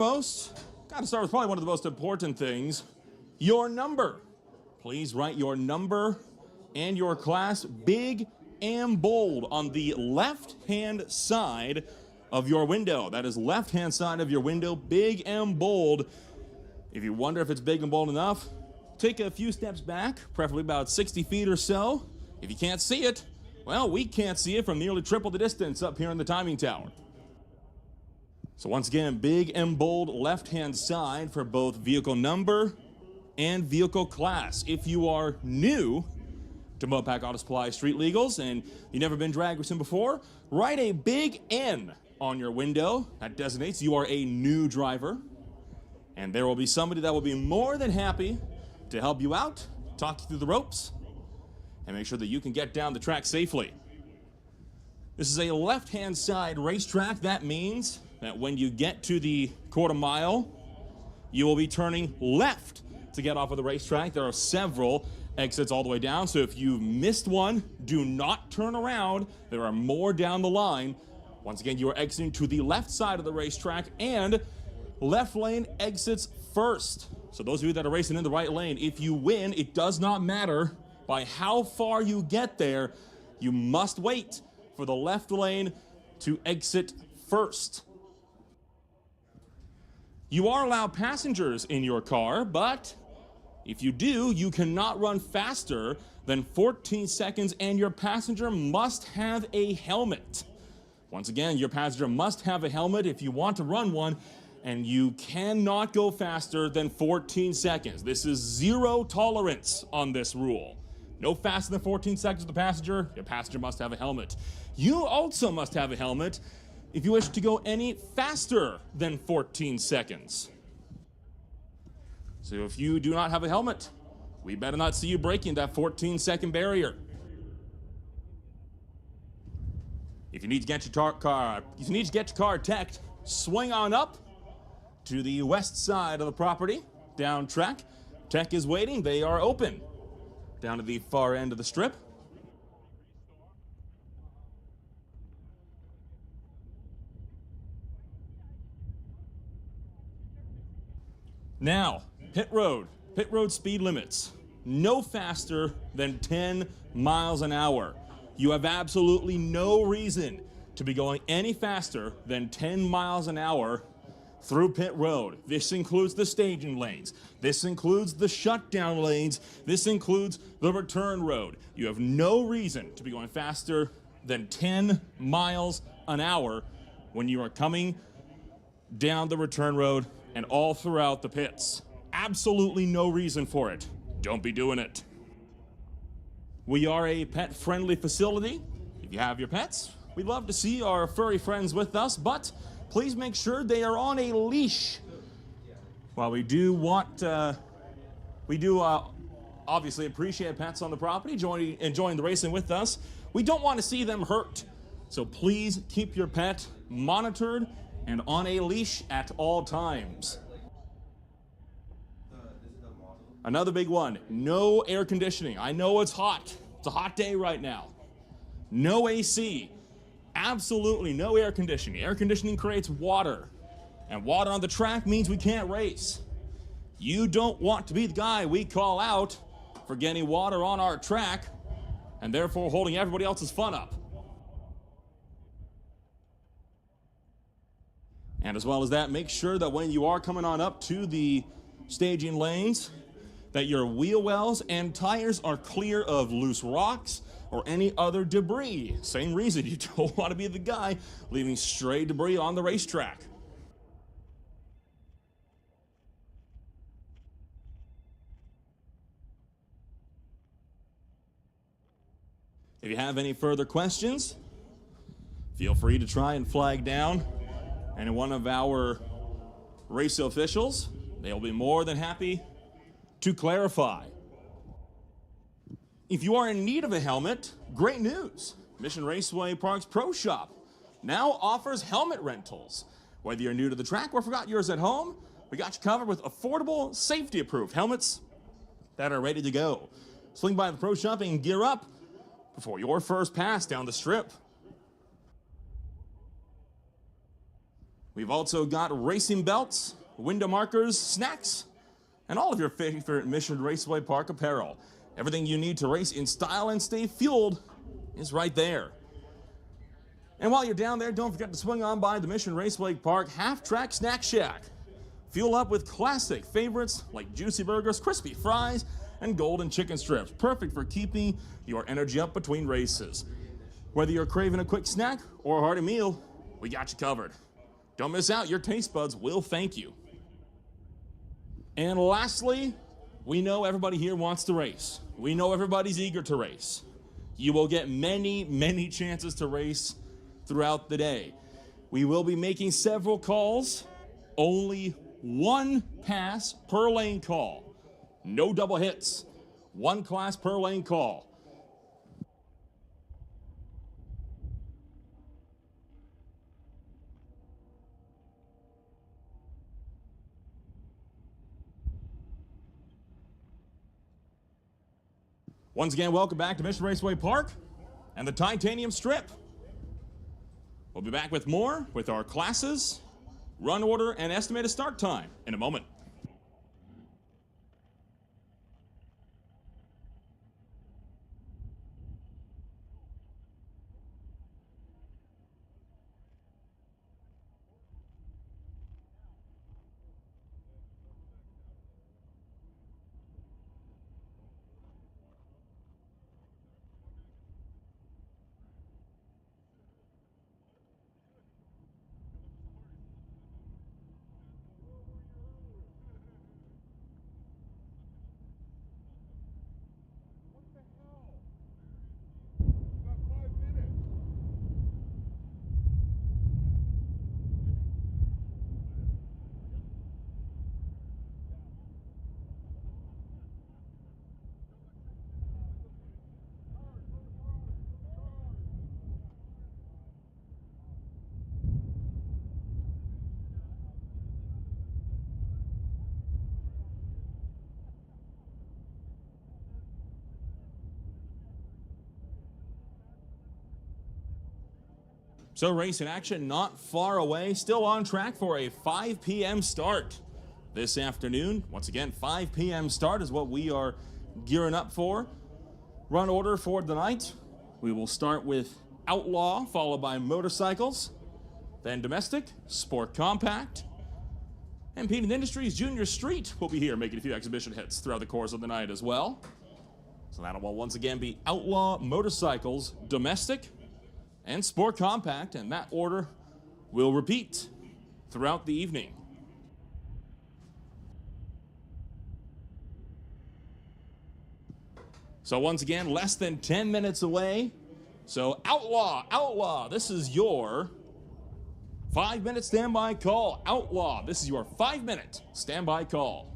Gotta start with probably one of the most important things, your number. Please write your number and your class big and bold on the left-hand side of your window. That is left-hand side of your window, big and bold. If you wonder if it's big and bold enough, take a few steps back, preferably about 60 feet or so. If you can't see it, well, we can't see it from nearly triple the distance up here in the timing tower. So once again, big and bold left-hand side for both vehicle number and vehicle class. If you are new to Mopac Auto Supply Street Legals and you've never been drag racing before, write a big N on your window. That designates you are a new driver. And there will be somebody that will be more than happy to help you out, talk you through the ropes, and make sure that you can get down the track safely. This is a left-hand side racetrack. That means that when you get to the quarter mile, you will be turning left to get off of the racetrack. There are several exits all the way down, so if you missed one, do not turn around. There are more down the line. Once again, you are exiting to the left side of the racetrack, and left lane exits first. So those of you that are racing in the right lane, if you win, it does not matter by how far you get there. You must wait for the left lane to exit first. You are allowed passengers in your car, but if you do, you cannot run faster than 14 seconds, and your passenger must have a helmet. Once again, your passenger must have a helmet if you want to run one, and you cannot go faster than 14 seconds. This is zero tolerance on this rule. No faster than 14 seconds with the passenger, your passenger must have a helmet. You also must have a helmet if you wish to go any faster than 14 seconds. So if you do not have a helmet, we better not see you breaking that 14-second barrier. If you need to get your car teched, swing on up to the west side of the property, down track. Tech is waiting, they are open. Down to the far end of the strip. Now, pit road speed limits. No faster than 10 miles an hour. You have absolutely no reason to be going any faster than 10 miles an hour through pit road. This includes the staging lanes. This includes the shutdown lanes. This includes the return road. You have no reason to be going faster than 10 miles an hour when you are coming down the return road and all throughout the pits. Absolutely no reason for it. Don't be doing it. We are a pet-friendly facility. If you have your pets, we'd love to see our furry friends with us, but please make sure they are on a leash. While we do obviously appreciate pets on the property enjoying the racing with us, we don't want to see them hurt. So please keep your pet monitored and on a leash at all times. Another big one, no air conditioning. I know it's hot. It's a hot day right now. No AC. Absolutely no air conditioning. Air conditioning creates water, and water on the track means we can't race. You don't want to be the guy we call out for getting water on our track and therefore holding everybody else's fun up. And as well as that, make sure that when you are coming on up to the staging lanes, that your wheel wells and tires are clear of loose rocks or any other debris. Same reason you don't want to be the guy leaving stray debris on the racetrack. If you have any further questions, feel free to try and flag down any one of our race officials. They'll be more than happy to clarify. If you are in need of a helmet, great news. Mission Raceway Parks Pro Shop now offers helmet rentals. Whether you're new to the track or forgot yours at home, we got you covered with affordable, safety-approved helmets that are ready to go. Swing by the Pro Shop and gear up before your first pass down the strip. We've also got racing belts, window markers, snacks, and all of your favorite Mission Raceway Park apparel. Everything you need to race in style and stay fueled is right there. And while you're down there, don't forget to swing on by the Mission Raceway Park Half-Track Snack Shack. Fuel up with classic favorites like juicy burgers, crispy fries, and golden chicken strips. Perfect for keeping your energy up between races. Whether you're craving a quick snack or a hearty meal, we got you covered. Don't miss out, your taste buds will thank you. And lastly, we know everybody here wants to race. We know everybody's eager to race. You will get many, many chances to race throughout the day. We will be making several calls, only one pass per lane call. No double hits, one class per lane call. Once again, welcome back to Mission Raceway Park and the Titanium Strip. We'll be back with more with our classes, run order, and estimated start time in a moment. So race in action not far away, still on track for a 5 p.m. start this afternoon. Once again, 5 p.m. start is what we are gearing up for. Run order for the night. We will start with Outlaw, followed by motorcycles, then domestic, sport compact, and Peden Industries Junior Street will be here making a few exhibition hits throughout the course of the night as well. So that will once again be Outlaw, motorcycles, domestic, and sport compact, and that order will repeat throughout the evening. So once again, less than 10 minutes away. So Outlaw, this is your 5-minute standby call. Outlaw, this is your 5-minute standby call.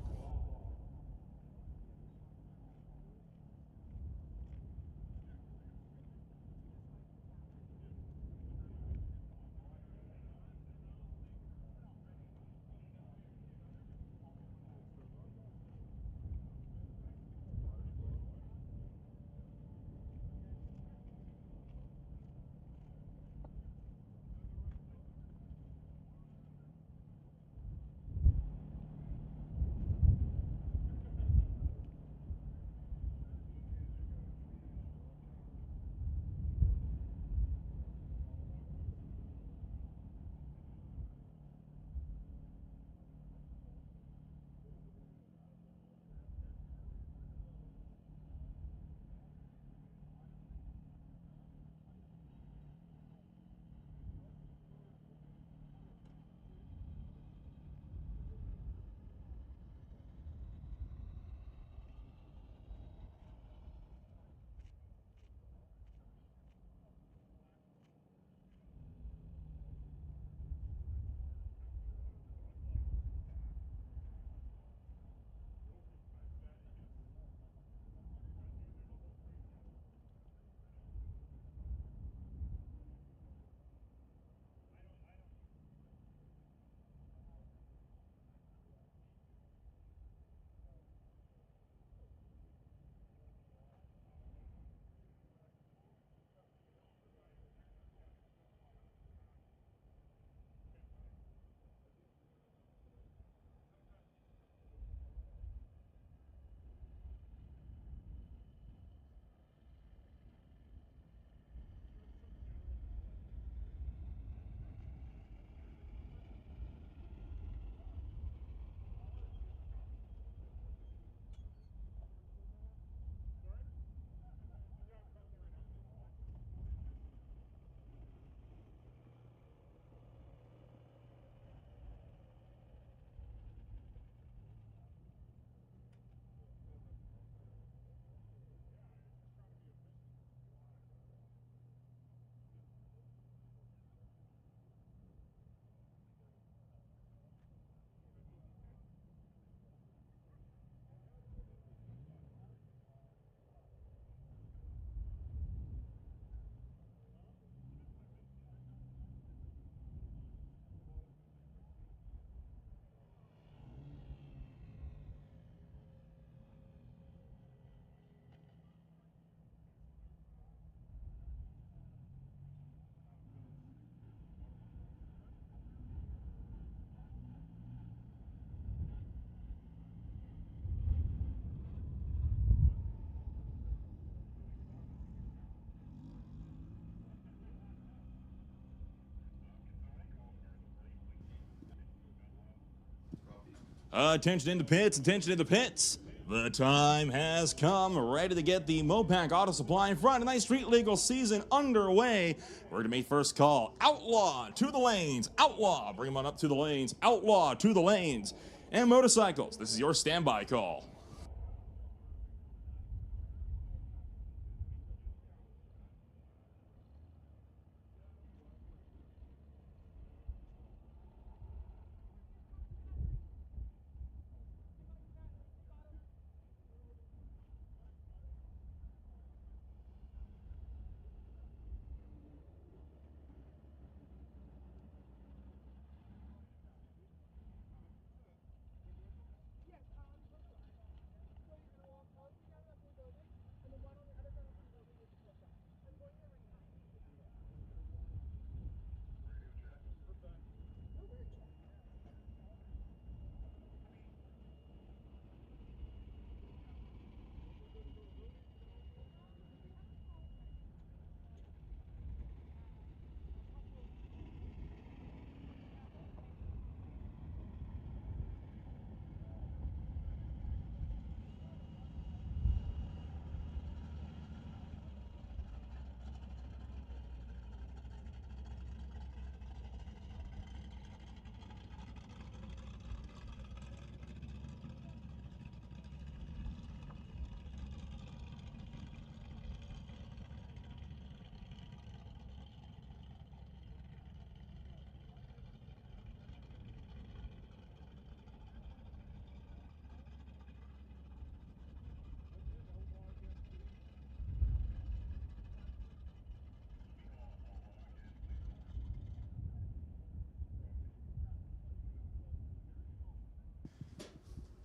Attention in the pits, attention in the pits. The time has come, ready to get the Mopac Auto Supply in front. A nice street legal season underway. We're going to make first call. Outlaw to the lanes. Outlaw, bring them on up to the lanes. Outlaw to the lanes. And motorcycles, this is your standby call.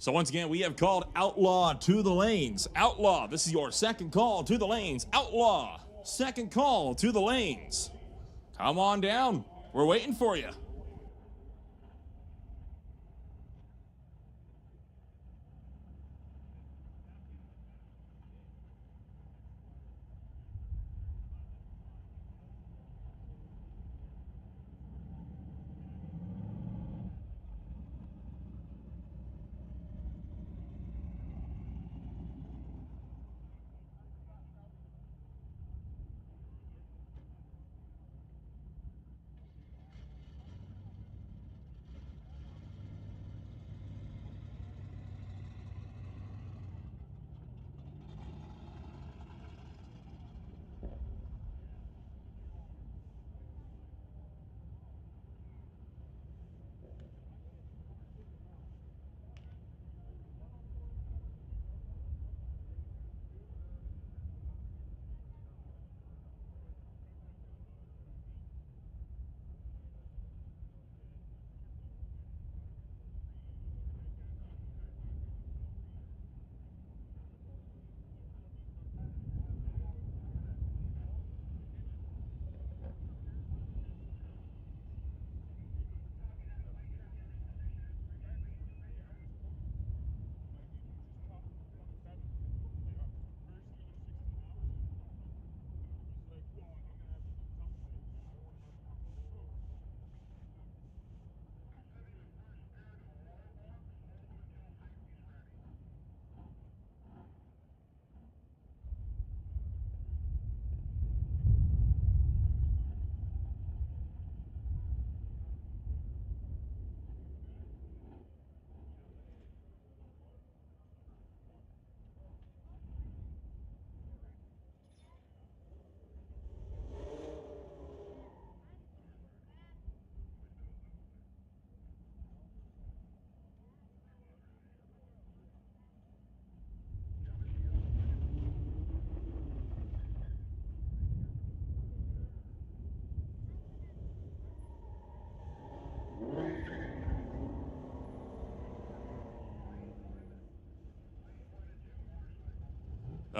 So once again, we have called Outlaw to the lanes. Outlaw, this is your second call to the lanes. Outlaw, second call to the lanes. Come on down. We're waiting for you.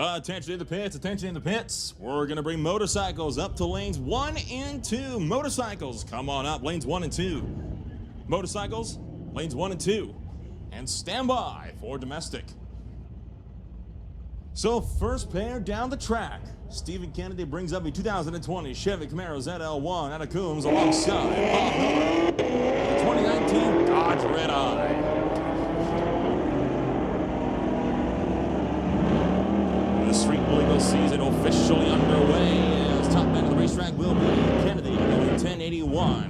Attention in the pits, attention in the pits. We're going to bring motorcycles up to lanes 1 and 2. Motorcycles, come on up, lanes 1 and 2. Motorcycles, lanes 1 and 2. And stand by for domestic. So first pair down the track. Stephen Kennedy brings up a 2020 Chevy Camaro ZL1 out of Coombs alongside Bob Miller, the 2019 Dodge Red Eye.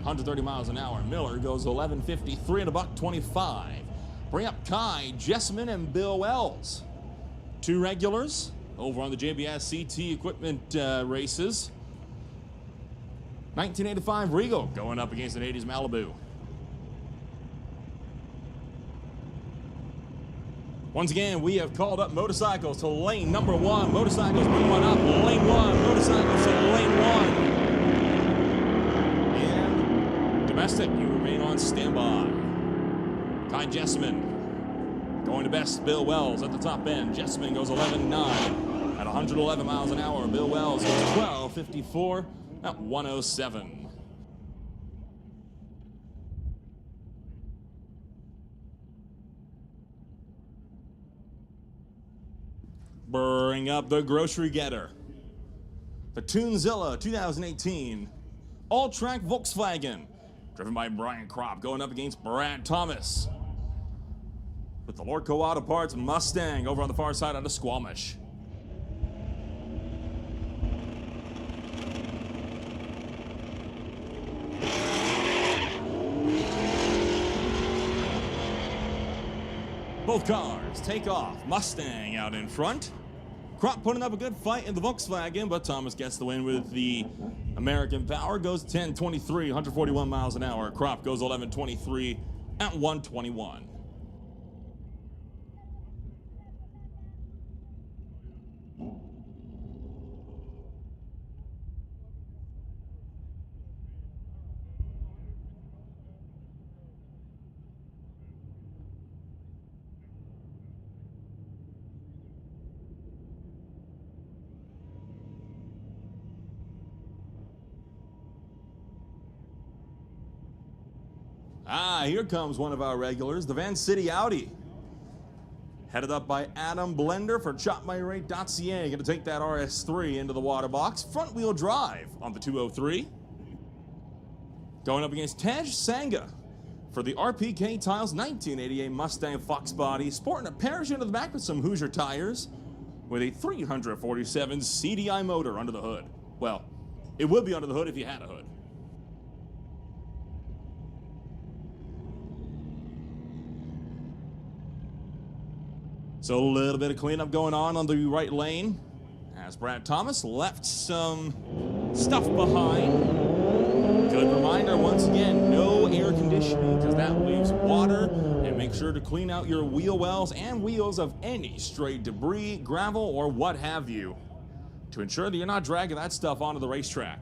130 miles an hour. Miller goes 11:53 and a $1.25. Bring up Kai Jessman and Bill Wells. Two regulars over on the JBS CT equipment races. 1985 Regal going up against an 80s Malibu. Once again, we have called up motorcycles to lane number 1. Motorcycles bring one up, lane 1. Motorcycles to lane 1. And domestic, you remain on standby. Kai Jessman going to best. Bill Wells at the top end. Jessman goes 11.9 at 111 miles an hour. Bill Wells goes 12.54 at 107. Bring up the grocery getter. The Tunzilla 2018 all-track Volkswagen, driven by Brian Kropp, going up against Brad Thomas with the Lordco Auto Parts Mustang over on the far side out of Squamish. Both cars take off. Mustang out in front. Kropp putting up a good fight in the Volkswagen, but Thomas gets the win with the American Power. Goes 10.23, 141 miles an hour. Kropp goes 11.23 at 121. Here comes one of our regulars, the Van City Audi. Headed up by Adam Blender for ChopMyRate.ca. Going to take that RS3 into the water box. Front wheel drive on the 203. Going up against Tej Sangha for the RPK Tiles 1988 Mustang Fox body. Sporting a parachute in the back with some Hoosier tires. With a 347 CDI motor under the hood. Well, it would be under the hood if you had a hood. So a little bit of cleanup going on the right lane as Brad Thomas left some stuff behind. Good reminder, once again, no air conditioning because that leaves water, and make sure to clean out your wheel wells and wheels of any stray debris, gravel, or what have you to ensure that you're not dragging that stuff onto the racetrack.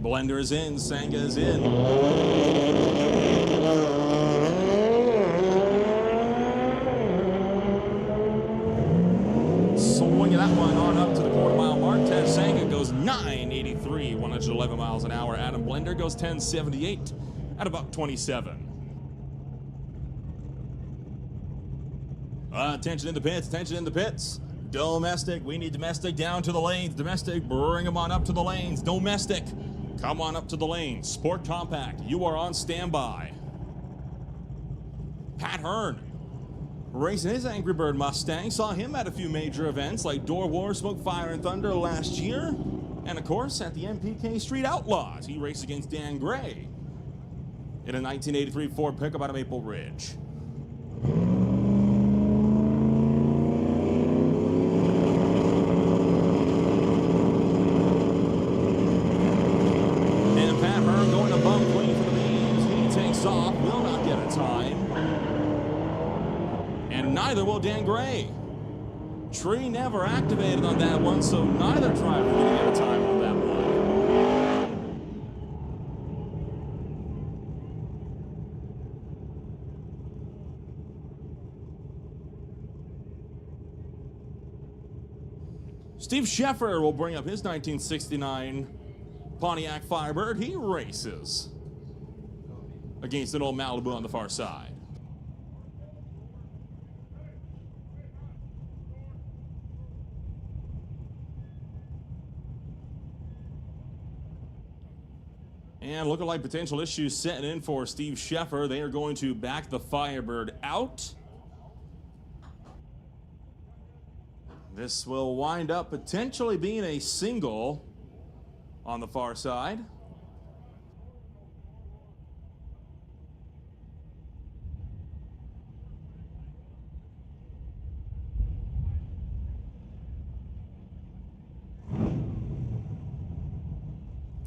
Blender is in, Sangha is in. Swinging that one on up to the quarter-mile mark. Tej Sangha goes 9.83, 111 miles an hour. Adam Blender goes 10.78 at about 27. Attention in the pits, attention in the pits. Domestic, we need domestic down to the lanes. Domestic, bring them on up to the lanes. Domestic, come on up to the lanes. Sport Compact, you are on standby. Pat Hearn, racing his Angry Bird Mustang. Saw him at a few major events like Door War, Smoke, Fire, and Thunder last year. And of course, at the MPK Street Outlaws, he raced against Dan Gray in a 1983 Ford pickup out of Maple Ridge. Off, will not get a time, and neither will Dan Gray. Tree never activated on that one, so neither driver will get a time on that one. Steve Sheffer will bring up his 1969 Pontiac Firebird. He races against an old Malibu on the far side. And looking like potential issues setting in for Steve Sheffer. They are going to back the Firebird out. This will wind up potentially being a single on the far side.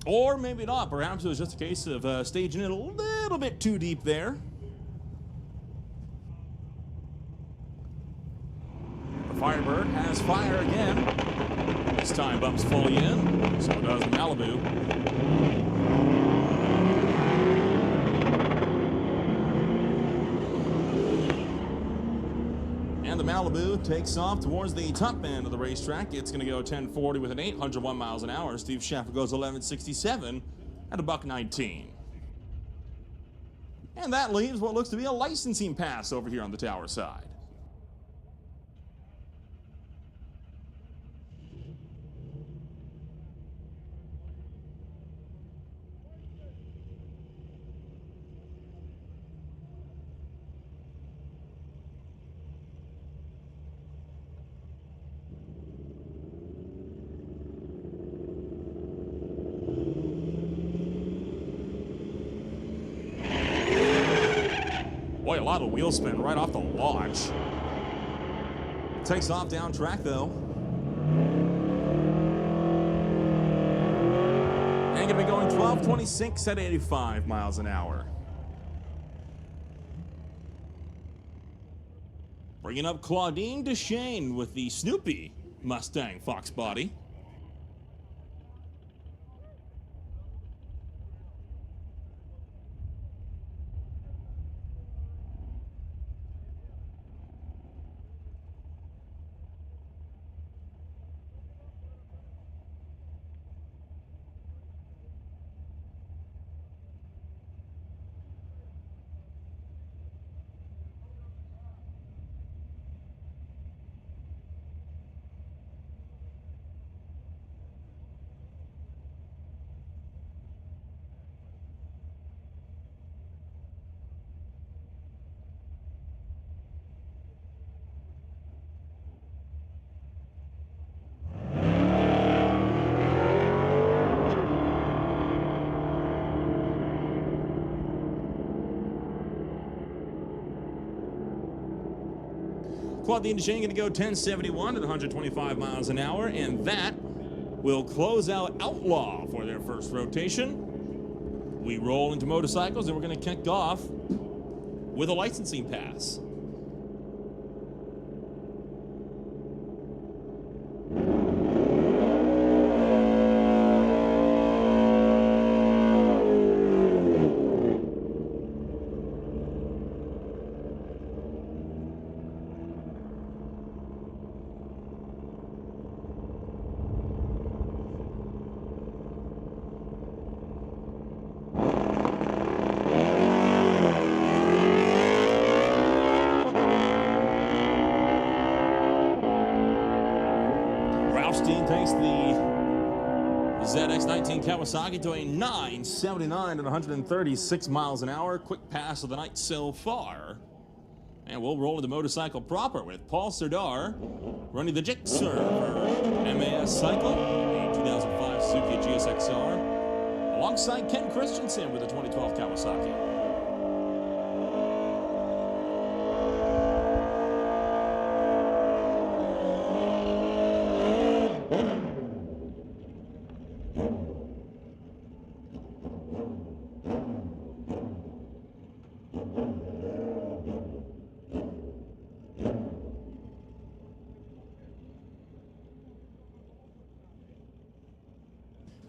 Or maybe not. Perhaps it was just a case of staging it a little bit too deep there. The Firebird has fire again. This time bumps fully in. So does the Malibu. And the Malibu takes off towards the top end of the racetrack. It's going to go 1040 with an 801 miles an hour. Steve Sheffer goes 1167 at $1.19. And that leaves what looks to be a licensing pass over here on the tower side. Boy, a lot of wheel spin right off the launch. Takes off down track though. And gonna be going 1226 at 85 miles an hour. Bringing up Claudine Deshane with the Snoopy Mustang Fox body. Claudine Deshane going to go 1071 at 125 miles an hour, and that will close out Outlaw for their first rotation. We roll into motorcycles, and we're going to kick off with a licensing pass. Takes the ZX-19 Kawasaki to a 979 at 136 miles an hour. Quick pass of the night so far. And we'll roll into motorcycle proper with Paul Serdar running the Gixxer MAS Cycle, a 2005 Suzuki GSXR, alongside Ken Christensen with the 2012 Kawasaki.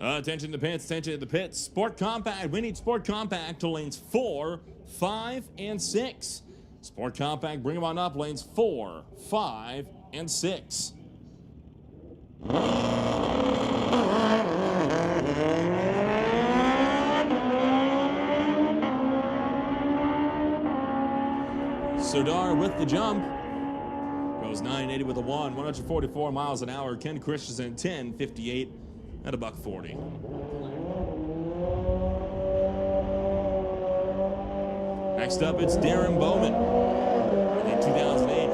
Attention to the pits, attention to the pits. Sport Compact, we need Sport Compact to lanes 4, 5, and 6. Sport Compact, bring them on up, lanes 4, 5, and 6. Sodar with the jump. Goes 980 with a 144 miles an hour. Ken Christensen 1058 at $140. Next up, it's Darren Bowman in 2008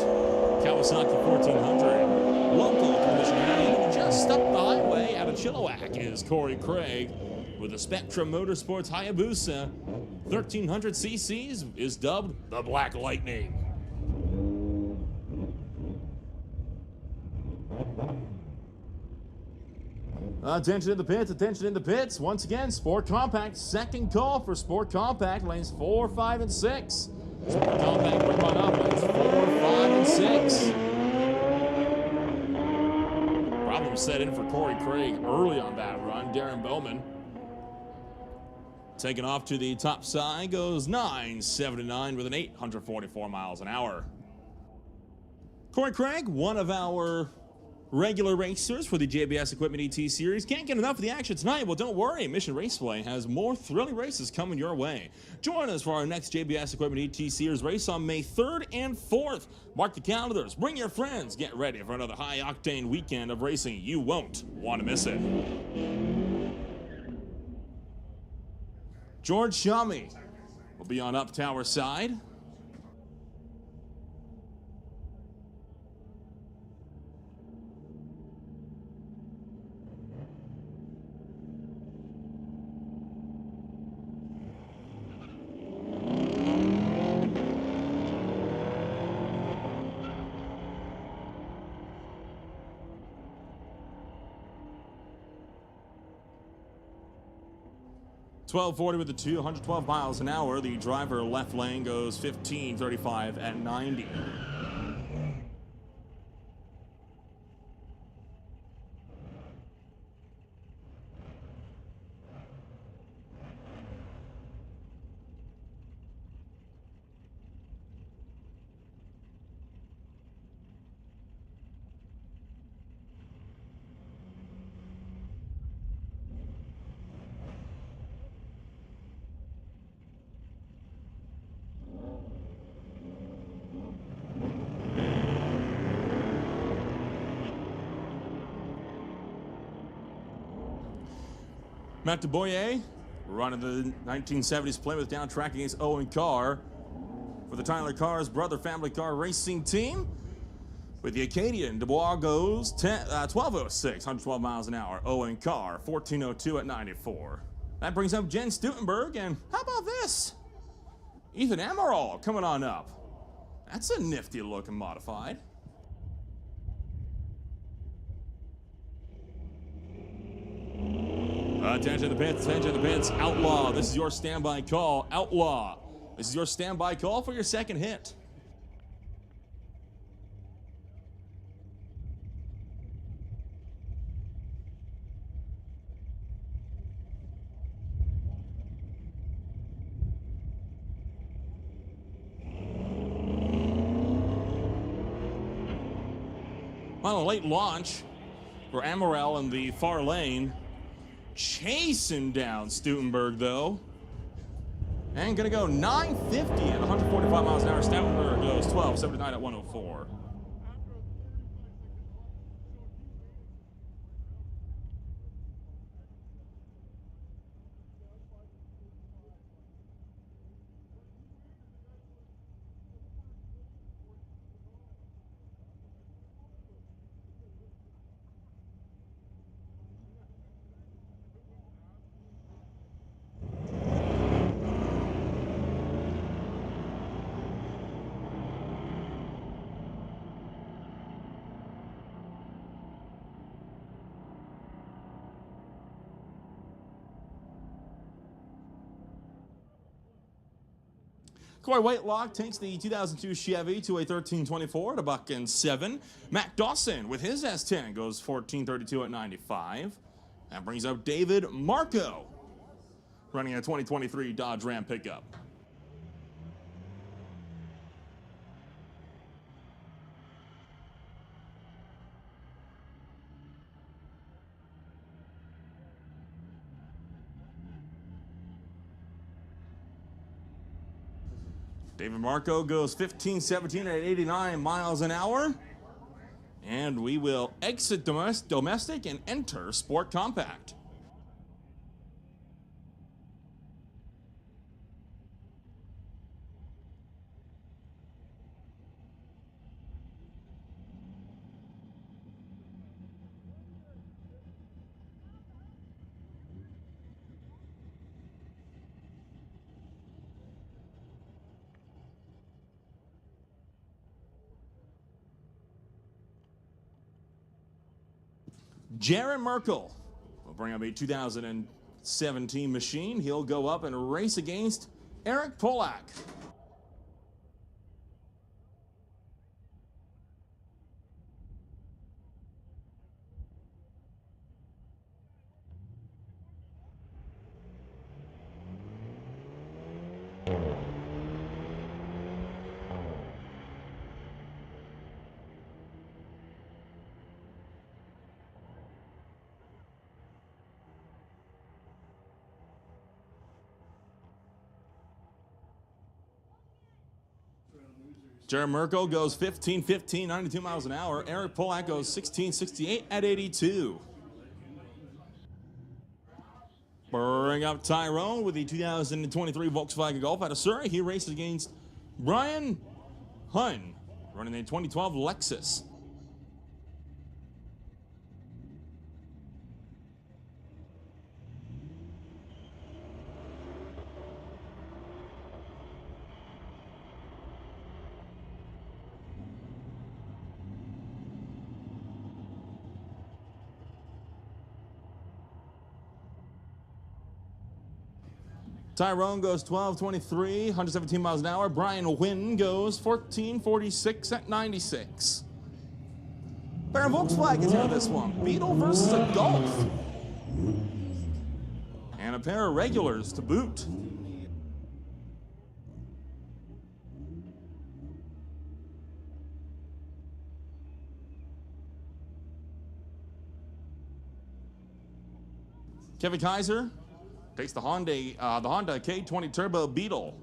Kawasaki 1400. Local to Michigan, just up the highway out of Chilliwack is Corey Craig with a Spectrum Motorsports Hayabusa 1300 cc's, is dubbed the Black Lightning. Attention in the pits, attention in the pits. Once again, Sport Compact, second call for Sport Compact, lanes 4, 5, and 6. Sport Compact, we're on up, lanes 4, 5, and 6. Problem set in for Corey Craig early on that run. Darren Bowman taking off to the top side, goes 979 with an 844 miles an hour. Corey Craig, one of our regular racers for the JBS Equipment ET Series. Can't get enough of the action tonight? Well, don't worry. Mission Raceway has more thrilling races coming your way. Join us for our next JBS Equipment ET Series race on May 3rd and 4th. Mark the calendars. Bring your friends. Get ready for another high-octane weekend of racing. You won't want to miss it. George Shummy will be on Up Tower side. .1240 with the 2, 112 miles an hour. The driver left lane goes 15:35 at 90. Matt DeBoyer running the 1970s Plymouth down track against Owen Carr for the Tyler Carr's Brother Family Car Racing Team. With the Acadian, DeBois goes 1206, 112 miles an hour. Owen Carr, 1402 at 94. That brings up Jen Stutenberg, and how about this? Ethan Amaral coming on up. That's a nifty looking modified. Attention to the pits, attention to the pits. Outlaw, this is your standby call. Outlaw, this is your standby call for your second hit. On a late launch for Amaral in the far lane. Chasing down Stutenberg, though. And gonna go 950 at 145 miles an hour. Stutenberg goes 1279 at 104. Corey Whitelock takes the 2002 Chevy to a 1324 at $107. Matt Dawson with his S10 goes 1432 at 95. That brings up David Marco running a 2023 Dodge Ram pickup. David Marco goes 15-17 at 89 miles an hour. And we will exit domestic and enter Sport Compact. Jared Merkel will bring up a 2017 machine. He'll go up and race against Eric Polak. Jared Merkel goes 15-15, 92 miles an hour. Eric Polak goes 16-68 at 82. Bring up Tyrone with the 2023 Volkswagen Golf out of Surrey. He races against Brian Hun, running a 2012 Lexus. Tyrone goes 12-23, 117 miles an hour. Brian Wynn goes 14-46 at 96. Baron Volkswagen's here this one. Beetle versus a Golf. And a pair of regulars to boot. Kevin Kaiser takes the Honda K20 Turbo Beetle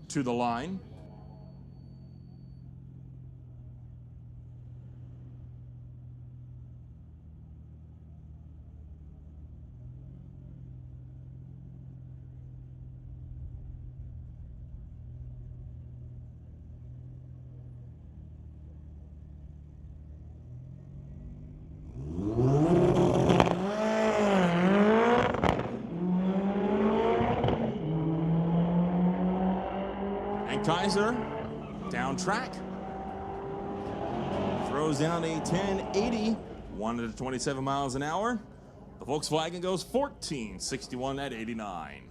to the line. Kaiser down track, throws down a 1080, 127 miles an hour. The Volkswagen goes 14-61 at 89.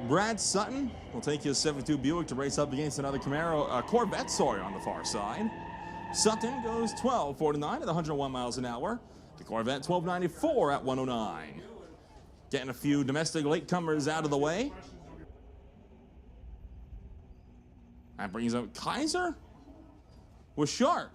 Brad Sutton will take his 72 Buick to race up against another Corvette, on the far side. Sutton goes 12-49 at 101 miles an hour. The Corvette 1294 at 109. Getting a few domestic latecomers out of the way. That brings up Kaiser with Sharp.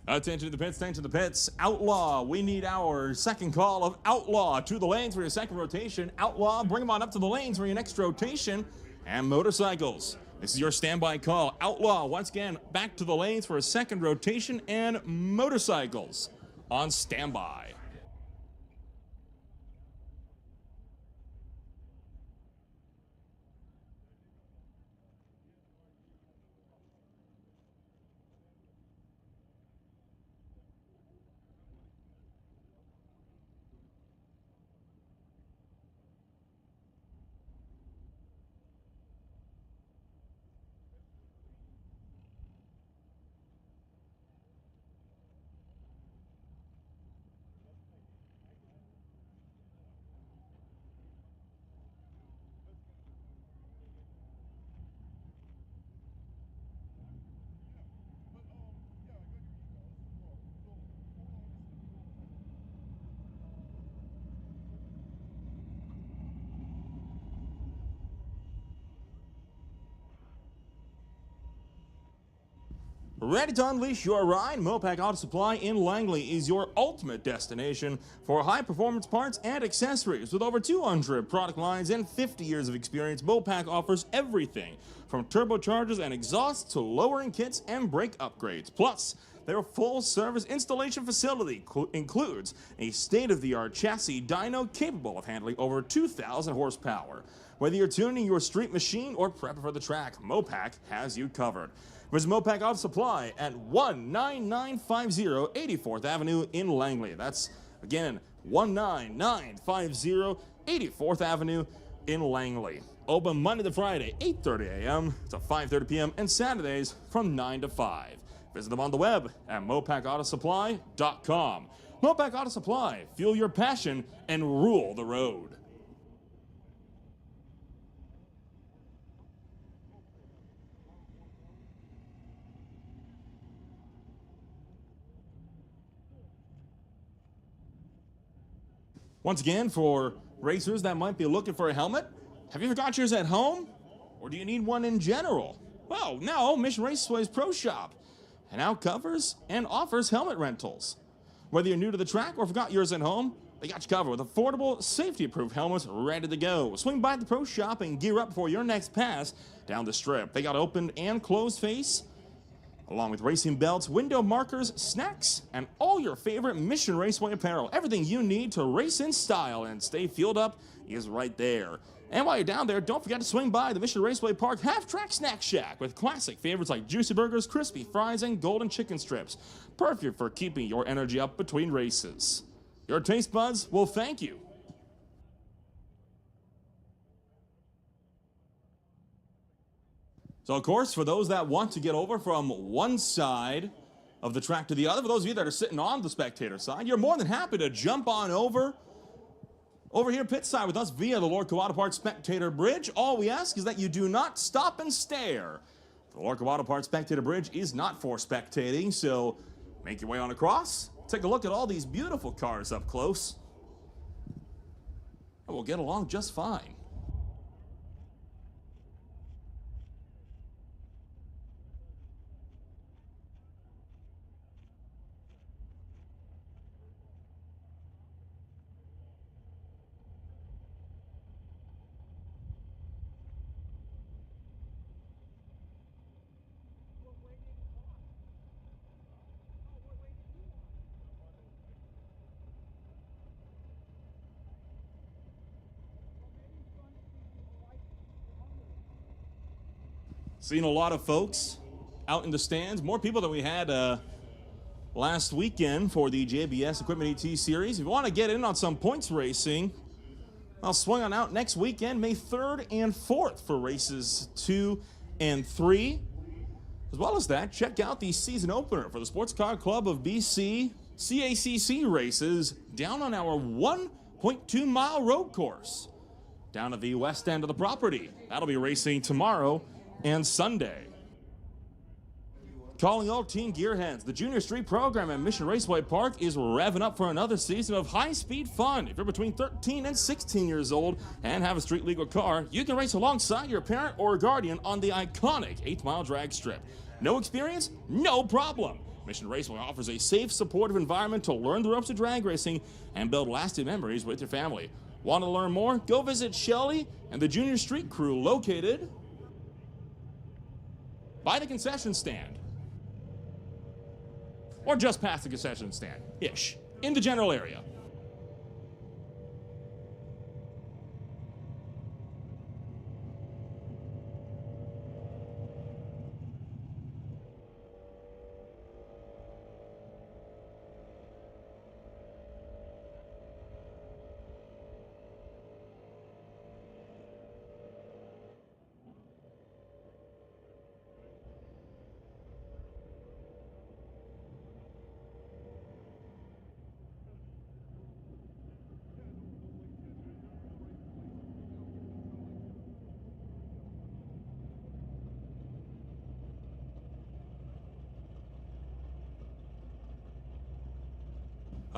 Attention to the pits, attention to the pits. Outlaw, we need our second call of Outlaw to the lanes for your second rotation. Outlaw, bring them on up to the lanes for your next rotation. And motorcycles, this is your standby call. Outlaw, once again, back to the lanes for a second rotation. And motorcycles on standby. Ready to unleash your ride? Mopac Auto Supply in Langley is your ultimate destination for high-performance parts and accessories. With over 200 product lines and 50 years of experience, Mopac offers everything from turbochargers and exhausts to lowering kits and brake upgrades. Plus, their full-service installation facility includes a state-of-the-art chassis dyno capable of handling over 2,000 horsepower. Whether you're tuning your street machine or prepping for the track, Mopac has you covered. Visit Mopac Auto Supply at 19950 84th Avenue in Langley. That's, again, 19950 84th Avenue in Langley. Open Monday to Friday, 8:30 a.m. to 5:30 p.m. and Saturdays from 9 to 5. Visit them on the web at mopacautosupply.com. Mopac Auto Supply, fuel your passion and rule the road. Once again, for racers that might be looking for a helmet, have you forgot yours at home? Or do you need one in general? Well, now Mission Raceway's Pro Shop now covers and offers helmet rentals. Whether you're new to the track or forgot yours at home, they got you covered with affordable, safety-approved helmets ready to go. Swing by the Pro Shop and gear up for your next pass down the strip. They got open and closed face, along with racing belts, window markers, snacks, and all your favorite Mission Raceway apparel. Everything you need to race in style and stay fueled up is right there. And while you're down there, don't forget to swing by the Mission Raceway Park Half-Track Snack Shack with classic favorites like juicy burgers, crispy fries, and golden chicken strips. Perfect for keeping your energy up between races. Your taste buds will thank you. So, of course, for those that want to get over from one side of the track to the other, for those of you that are sitting on the spectator side, you're more than happy to jump on over here pit side with us via the Lord Auto Parts Spectator Bridge. All we ask is that you do not stop and stare. The Lord Auto Parts Spectator Bridge is not for spectating, so make your way on across. Take a look at all these beautiful cars up close, and we'll get along just fine. Seen a lot of folks out in the stands, more people than we had last weekend for the JBS Equipment ET Series. If you want to get in on some points racing, I'll swing on out next weekend, May 3rd and 4th for races 2 and 3. As well as that, check out the season opener for the Sports Car Club of BC CACC races down on our 1.2-mile road course down at the west end of the property. That'll be racing tomorrow and Sunday. Calling all team gearheads, the Junior Street program at Mission Raceway Park is revving up for another season of high-speed fun. If you're between 13 and 16 years old and have a street-legal car, you can race alongside your parent or guardian on the iconic 8-mile drag strip. No experience? No problem. Mission Raceway offers a safe, supportive environment to learn the ropes of drag racing and build lasting memories with your family. Want to learn more? Go visit Shelly and the Junior Street Crew located by the concession stand. Or just past the concession stand-ish, in the general area.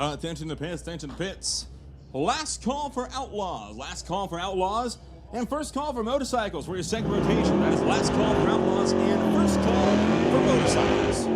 Attention to pits, attention to pits. Last call for Outlaws, last call for Outlaws, and first call for motorcycles for your second rotation. That is last call for Outlaws and first call for motorcycles.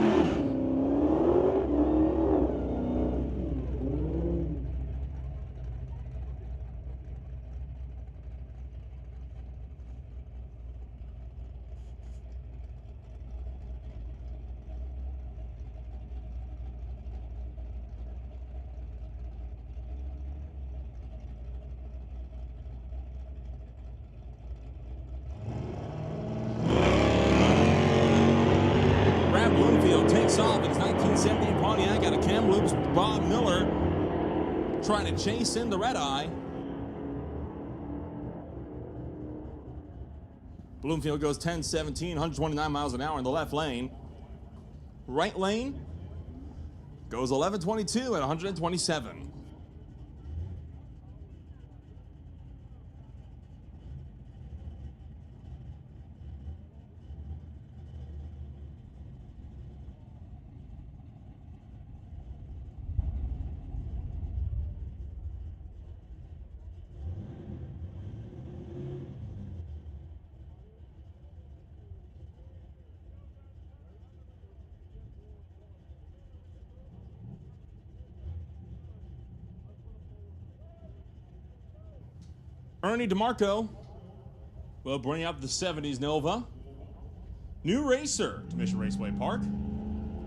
Takes off in his 1970 Pontiac out of Kamloops. Bob Miller trying to chase in the red eye. Bloomfield goes 10-17, 129 miles an hour in the left lane. Right lane goes 11-22 at 127. Ernie DeMarco will bring up the 70s Nova. New racer to Mission Raceway Park.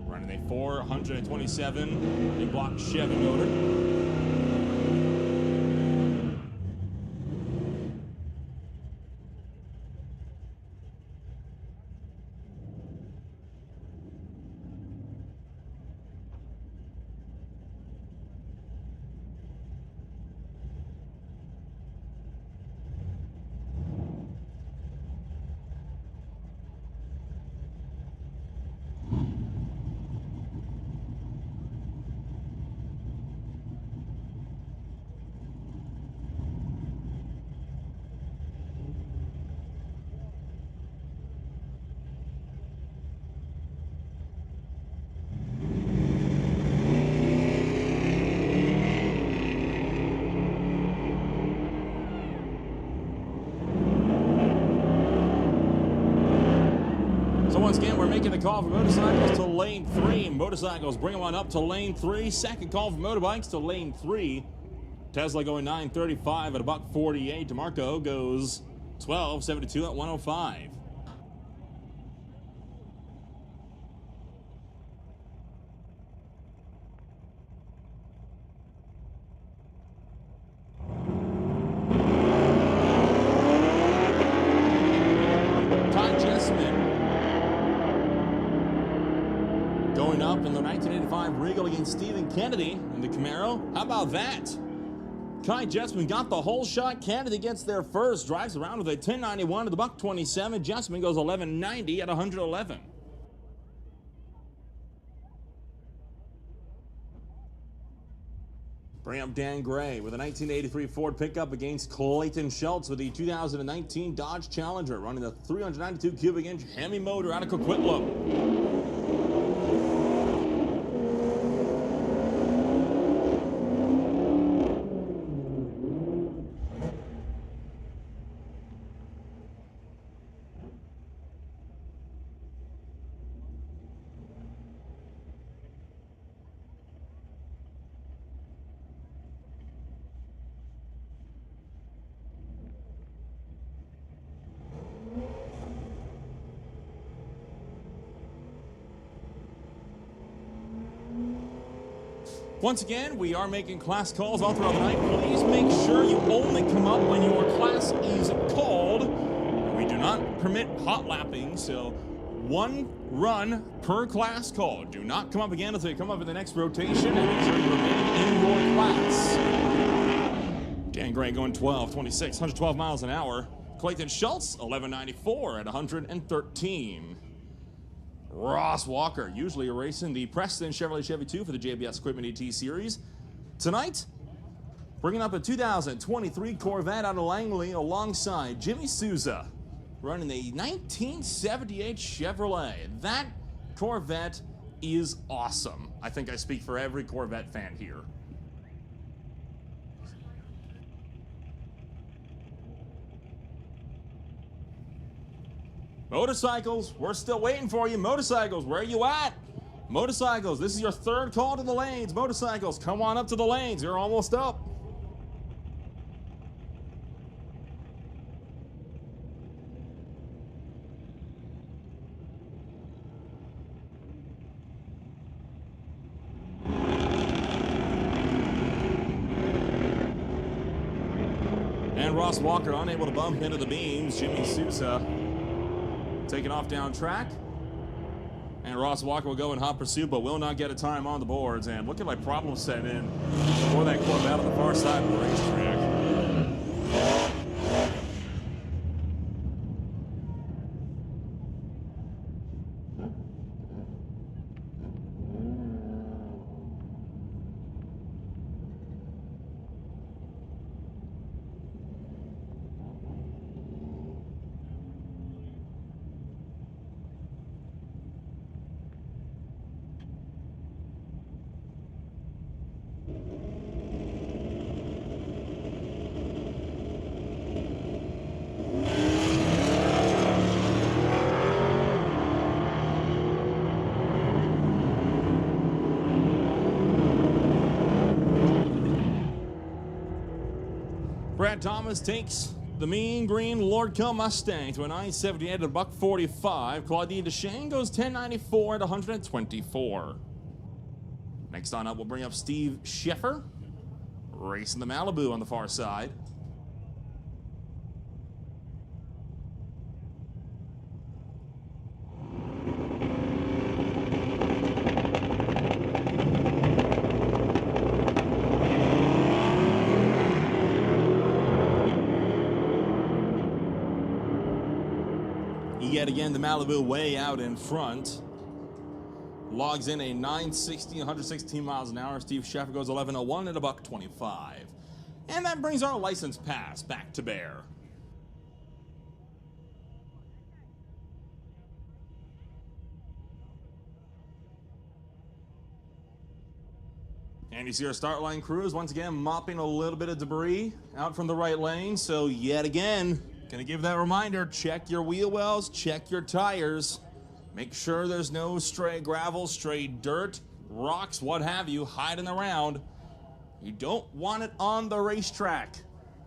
Running a 427 big block Chevy motor. So once again, we're making the call for motorcycles to lane 3. Motorcycles bring them on up to lane 3. Second call for motorbikes to lane 3. Tesla going 935 at $148. DeMarco goes 1272 at 105. Going up in the 1985 Regal against Stephen Kennedy in the Camaro. How about that? Kai Jessman got the whole shot. Kennedy gets there first. Drives around with a 1091 to the $127. Jessman goes 1190 at 111. Bring up Dan Gray with a 1983 Ford pickup against Clayton Schultz with the 2019 Dodge Challenger, running the 392 cubic inch Hemi motor out of Coquitlam. Once again, we are making class calls all throughout the night. Please make sure you only come up when your class is called. We do not permit hot lapping, so 1 run per class call. Do not come up again until you come up in the next rotation, and make sure you remain in your class. Dan Gray going 12:26, 112 miles an hour. Clayton Schultz, 11:94 at 113. Ross Walker, usually racing the Preston Chevrolet Chevy 2 for the JBS Equipment ET Series. Tonight, bringing up a 2023 Corvette out of Langley alongside Jimmy Souza, running a 1978 Chevrolet. That Corvette is awesome. I think I speak for every Corvette fan here. Motorcycles, we're still waiting for you. Motorcycles, where are you at? Motorcycles, this is your 3rd call to the lanes. Motorcycles, come on up to the lanes. You're almost up. And Ross Walker unable to bump into the beams. Jimmy Sousa taking off down track. And Ross Walker will go in hot pursuit, but will not get a time on the boards. And look at my problem setting in for that Corvette on the far side of the racetrack. Brad Thomas takes the mean green Lordco Mustang to a 978 at a $145. Claudine Deshane goes 1094 at 124. Next on up, we'll bring up Steve Scheffer, racing the Malibu on the far side. Yet again, the Malibu way out in front. Logs in a 960, 116 miles an hour. Steve Scheffer goes 1101 at a $125. And that brings our license pass back to bear. And you see our start line crews once again mopping a little bit of debris out from the right lane. So yet again, gonna give that reminder, check your wheel wells, check your tires. Make sure there's no stray gravel, stray dirt, rocks, what have you, hiding around. You don't want it on the racetrack.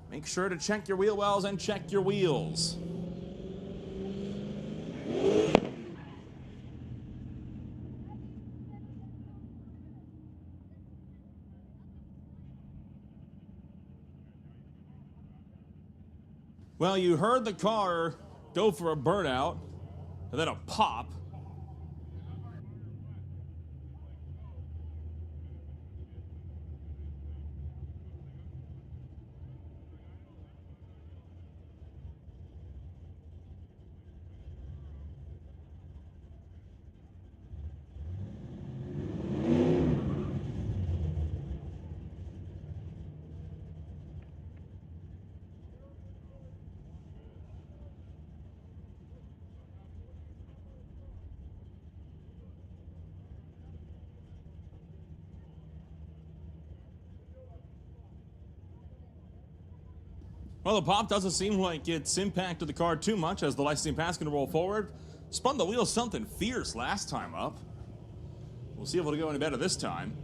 Make sure to check your wheel wells and check your wheels. Well, you heard the car go for a burnout, and then a pop. Well, the pop doesn't seem like it's impacted the car too much as the licensing pass can roll forward. Spun the wheel something fierce last time up. We'll see if it'll go any better this time.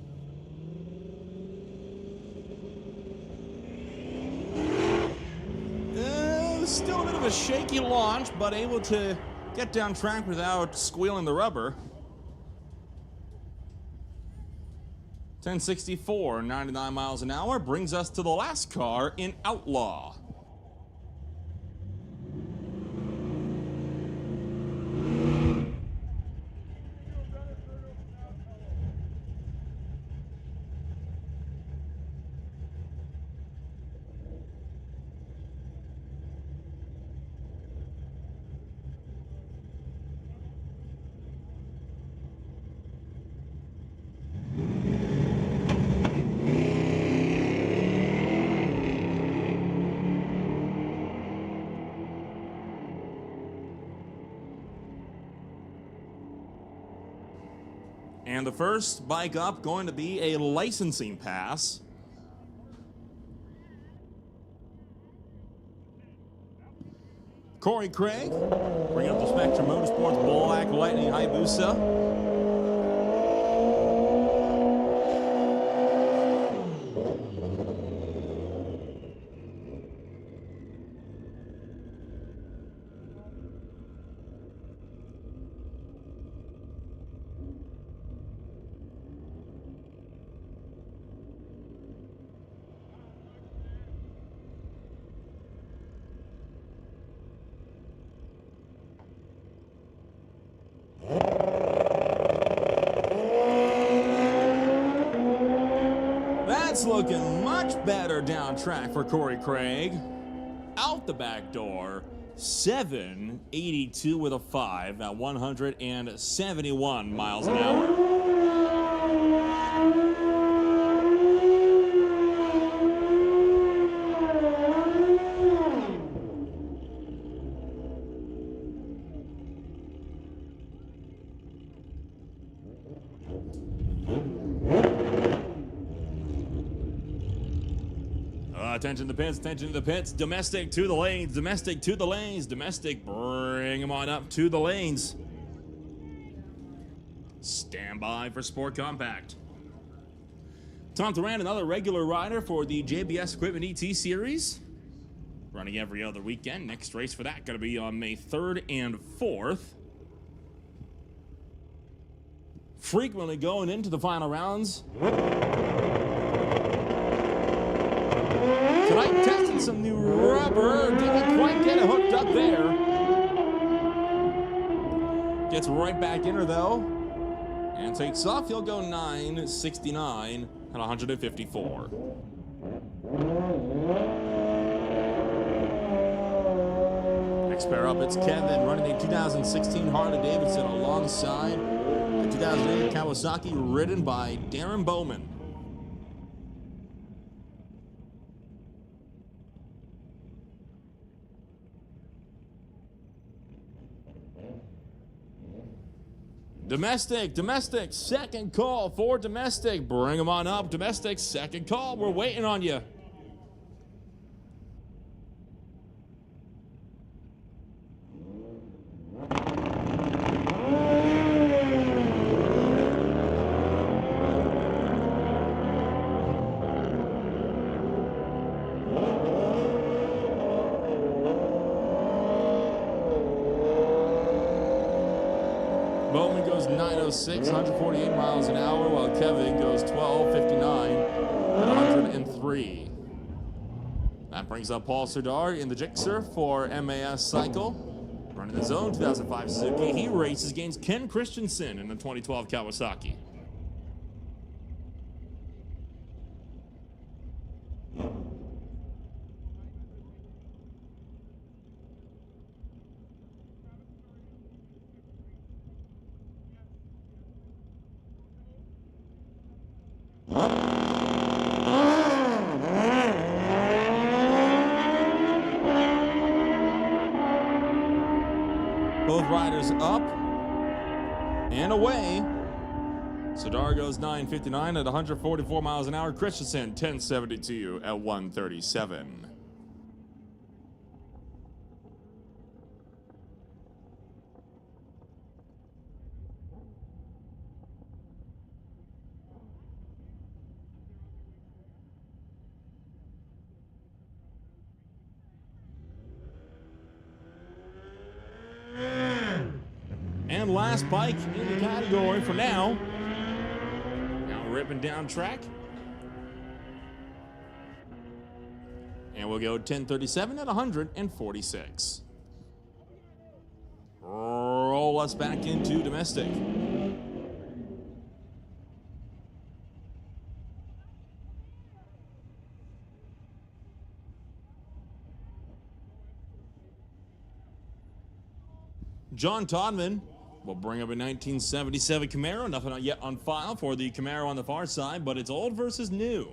Still a bit of a shaky launch, but able to get down track without squealing the rubber. 1064, 99 miles an hour, brings us to the last car in Outlaw. And the first bike up going to be a licensing pass. Corey Craig, bring up the Spectrum Motorsports Black Lightning Hayabusa. That's looking much better down track for Corey Craig. Out the back door, 782 with a 5 at 171 miles an hour. Attention to the pits, attention to the pits. Domestic to the lanes, domestic to the lanes, domestic, bring them on up to the lanes. Stand by for Sport Compact. Tom Duran, another regular rider for the JBS Equipment ET Series. Running every other weekend. Next race for that going to be on May 3rd and 4th. Frequently going into the final rounds. Tonight, testing some new rubber. Didn't quite get it hooked up there. Gets right back in her, though. And takes off. He'll go 969 at 154. Next pair up, it's Kevin running a 2016 Harley-Davidson alongside the 2008 Kawasaki, ridden by Darren Bowman. Domestic, second call for domestic. Bring them on up, domestic, second call. We're waiting on you. Bowman goes 906, 148 miles an hour, while Kevin goes 1259 at 103. That brings up Paul Serdar in the Gixxer for MAS Cycle. Running his own 2005 Suzuki. He races against Ken Christensen in the 2012 Kawasaki. Both riders up and away. Serdar goes 959 at 144 miles an hour. Christensen 1072 at 137. And last bike in the category for now. Now ripping down track. And we'll go 10:37 at 146. Roll us back into domestic. John Todman will bring up a 1977 Camaro. Nothing yet on file for the Camaro on the far side, but it's old versus new.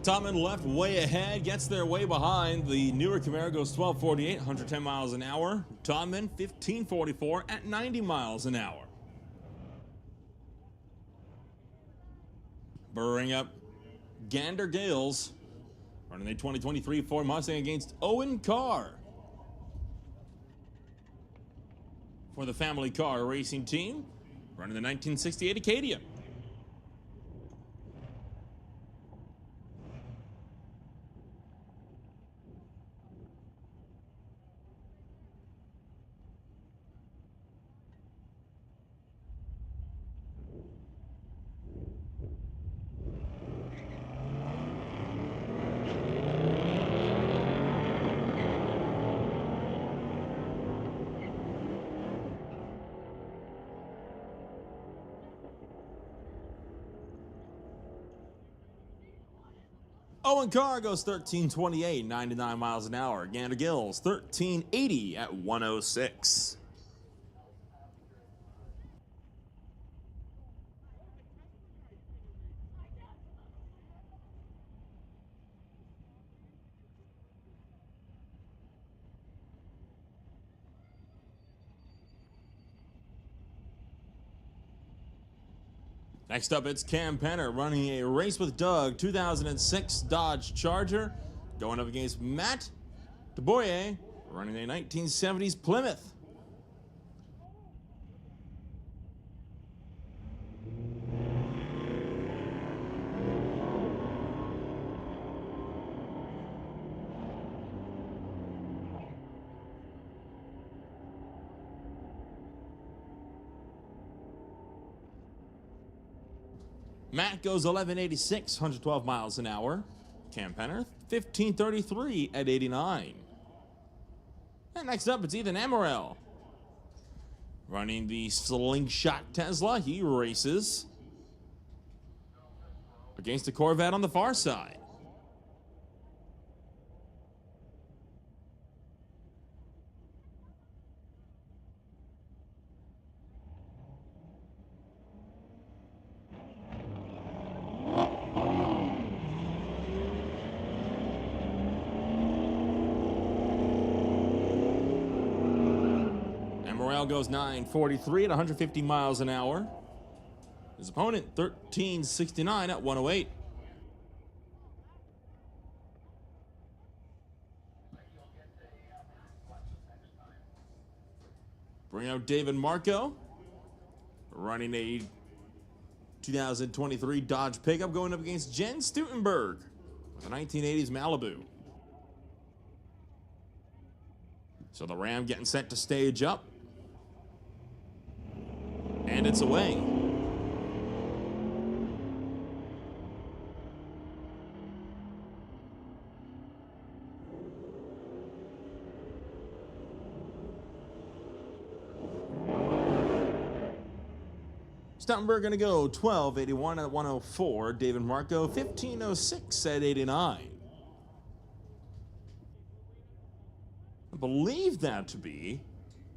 Todman left way ahead, gets there way behind. The newer Camaro goes 12:48, 110 miles an hour. Todman 15:44 at 90 miles an hour. Bring up Gander Gales, running the 2023 Ford Mustang against Owen Carr for the Family Car Racing Team, running the 1968 Acadia. Owen Carr goes 13:28, 99 miles an hour. Gander Gills 13:80 at 106. Next up, it's Cam Penner running a Race with Doug 2006 Dodge Charger, going up against Matt DeBoyer running a 1970s Plymouth. Matt goes 11:86, 112 miles an hour. Cam Penner, 15:33 at 89. And next up, it's Ethan Amaral running the Slingshot Tesla. He races against a Corvette on the far side. Goes 9:43 at 150 miles an hour. His opponent 13:69 at 108. Bring out David Marco running a 2023 Dodge pickup, going up against Jen Stutenberg with a 1980s Malibu. So the Ram getting set to stage up. And it's away. Stutenberg going to go 12:81 at 104. David Marco 15:06 at 89. I believe that to be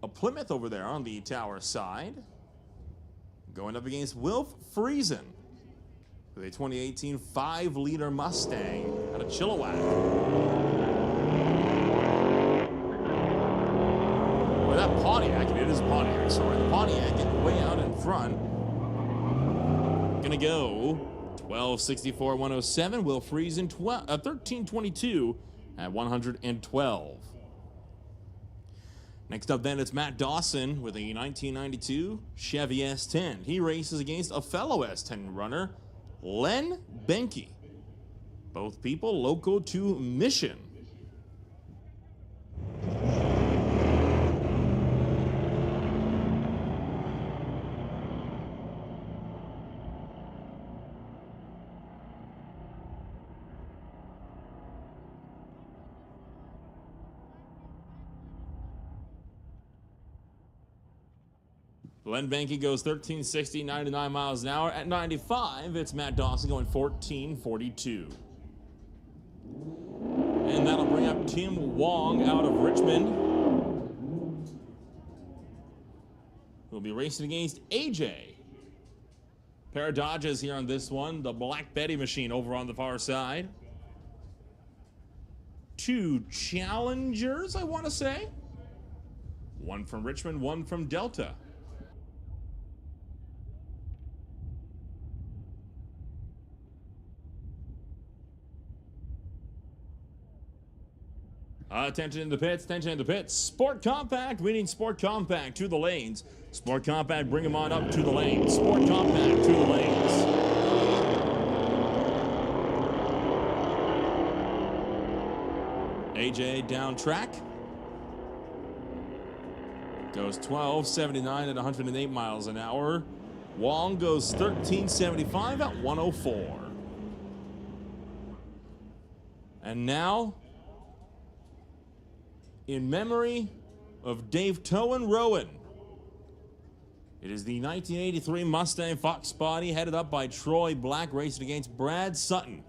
a Plymouth over there on the tower side. Going up against Wilf Friesen with a 2018 5-liter Mustang out of Chilliwack. Boy, that Pontiac, it is Pontiac, sorry. The Pontiac getting way out in front. Gonna go 12:64 at 107. Wilf Friesen 13:22 at 112. Next up then, it's Matt Dawson with a 1992 Chevy S10. He races against a fellow S10 runner, Len Benke. Both people local to Mission. Len Benke goes 1360, 99 miles an hour. At 95, it's Matt Dawson going 1442. And that'll bring up Tim Wong out of Richmond. We'll be racing against AJ. Pair of Dodges here on this one. The Black Betty machine over on the far side. Two Challengers, I want to say. One from Richmond, one from Delta. Attention in the pits, attention in the pits. Sport Compact, we need Sport Compact to the lanes. Sport Compact, bring them on up to the lanes. Sport Compact to the lanes. AJ down track. Goes 1279 at 108 miles an hour. Wong goes 1375 at 104. And now, in memory of Dave Towen Rowan, it is the 1983 Mustang Fox Body headed up by Troy Black, racing against Brad Sutton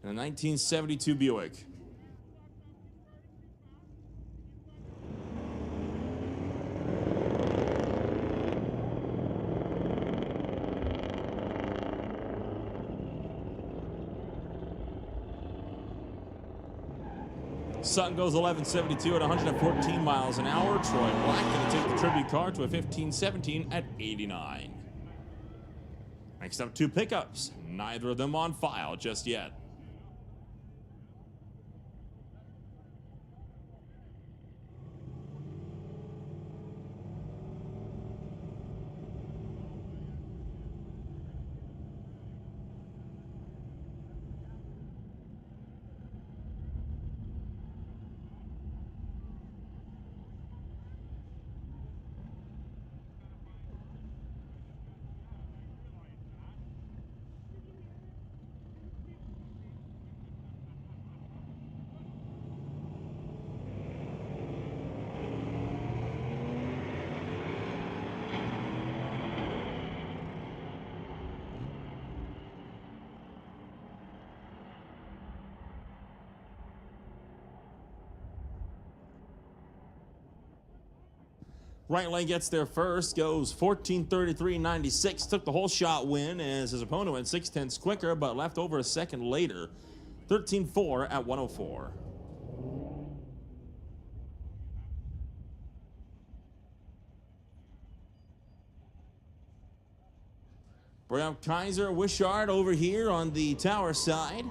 in a 1972 Buick. Sutton goes 1172 at 114 miles an hour. Troy Black going to take the tribute car to a 1517 at 89. Next up, two pickups. Neither of them on file just yet. Right lane gets there first, goes 14:33.96, took the whole shot win as his opponent went 6/10 quicker, but left over a second later, 13:4 at 104. Bring up Kaiser Wishart over here on the tower side.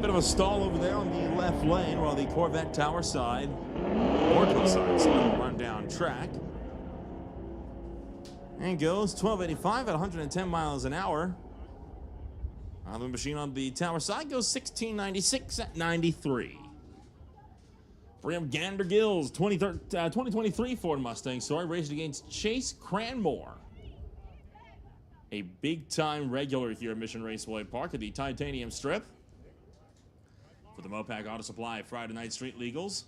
Bit of a stall over there on the left lane while the Corvette tower side, Orco side, so it'll run down track. And goes 1285 at 110 miles an hour. The machine on the tower side goes 1696 at 93. Brim Gander Gills, 2023 Ford Mustang, raced against Chase Cranmore. A big-time regular here at Mission Raceway Park at the Titanium Strip. for the Mopac Auto Supply Friday Night Street Legals.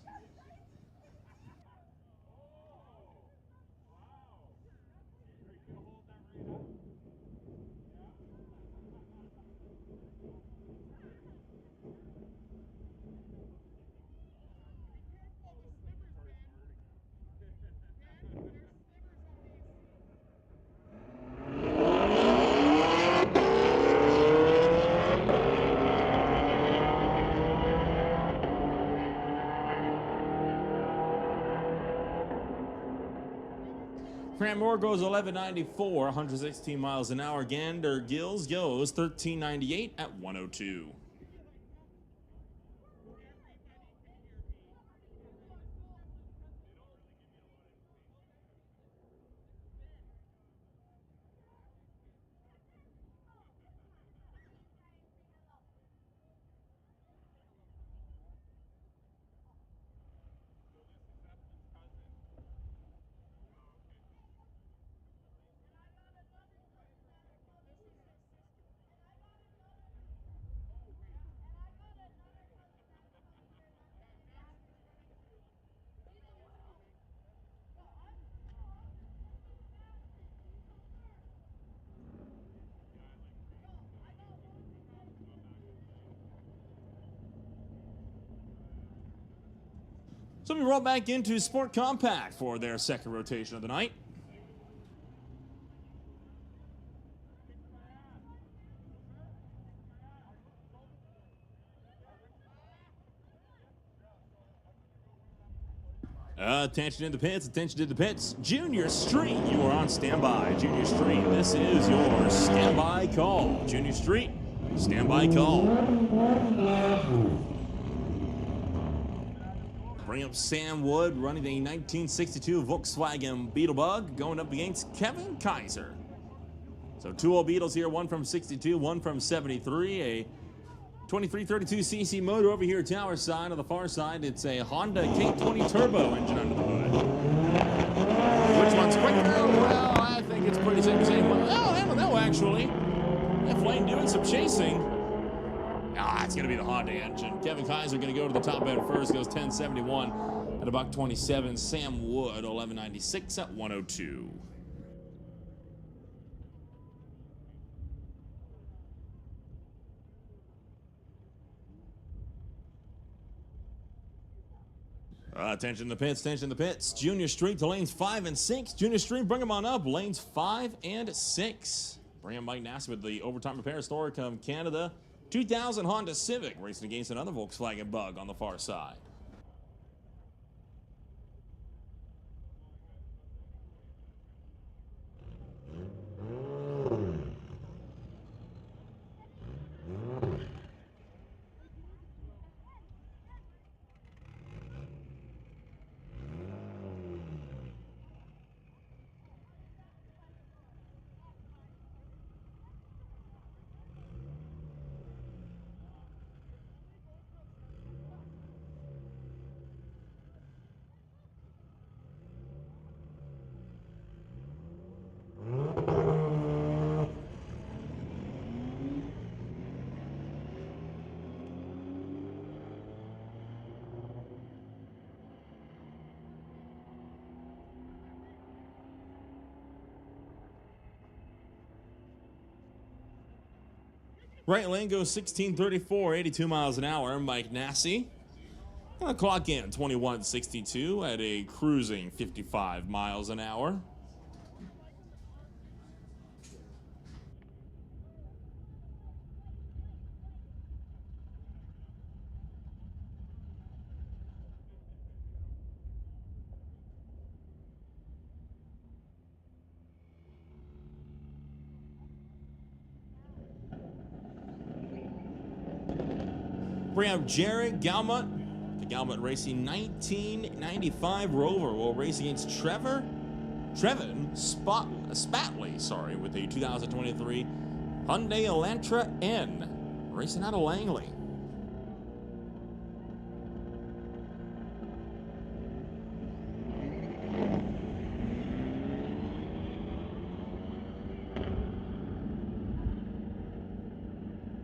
Cranmore goes 1194, 116 miles an hour. Gander Gills goes 1398 at 102. So we roll back into Sport Compact for their second rotation of the night. Attention in the pits, attention to the pits. Junior Street, you are on standby. Junior Street, this is your standby call. Junior Street, standby call. Bring up Sam Wood, running a 1962 Volkswagen Beetlebug, going up against Kevin Kaiser. So 2 old Beetles here, one from 62, one from 73. A 2332cc motor over here, tower side. On the far side, it's a Honda K20 turbo engine under the hood. Which one's quicker? Well, I think it's pretty safe to say. Well, I don't know, actually. If Lane doing some chasing. It's going to be the Honda engine. Kevin Kaiser going to go to the top end first. Goes 1071 at $127. Sam Wood, 1196 at 102. Attention in the pits, attention in the pits. Junior Street to lanes 5 and 6. Junior Street, bring them on up. Lanes 5 and 6. Bring in Mike Nassif with the Overtime Repair Store from Canada. 2000 Honda Civic racing against another Volkswagen Bug on the far side. Right lane goes 1634, 82 miles an hour. Mike Nassif gonna clock in 2162 at a cruising 55 miles an hour. We have Jared Galmut, the Galmut Racing 1995 Rover will race against Trevin Spatley, with the 2023 Hyundai Elantra N, racing out of Langley.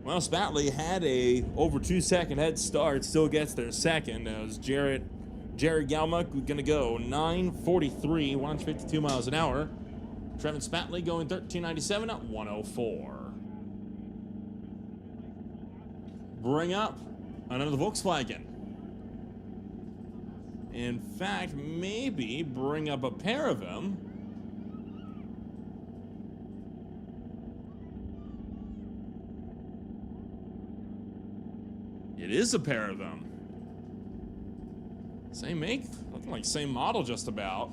Well, Spatley had a over 2-second head start, still gets their second as Jared Galmuck going to go 9:43, 152 miles an hour. Trevin Spatley going 13:97 at 104. Bring up another Volkswagen. In fact, maybe bring up a pair of them. It is a pair of them. Same make, looking like same model just about.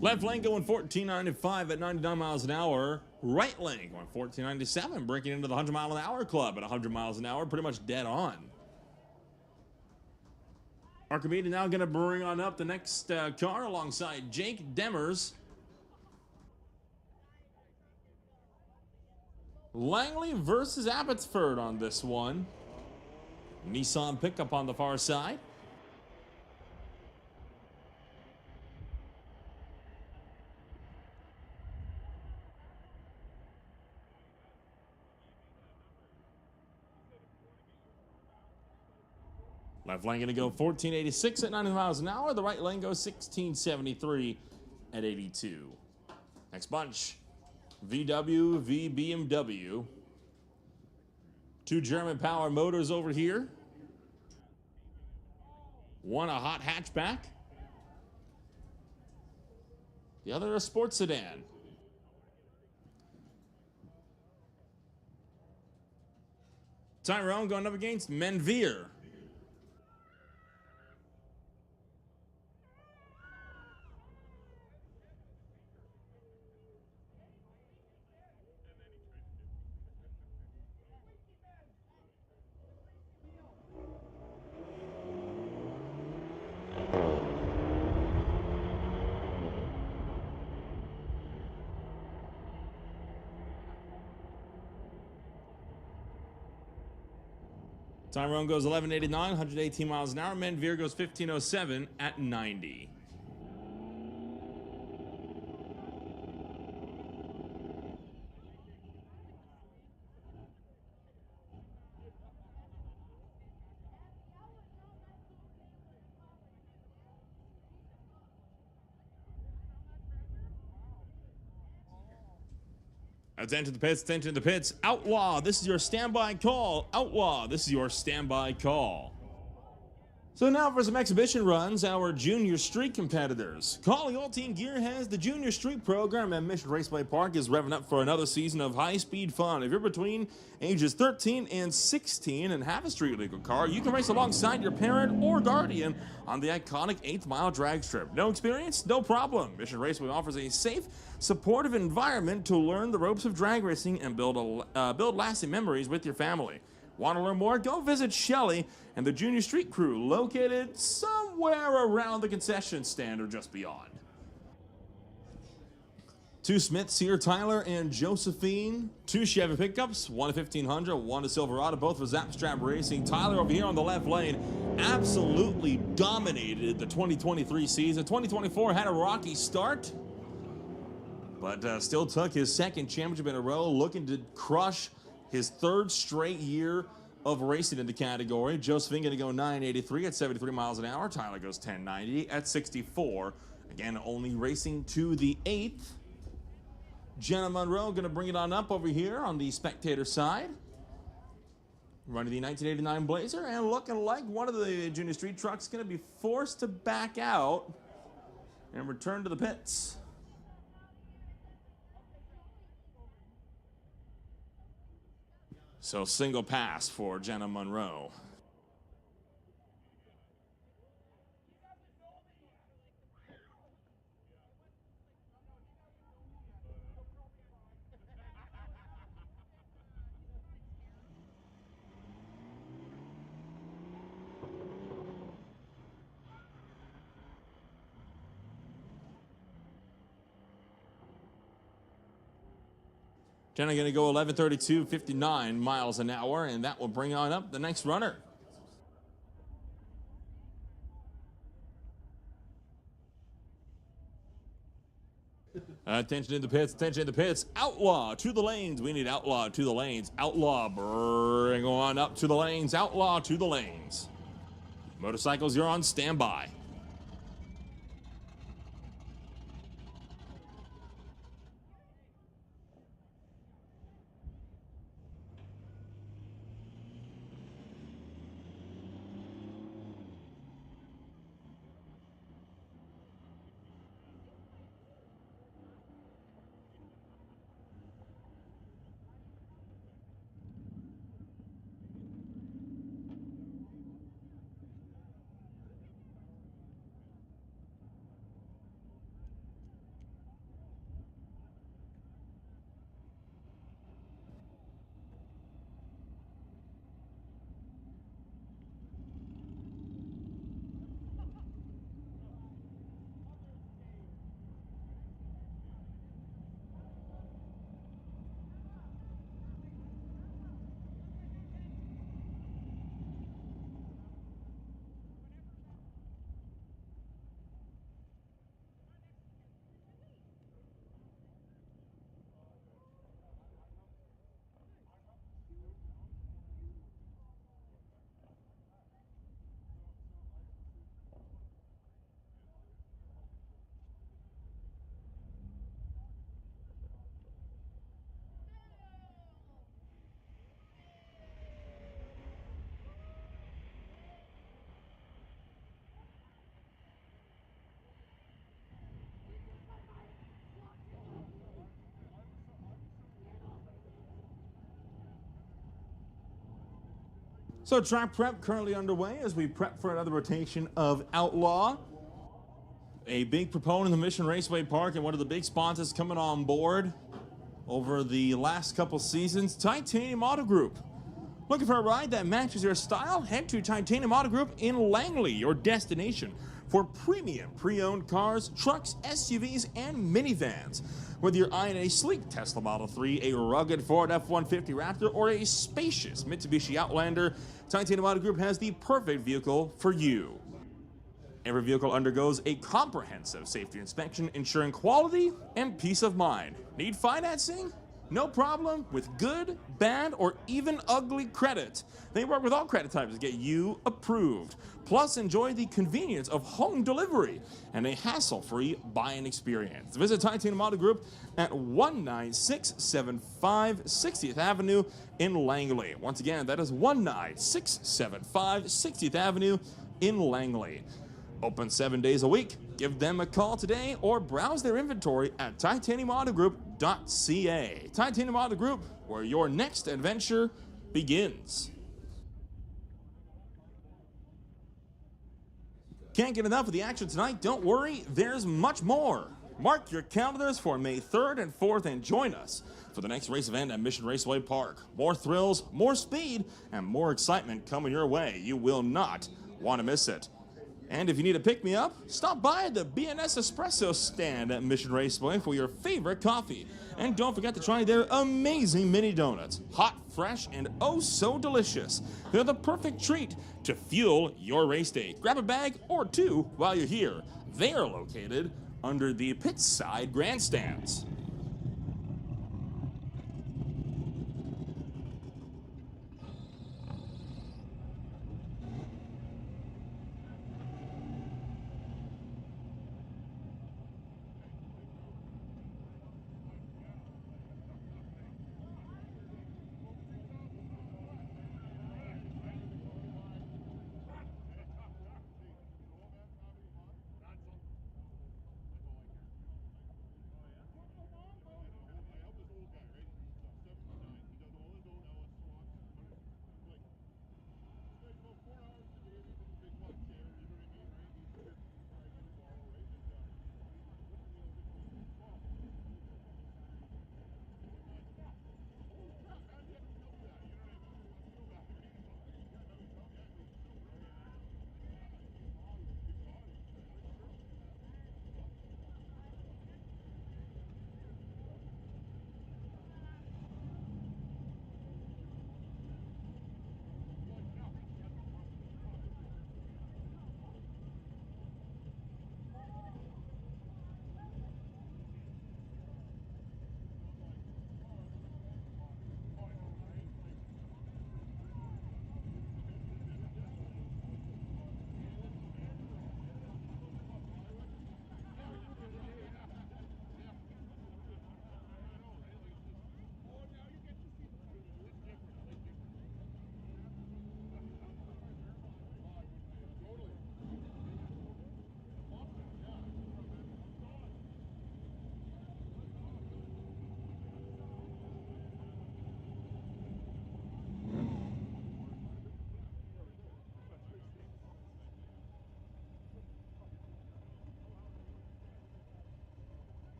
Left lane going 14.95 at 99 miles an hour. Right lane going 14.97, breaking into the 100 mile an hour club at 100 miles an hour, pretty much dead on. Archimedes now going to bring on up the next car alongside Jake Demers. Langley versus Abbotsford on this one. Nissan pickup on the far side. Left lane going to go 14.86 at 90 miles an hour. The right lane goes 16.73 at 82. Next bunch, VW v BMW. Two German power motors over here. One a hot hatchback. The other a sports sedan. Tyrone going up against Menveer. Tyrone goes 11.89, 118 miles an hour. Menveer goes 15.07 at 90. Attention to the pits, attention to the pits. Outlaw, this is your standby call. Outlaw, this is your standby call. So now for some exhibition runs, our Junior Street competitors. Calling All Team Gear has the Junior Street program at Mission Raceway Park is revving up for another season of high-speed fun. If you're between ages 13 and 16 and have a street legal car, you can race alongside your parent or guardian on the iconic 8th Mile drag strip. No experience? No problem. Mission Raceway offers a safe, supportive environment to learn the ropes of drag racing and build lasting memories with your family. Want to learn more? Go visit Shelly and the Junior Street crew located somewhere around the concession stand or just beyond. Two Smiths here, Tyler and Josephine. Two Chevy pickups, one a 1500, one a Silverado, both for Zapstrap Racing. Tyler over here on the left lane absolutely dominated the 2023 season. 2024 had a rocky start, but still took his second championship in a row, looking to crush his third straight year of racing in the category. Josephine going to go 9.83 at 73 miles an hour. Tyler goes 10.90 at 64. Again, only racing to the 8th. Jenna Monroe going to bring it on up over here on the spectator side. Running the 1989 Blazer and looking like one of the Junior Street trucks going to be forced to back out and return to the pits. So single pass for Jenna Monroe. Jenna going to go 11:32.59 miles an hour, and that will bring on up the next runner. Attention in the pits, attention in the pits. Outlaw to the lanes. We need Outlaw to the lanes. Outlaw, bring on up to the lanes. Outlaw to the lanes. Motorcycles, you're on standby. So track prep currently underway as we prep for another rotation of Outlaw. A big proponent of the Mission Raceway Park and one of the big sponsors coming on board over the last couple seasons, Titanium Auto Group. Looking for a ride that matches your style? Head to Titanium Auto Group in Langley, your destination for premium pre-owned cars, trucks, SUVs, and minivans. Whether you're eyeing a sleek Tesla Model 3, a rugged Ford F-150 Raptor, or a spacious Mitsubishi Outlander, Titanium Auto Group has the perfect vehicle for you. Every vehicle undergoes a comprehensive safety inspection, ensuring quality and peace of mind. Need financing? No problem with good, bad, or even ugly credit. They work with all credit types to get you approved. Plus, enjoy the convenience of home delivery and a hassle-free buying experience. Visit Titanium Auto Group at 19675 60th Avenue in Langley. Once again, that is 19675 60th Avenue in Langley. Open 7 days a week. Give them a call today or browse their inventory at titaniumautogroup.ca. Titanium Auto Group, where your next adventure begins. Can't get enough of the action tonight? Don't worry, there's much more. Mark your calendars for May 3rd and 4th and join us for the next race event at Mission Raceway Park. More thrills, more speed, and more excitement coming your way. You will not want to miss it. And if you need a pick-me-up, stop by the B&S Espresso stand at Mission Raceway for your favorite coffee. And don't forget to try their amazing mini donuts. Hot, fresh, and oh so delicious. They're the perfect treat to fuel your race day. Grab a bag or two while you're here. They are located under the pit side grandstands.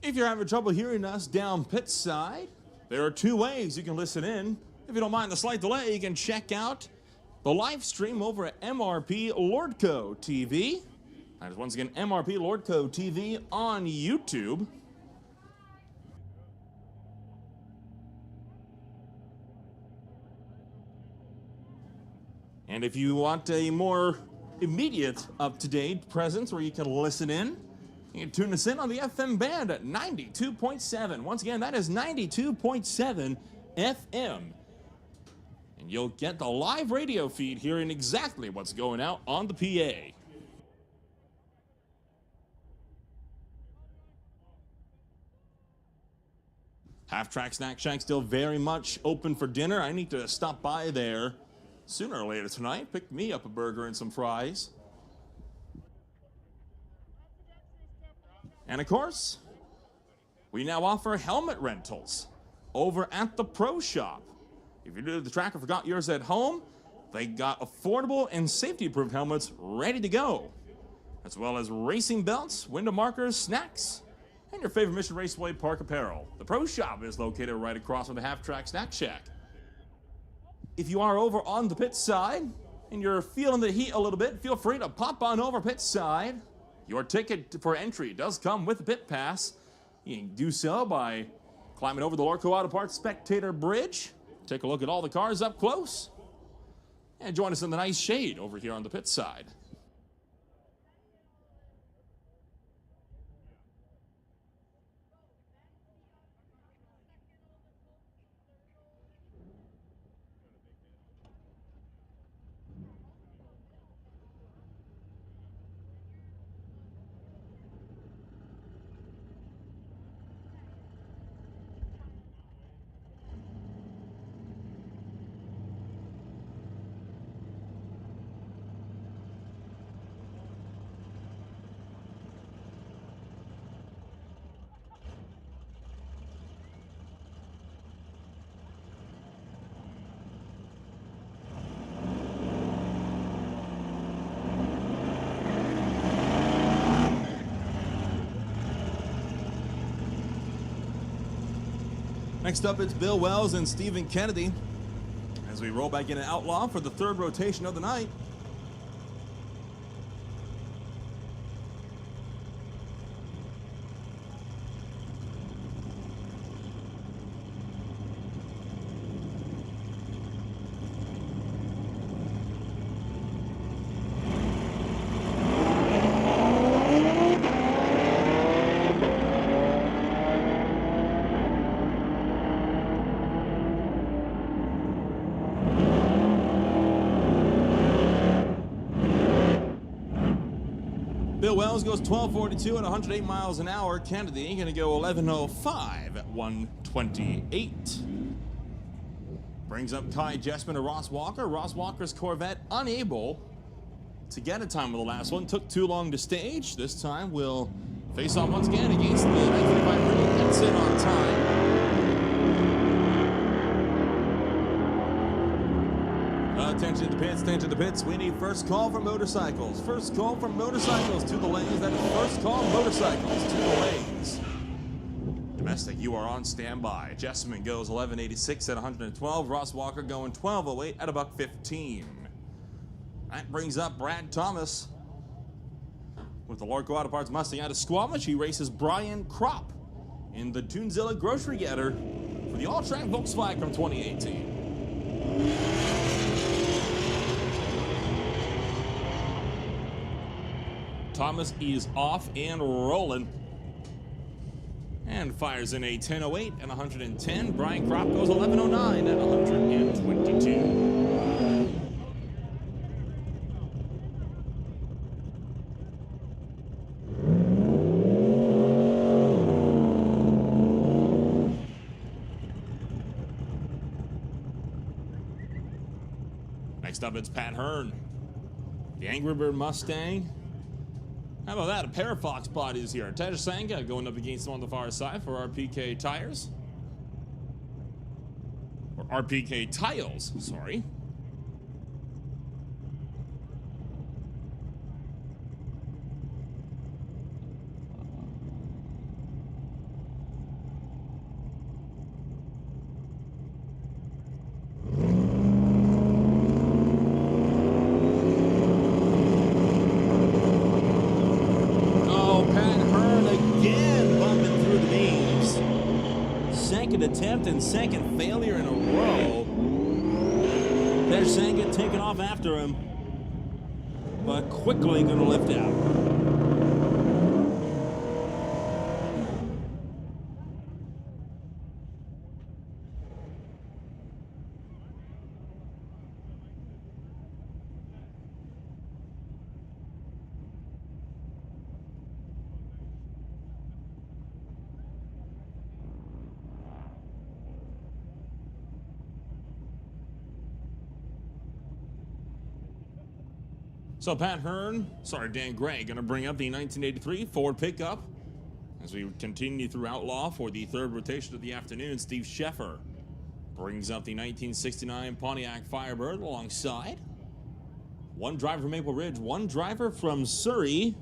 If you're having trouble hearing us down pit side, there are two ways you can listen in. If you don't mind the slight delay, you can check out the live stream over at MRP Lordco TV. That is once again MRP Lordco TV on YouTube. And if you want a more immediate, up-to-date presence where you can listen in, you can tune us in on the FM band at 92.7. Once again, that is 92.7 FM. And you'll get the live radio feed hearing exactly what's going out on the PA. Half Track Snack Shack still very much open for dinner. I need to stop by there sooner or later tonight. Pick me up a burger and some fries. And of course, we now offer helmet rentals over at the Pro Shop. If you're new to the track or forgot yours at home, they got affordable and safety-proof helmets ready to go, as well as racing belts, window markers, snacks, and your favorite Mission Raceway Park apparel. The Pro Shop is located right across from the Half Track Snack Shack. If you are over on the pit side and you're feeling the heat a little bit, feel free to pop on over pit side. Your ticket for entry does come with the pit pass. You can do so by climbing over the Lordco Auto Parts Spectator Bridge, take a look at all the cars up close, and join us in the nice shade over here on the pit side. Next up, it's Bill Wells and Stephen Kennedy as we roll back into Outlaw for the third rotation of the night. Bill Wells goes 12:42 at 108 miles an hour. Kennedy going to go 11:05 at 128. Brings up Kai Jessman and Ross Walker. Ross Walker's Corvette unable to get a time with the last one. Took too long to stage. This time we'll face off once again against the 935 Ridley. Gets in on time. Attention to the pits. We need first call from motorcycles. First call from motorcycles to the lanes. That is first call motorcycles to the lanes. Domestic, you are on standby. Jessman goes 11:86 at 112. Ross Walker going 12:08 at $1.15. That brings up Brad Thomas with the Lordco Auto Parts Mustang out of Squamish. He races Brian Kropp in the Tunzilla Grocery Getter for the all-track Volkswagen from 2018. Thomas is off and rolling and fires in a 10:08 and 110. Brian Kropp goes 11:09 at 122. Next up, it's Pat Hearn, the Angry Bird Mustang. How about that? A pair of Fox bodies here. Tej Sanga going up against him on the far side for RPK Tires. Or RPK Tiles, sorry. second attempt and second failure in a row. There's Sankett taking off after him, but quickly going to lift out. So Dan Gray going to bring up the 1983 Ford pickup as we continue through Outlaw for the third rotation of the afternoon. Steve Sheffer brings up the 1969 Pontiac Firebird alongside one driver from Maple Ridge, one driver from Surrey.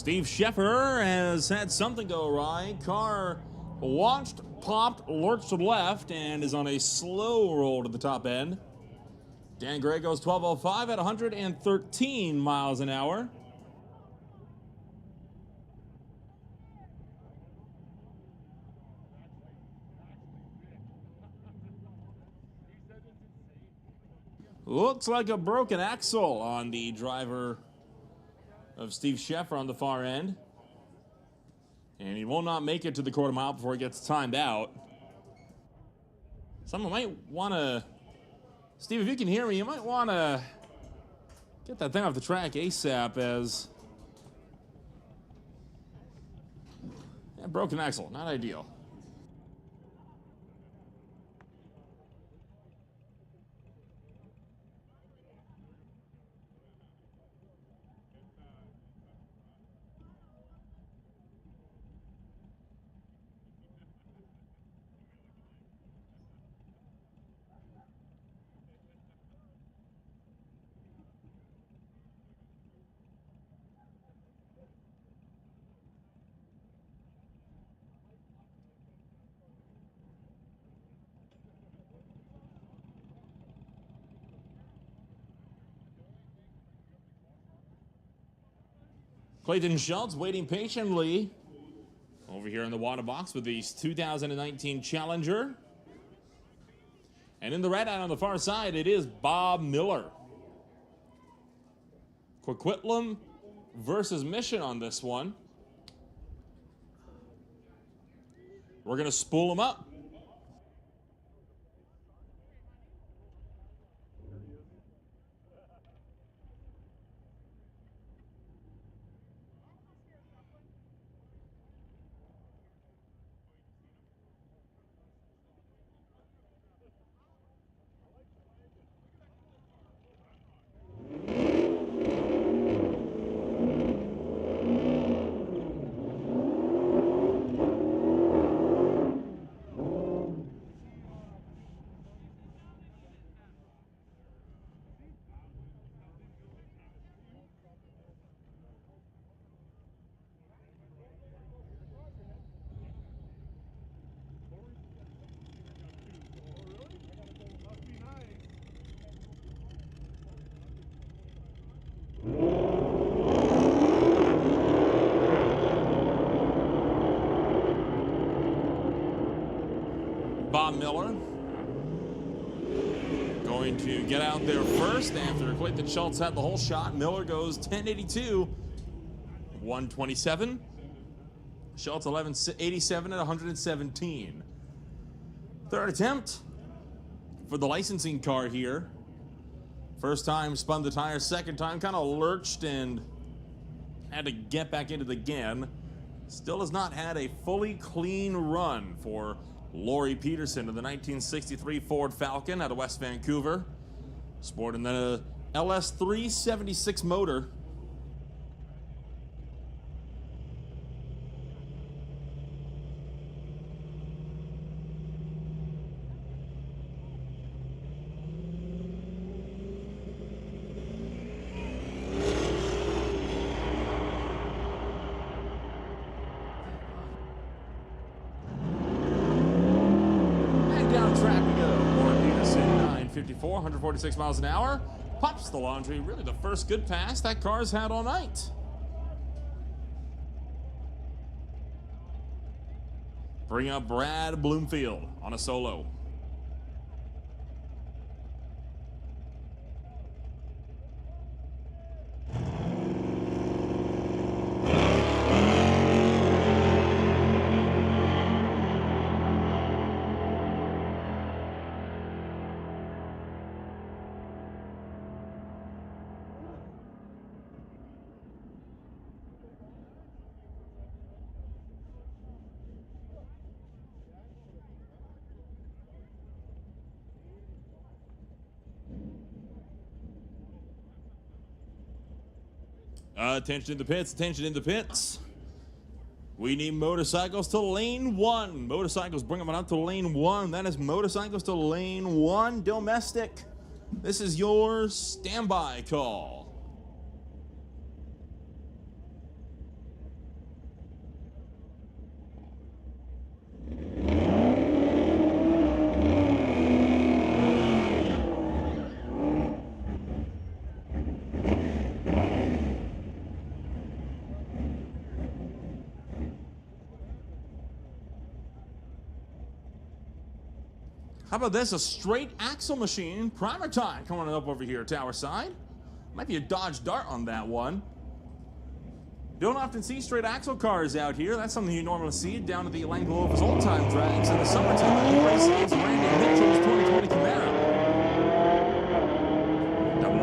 Steve Sheffer has had something go awry. Car launched, popped, lurched to the left, and is on a slow roll to the top end. Dan Gray goes 12:05 at 113 miles an hour. Looks like a broken axle on the driver of Steve Sheffer on the far end. And he will not make it to the quarter mile before he gets timed out. Someone might want to... Steve, if you can hear me, you might want to get that thing off the track ASAP as... Yeah, broken axle, not ideal. Clayton Schultz waiting patiently over here in the water box with the 2019 Challenger. And in the red out on the far side, it is Bob Miller. Coquitlam versus Mission on this one. We're going to spool them up. Bob Miller going to get out there first after Clayton Schultz had the whole shot. Miller goes 1082, 127. Schultz 1187 at 117. Third attempt for the licensing car here. First time spun the tire, second time kind of lurched and had to get back into it again. Still has not had a fully clean run for Laurie Peterson in the 1963 Ford Falcon out of West Vancouver. Sporting the LS 376 motor. Down track we go. Laurie Peterson, 954, 146 miles an hour. Pops the laundry. Really the first good pass that car's had all night. Bring up Brad Bloomfield on a solo. Attention in the pits, attention in the pits. We need motorcycles to lane one. Motorcycles, bring them on up to lane one. That is motorcycles to lane one. Domestic, this is your standby call. How about this? A straight axle machine. Primer time coming up over here, tower side. Might be a Dodge Dart on that one. Don't often see straight axle cars out here. That's something you normally see down at the Langlois old time drags in the summertime. He races Randy Mitchell's 2020 Camaro.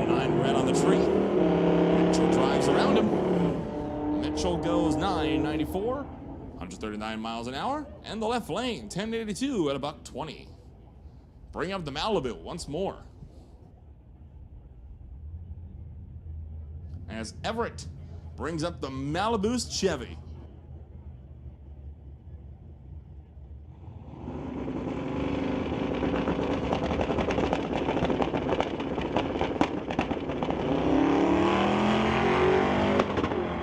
009 red on the tree. Mitchell drives around him. Mitchell goes 994, 139 miles an hour. And the left lane, 1082 at about 20. Bring up the Malibu once more. As Everett brings up the Malibu's Chevy.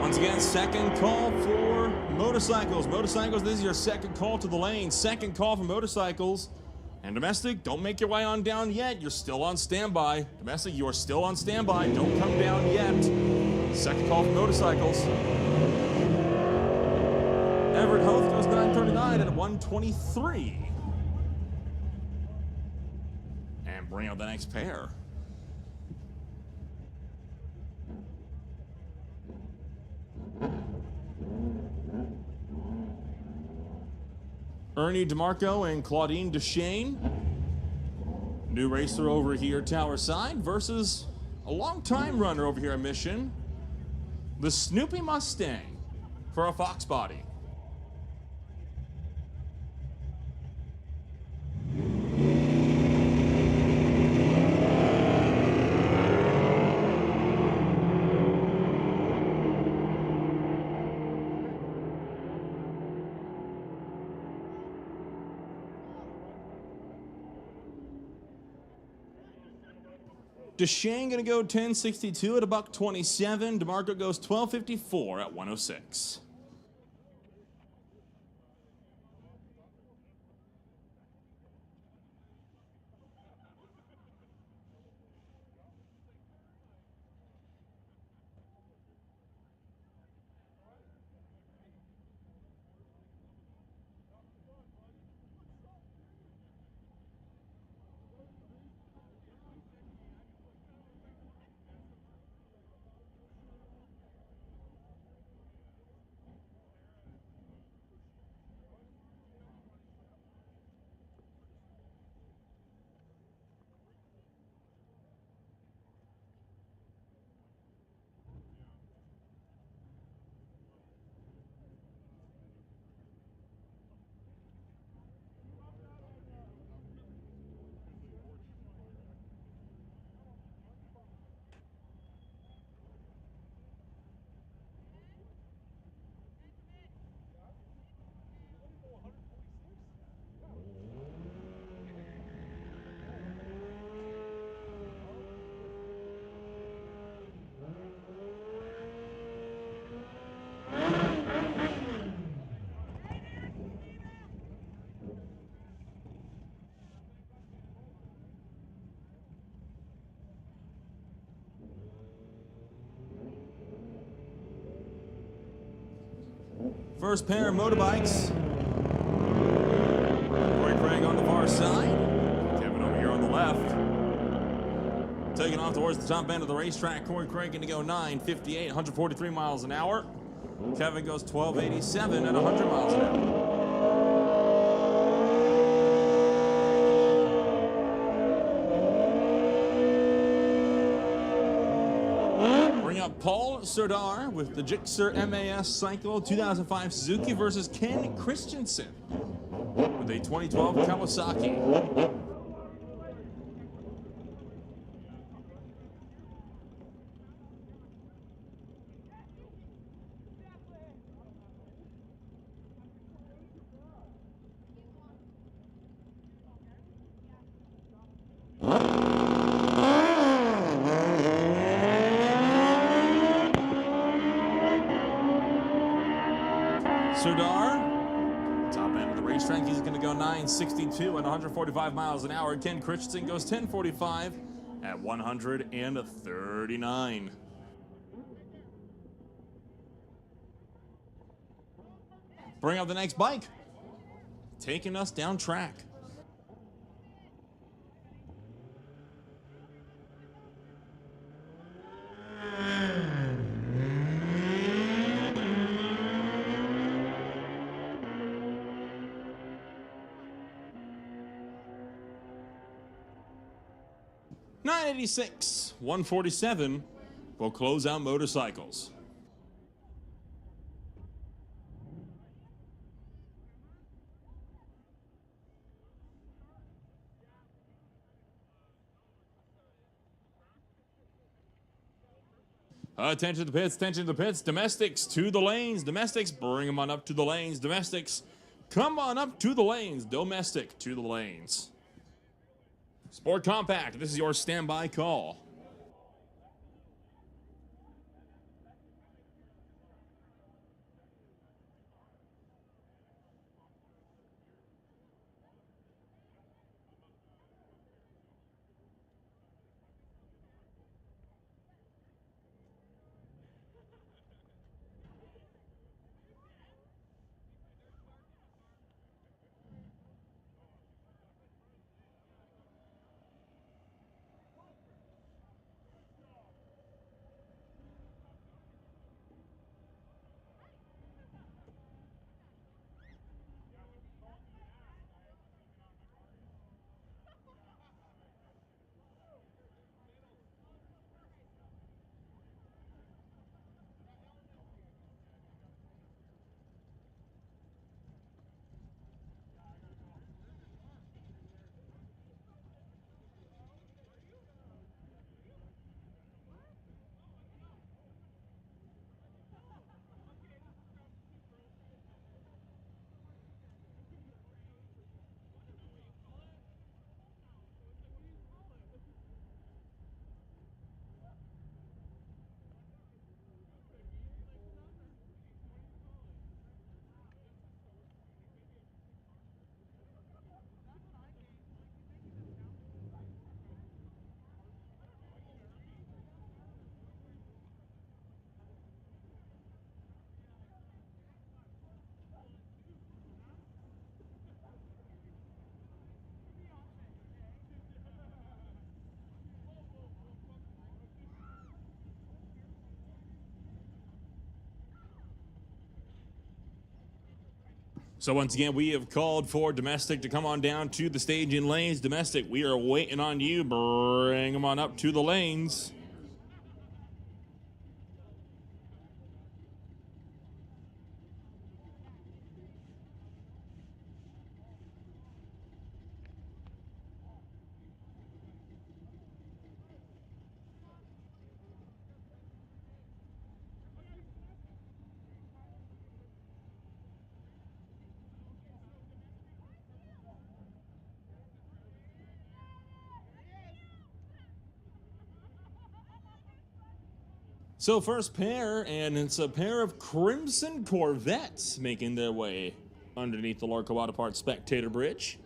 Once again, second call for motorcycles. Motorcycles, this is your second call to the lane. Second call for motorcycles. And domestic, don't make your way on down yet. You're still on standby. Domestic, you're still on standby. Don't come down yet. Second call for motorcycles. Everett Hoth goes 939 at 123. And bring out the next pair. Ernie DeMarco and Claudine Deshane. New racer over here, tower side, versus a long-time runner over here at Mission, the Snoopy Mustang for a Fox body. Deshane gonna go 1062 at a $127. DeMarco goes 1254 at 106. First pair of motorbikes. Corey Craig on the far side. Kevin over here on the left. Taking off towards the top end of the racetrack. Corey Craig going to go 9:58, 143 miles an hour. Kevin goes 12:87 at 100 miles an hour. Bring up Paul Serdar with the Gixxer MAS Cycle 2005 Suzuki versus Ken Christensen with a 2012 Kawasaki. Serdar, top end of the racetrack, he's going to go 9:62 at 145 miles an hour. Ken Christensen goes 10:45 at 139. Bring up the next bike, taking us down track. $986, 147 will close out motorcycles. Attention to the pits, attention to the pits. Domestics to the lanes. Domestics, bring them on up to the lanes. Domestics, come on up to the lanes. Domestic to the lanes. Sport Compact, this is your standby call. So once again, we have called for Domestic to come on down to the staging lanes. Domestic, we are waiting on you. Bring them on up to the lanes. So first pair, and it's a pair of Crimson Corvettes making their way underneath the Larco Auto Parts Spectator Bridge.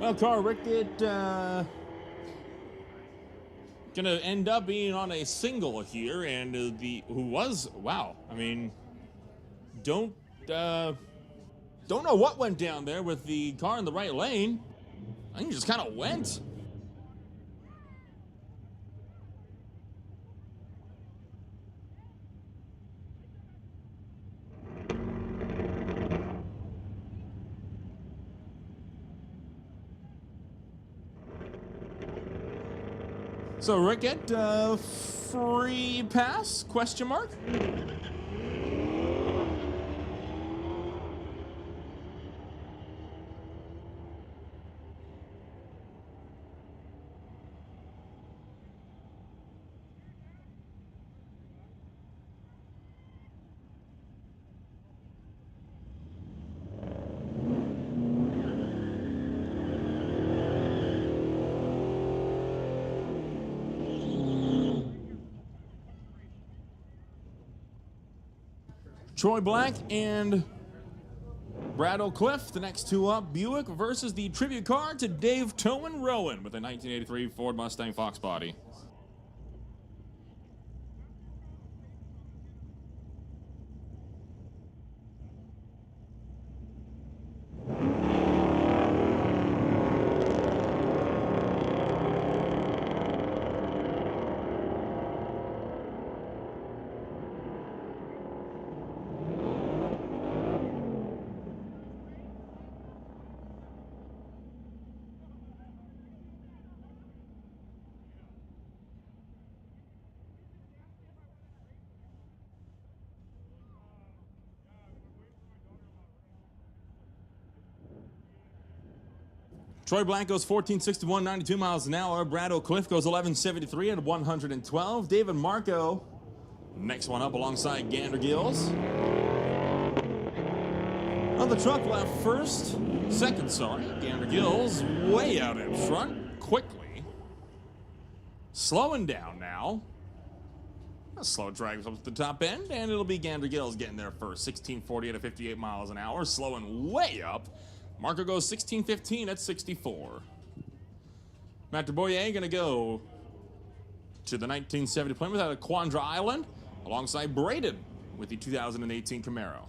Well, Carl Rickett gonna end up being on a single here, and wow. I mean, don't know what went down there with the car in the right lane. I think it just kind of went. So Rickett, free pass? Question mark. Troy Black and Brad O'Cliff, the next two up. Buick versus the tribute car to Dave Towen Rowan with a 1983 Ford Mustang Fox body. Troy Black goes 1461, 92 miles an hour. Brad O'Cliff goes 1173 at 112. David Marco, next one up alongside Gander Gills. Well, the truck left second, Gander Gills way out in front, quickly. Slowing down now. A slow drag up to the top end, and it'll be Gander Gills getting there first. 1648 at 58 miles an hour, slowing way up. Marco goes 1615 at 64. Matt DeBoyer going to go to the 1970 Plymouth out of Quandra Island alongside Braden with the 2018 Camaro.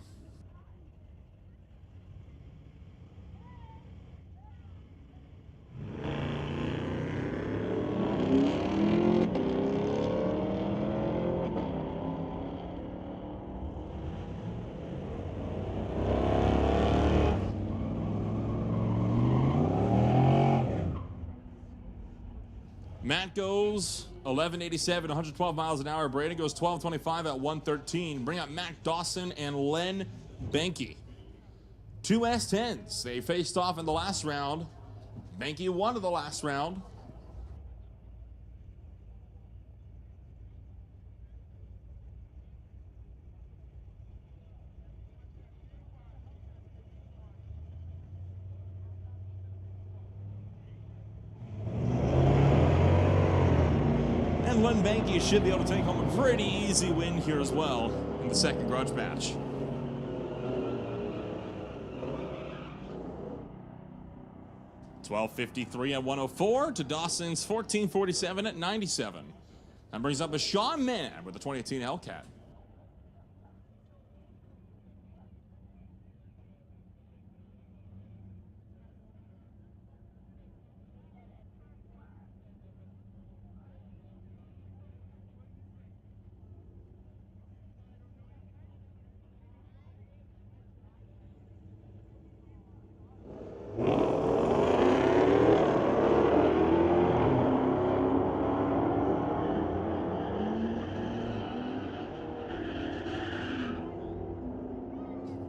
Matt goes 1187, 112 miles an hour. Braden goes 1225 at 113. Bring up Mac Dawson and Len Benke. Two S10s. They faced off in the last round. Benke won the last round. And Len Benke should be able to take home a pretty easy win here as well in the second grudge match. $12.53 at 104 to Dawson's $14.47 at 97. That brings up a Sean Mann with the 2018 Hellcat.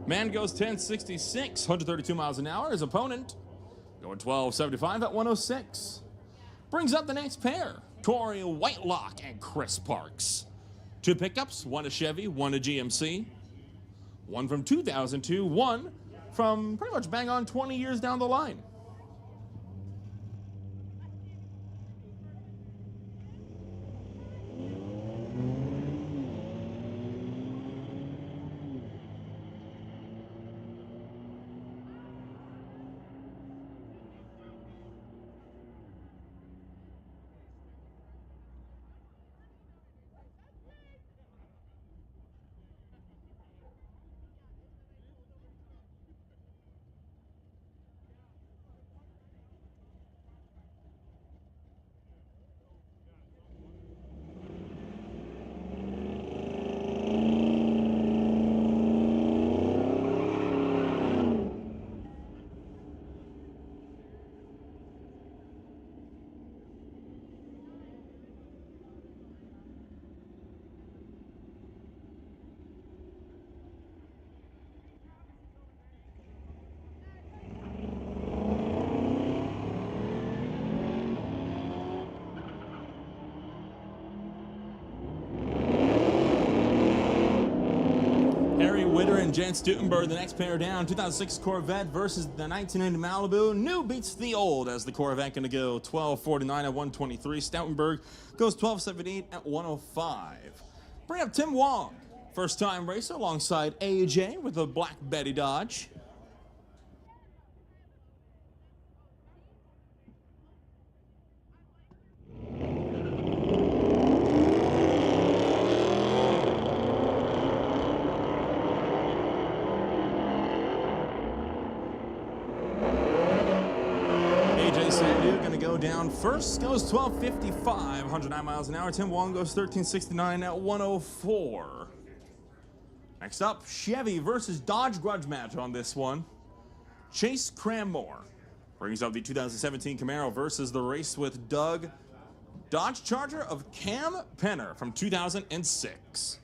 Man goes 1066, 132 miles an hour. His opponent going 1275 at 106. Brings up the next pair, Corey Whitelock and Chris Parks. Two pickups, one a Chevy, one a GMC. One from 2002, one from pretty much bang on 20 years down the line. Harry Witter and Jen Stuttenberg, the next pair down. 2006 Corvette versus the 1990 Malibu. New beats the old as the Corvette going to go 12.49 at 123. Stoutenberg goes 12.78 at 105. Bring up Tim Wong, first time racer alongside AJ with the Black Betty Dodge. Down first, goes 12.55, 109 miles an hour. Tim Wong goes 13.69 at 104. Next up, Chevy versus Dodge grudge match on this one. Chase Cranmore brings up the 2017 Camaro versus the race with Doug Dodge Charger of Cam Penner from 2006.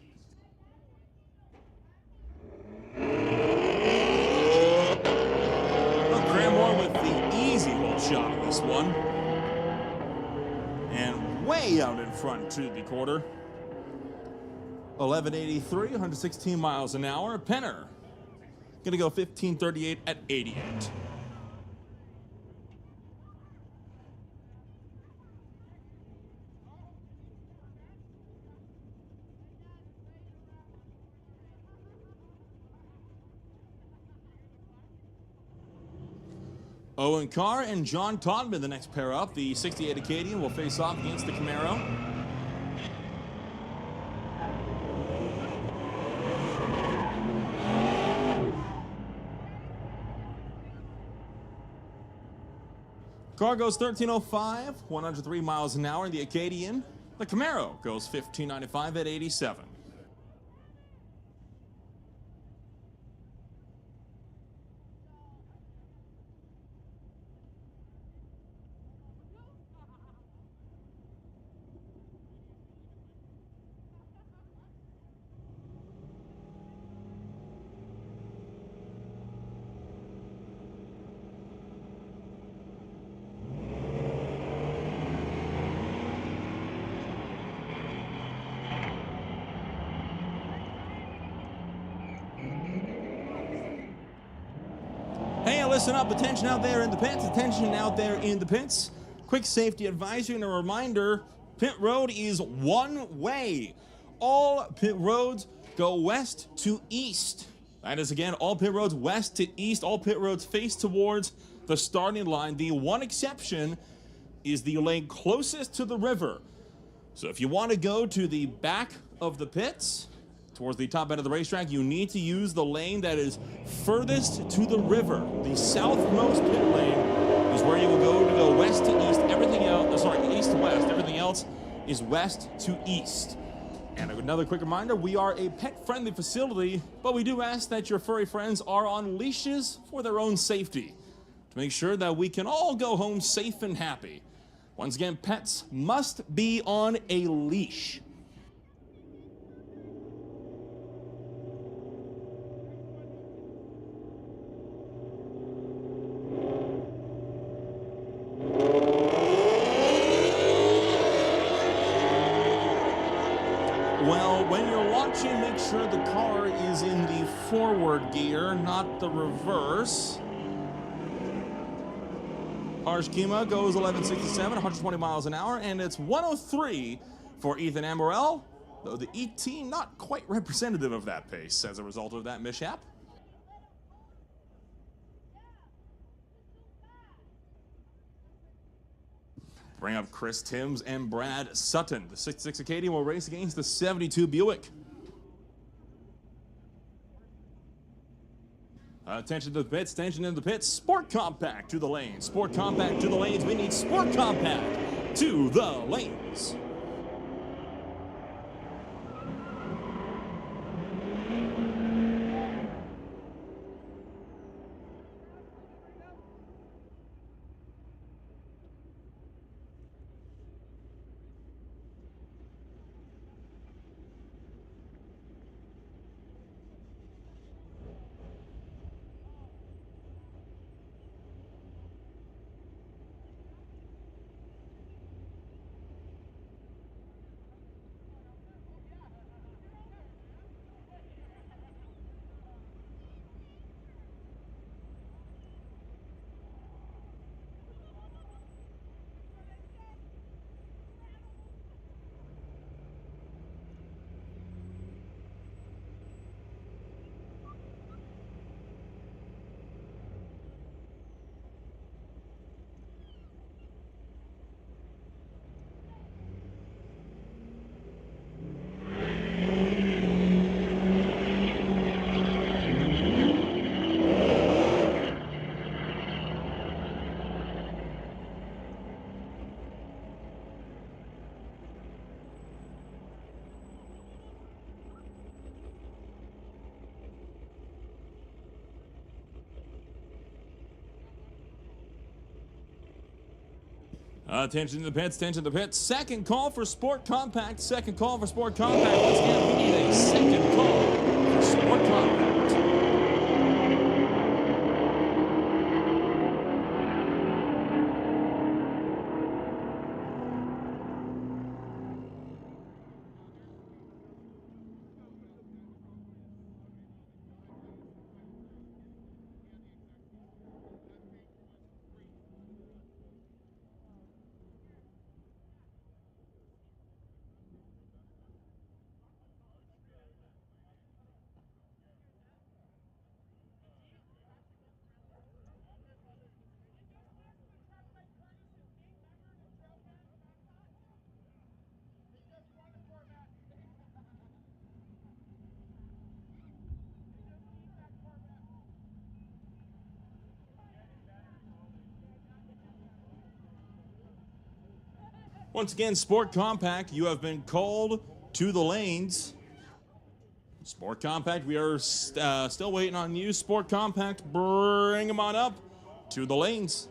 Cranmore with the easy hole shot of this one. And way out in front to the quarter. 1183, 116 miles an hour. Penner gonna go 1538 at 88. Owen Carr and John Todman, the next pair up. The 68 Acadian will face off against the Camaro. Carr goes 13.05, 103 miles an hour in the Acadian. The Camaro goes 15.95 at 87. Hey, listen up. Attention out there in the pits. Attention out there in the pits. Quick safety advisory and a reminder, pit road is one way. All pit roads go west to east. That is, again, all pit roads west to east. All pit roads face towards the starting line. The one exception is the lane closest to the river. So if you want to go to the back of the pits, towards the top end of the racetrack, you need to use the lane that is furthest to the river. The southmost pit lane is where you will go west to east. Everything else, east to west. Everything else is west to east. And another quick reminder, we are a pet-friendly facility, but we do ask that your furry friends are on leashes for their own safety, to make sure that we can all go home safe and happy. Once again, pets must be on a leash. Well, when you're watching, make sure the car is in the forward gear, not the reverse. Harsh Kima goes 11.67, 120 miles an hour, and it's 103 for Ethan Amorell, though the ET not quite representative of that pace as a result of that mishap. Bring up Chris Timms and Brad Sutton. The 66 Acadian will race against the 72 Buick. Attention to the pits, attention in the pits. Sport Compact to the lanes. Sport Compact to the lanes. We need Sport Compact to the lanes. Attention to the pits, attention to the pits. Second call for Sport Compact. Second call for Sport Compact. Once again, we need a second call for Sport Compact. Once again, Sport Compact, you have been called to the lanes. Sport Compact, we are still waiting on you. Sport Compact, bring them on up to the lanes.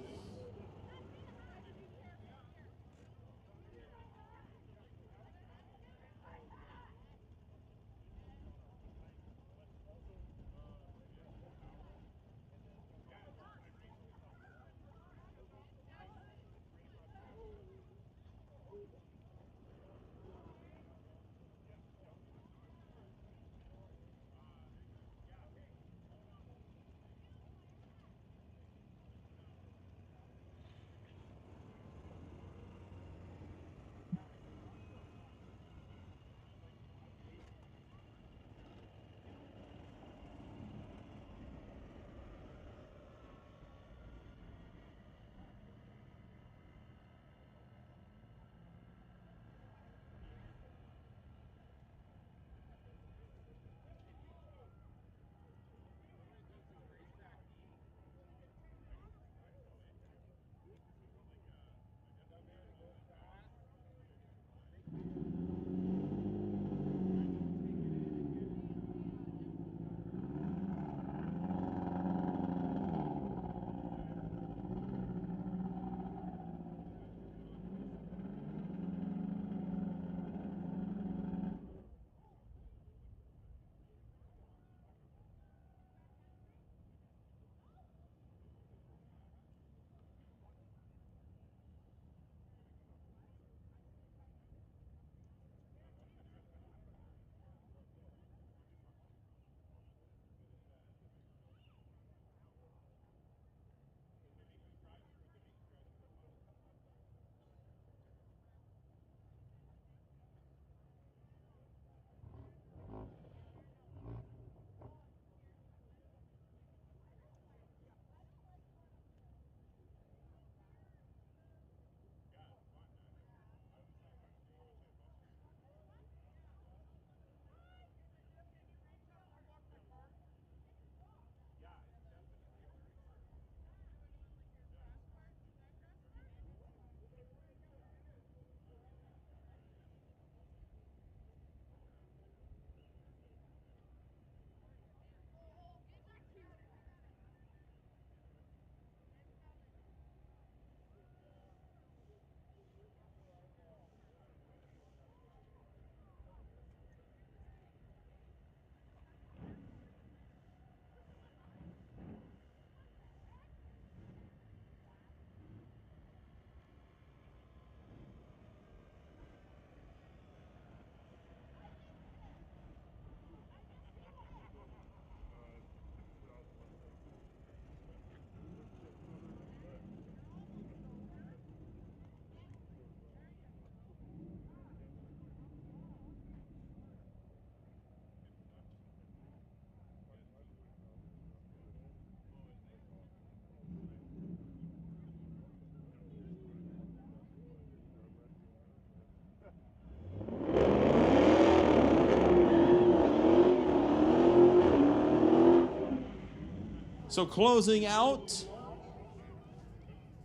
So closing out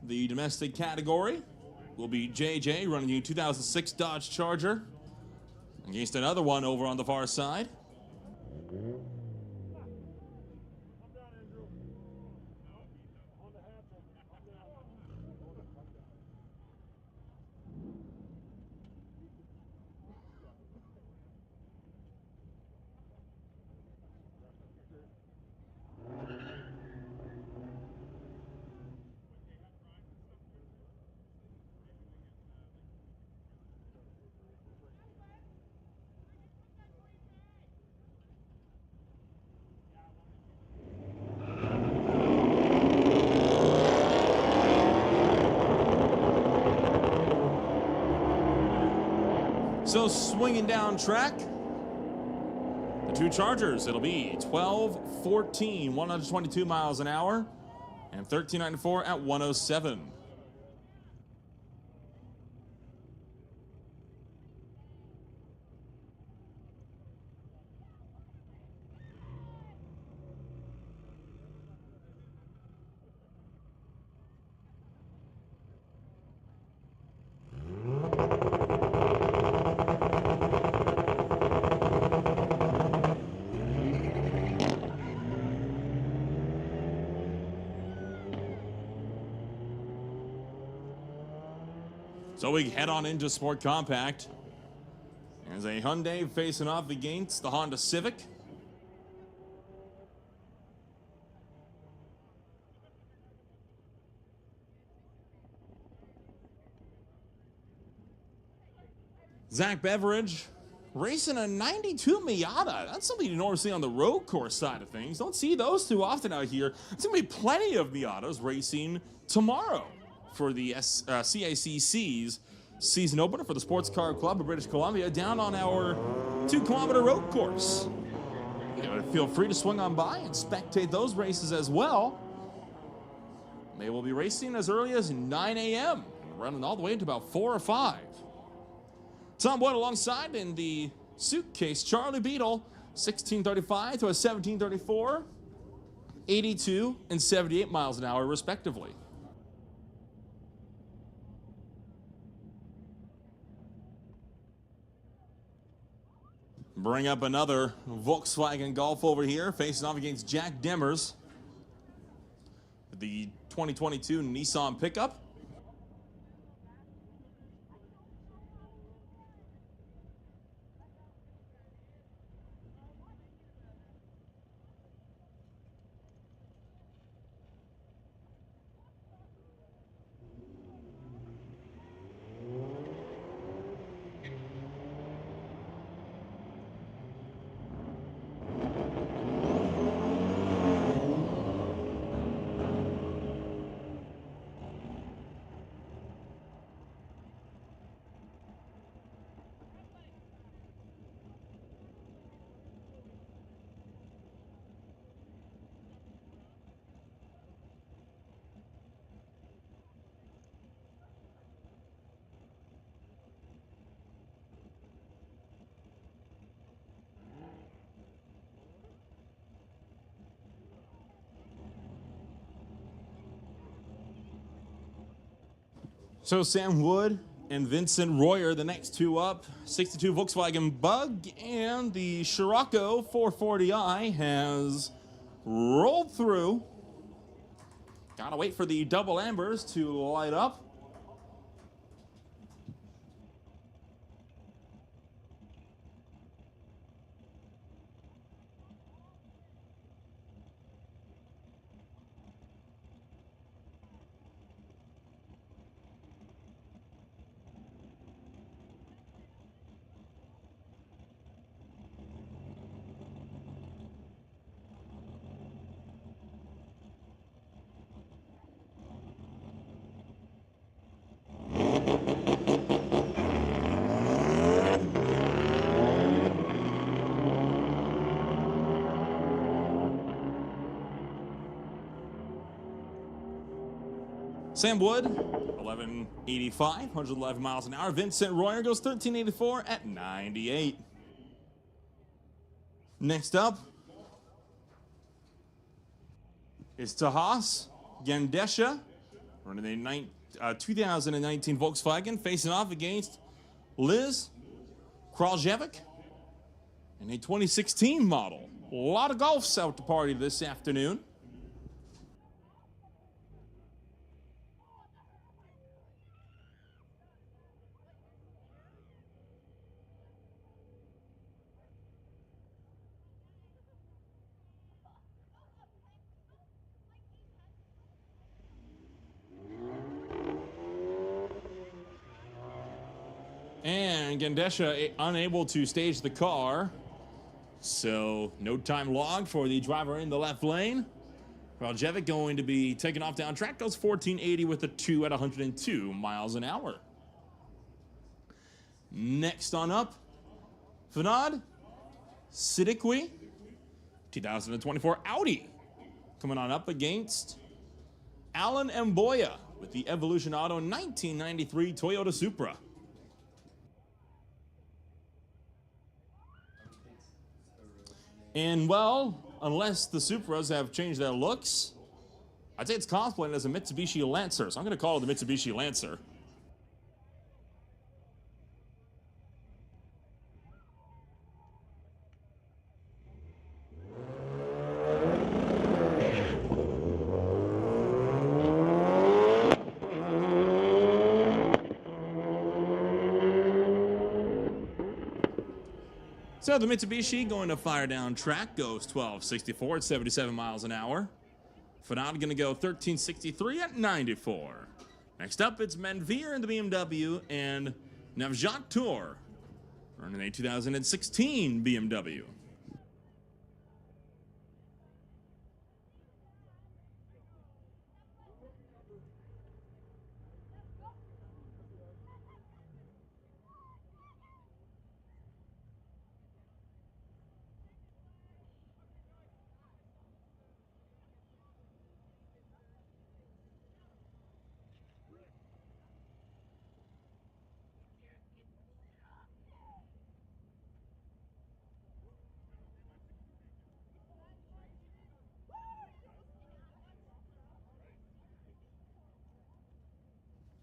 the domestic category will be JJ running the 2006 Dodge Charger against another one over on the far side. So swinging down track, the two Chargers, it'll be 12-14, 122 miles an hour, and 1394 at 107. So we head on into Sport Compact. There's a Hyundai facing off against the Honda Civic. Zach Beveridge racing a 92 Miata. That's something you normally see on the road course side of things. Don't see those too often out here. There's going to be plenty of Miatas racing tomorrow for the CACC's season opener for the Sports Car Club of British Columbia down on our 2-kilometer road course. You know, feel free to swing on by and spectate those races as well. They will be racing as early as 9 a.m., running all the way to about 4 or 5. Tom Boyd alongside in the suitcase Charlie Beetle, 1635 to a 1734, 82 and 78 miles an hour respectively. Bring up another Volkswagen Golf over here, facing off against Jack Demers. The 2022 Nissan pickup. So Sam Wood and Vincent Royer, the next two up. 62 Volkswagen Bug and the Scirocco 440i has rolled through. Gotta wait for the double ambers to light up. Sam Wood, 1185, 111 miles an hour. Vincent Royer goes 1384 at 98. Next up is Tahas Gendesha, running a 2019 Volkswagen, facing off against Liz Kraljevic in a 2016 model. A lot of golfs out to party this afternoon. And Gendesha unable to stage the car, so no time logged for the driver in the left lane. Kraljevic going to be taken off down track, goes 1480 with a 2 at 102 miles an hour. Next on up, Fanad Siddiqui, 2024 Audi. Coming on up against Alan Mboya with the Evolution Auto 1993 Toyota Supra. And well, unless the Supras have changed their looks, I'd say it's cosplaying as a Mitsubishi Lancer, so I'm going to call it the Mitsubishi Lancer. So the Mitsubishi going to fire down track, goes 1264 at 77 miles an hour. Fanad going to go 1363 at 94. Next up, it's Manveer in the BMW and Navjot Tour running a 2016 BMW.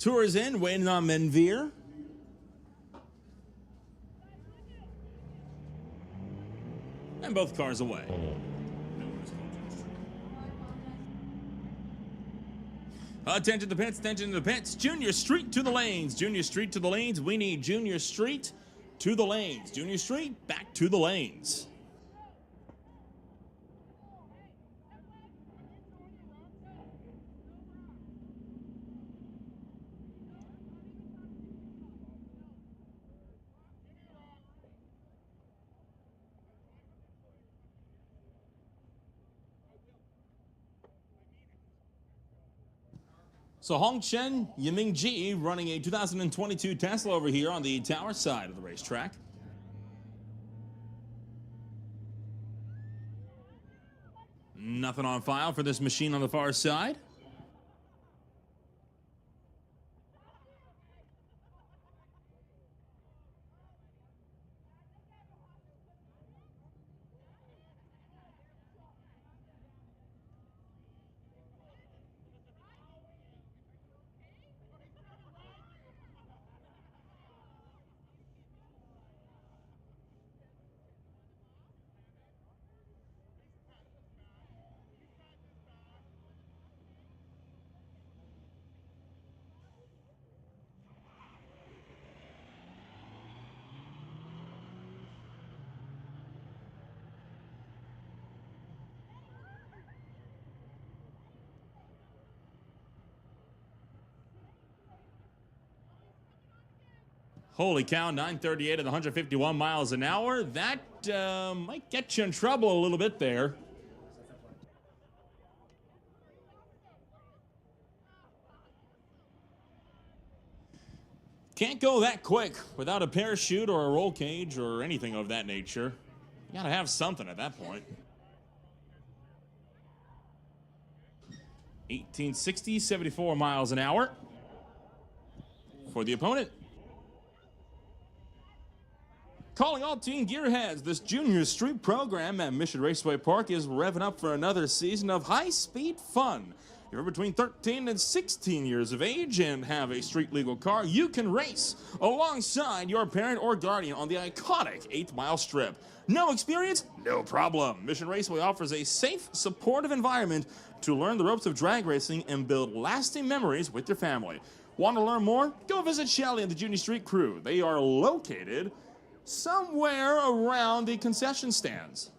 Tour is in, waiting on Manveer. And both cars away. Attention to the pits, attention to the pits. Junior Street to the lanes. Junior Street to the lanes. We need Junior Street to the lanes. Junior Street back to the lanes. So Hongchen Yiming Ji running a 2022 Tesla over here on the tower side of the racetrack. Nothing on file for this machine on the far side. Holy cow, 938 at 151 miles an hour. That might get you in trouble a little bit there. Can't go that quick without a parachute or a roll cage or anything of that nature. You gotta have something at that point. 1860, 74 miles an hour for the opponent. Calling all teen gearheads, this Junior Street program at Mission Raceway Park is revving up for another season of high-speed fun. If you're between 13 and 16 years of age and have a street-legal car, you can race alongside your parent or guardian on the iconic 8-mile strip. No experience? No problem. Mission Raceway offers a safe, supportive environment to learn the ropes of drag racing and build lasting memories with your family. Want to learn more? Go visit Shelly and the Junior Street crew. They are located somewhere around the concession stands.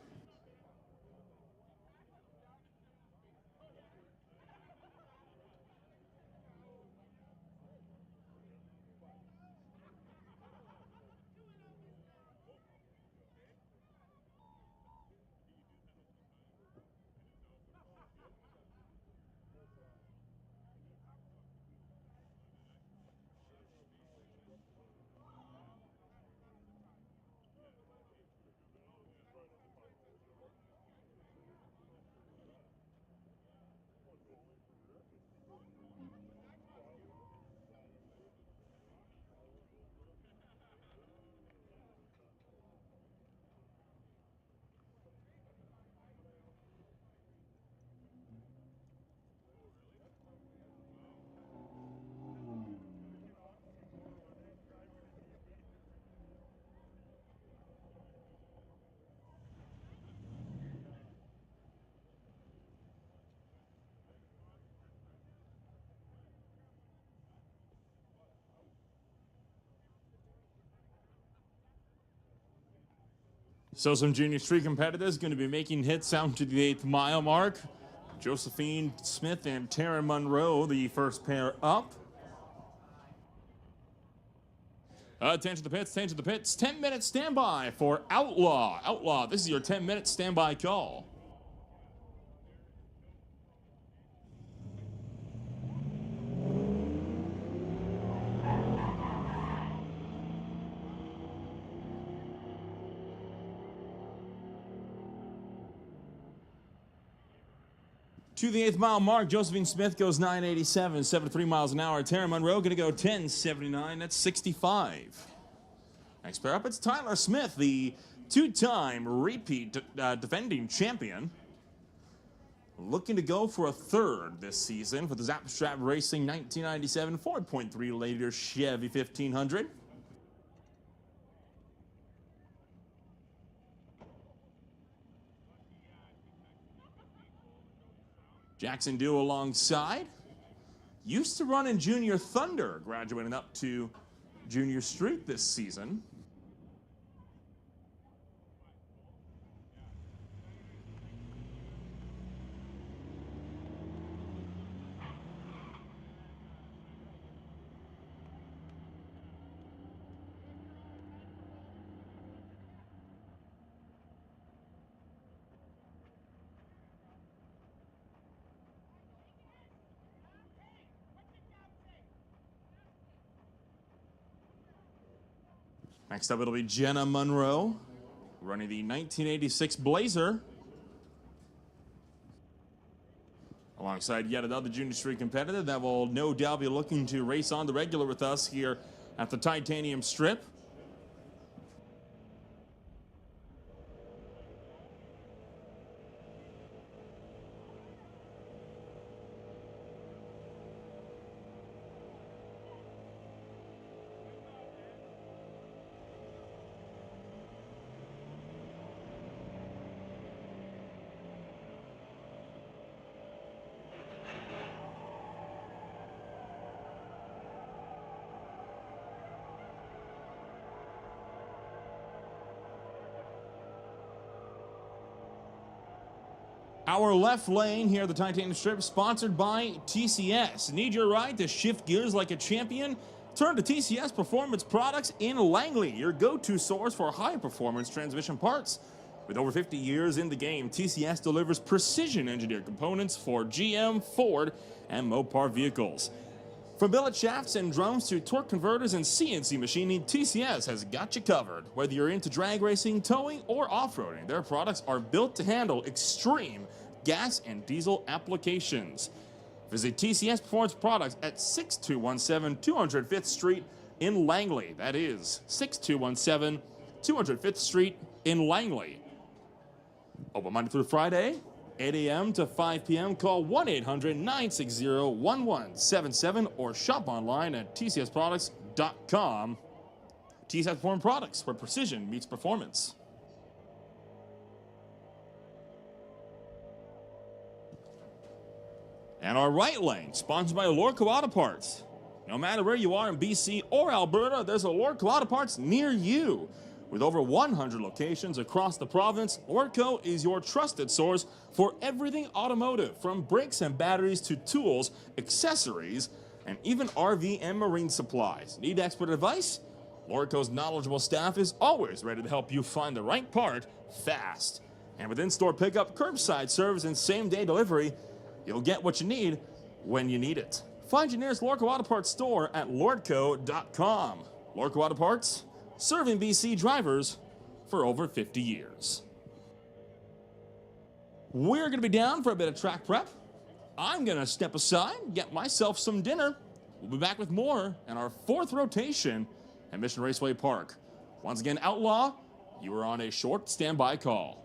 So some junior street competitors going to be making hits out to the 8th mile mark. Josephine Smith and Tara Monroe, the first pair up. Attention to the pits, attention to the pits. 10-minute standby for Outlaw. Outlaw, this is your 10-minute standby call. To the 8th mile mark, Josephine Smith goes 987, 73 miles an hour. Tara Monroe going to go 1079, that's 65. Next pair up, it's Tyler Smith, the two-time repeat defending champion. Looking to go for a third this season for the Zap Strap Racing 1997 4.3 liter Chevy 1500. Jackson Dew alongside. Used to run in Junior Thunder, graduating up to Junior Street this season. Next up, it'll be Jenna Monroe, running the 1986 Blazer. Alongside yet another Junior Street competitor that will no doubt be looking to race on the regular with us here at the Titanium Strip. Our left lane here at the Titanium Strip, sponsored by TCS. Need your ride to shift gears like a champion? Turn to TCS Performance Products in Langley, your go-to source for high-performance transmission parts. With over 50 years in the game, TCS delivers precision-engineered components for GM, Ford, and Mopar vehicles. From billet shafts and drums to torque converters and CNC machining, TCS has got you covered. Whether you're into drag racing, towing, or off-roading, their products are built to handle extreme gas and diesel applications. Visit TCS Performance Products at 6217 205th Street in Langley. That is 6217 205th Street in Langley. Open Monday through Friday, 8 a.m. to 5 p.m. Call 1-800-960-1177 or shop online at tcsproducts.com. TCS Performance Products, where precision meets performance. And our right lane, sponsored by Lorco Auto Parts. No matter where you are in BC or Alberta, there's a Lorco Auto Parts near you. With over 100 locations across the province, Lorco is your trusted source for everything automotive, from brakes and batteries to tools, accessories, and even RV and marine supplies. Need expert advice? Lorco's knowledgeable staff is always ready to help you find the right part fast. And with in-store pickup, curbside service, and same-day delivery, you'll get what you need when you need it. Find your nearest Lorco Auto Parts store at lordco.com. Lorco Auto Parts, serving BC drivers for over 50 years. We're going to be down for a bit of track prep. I'm going to step aside, get myself some dinner. We'll be back with more in our fourth rotation at Mission Raceway Park. Once again, Outlaw, you are on a short standby call.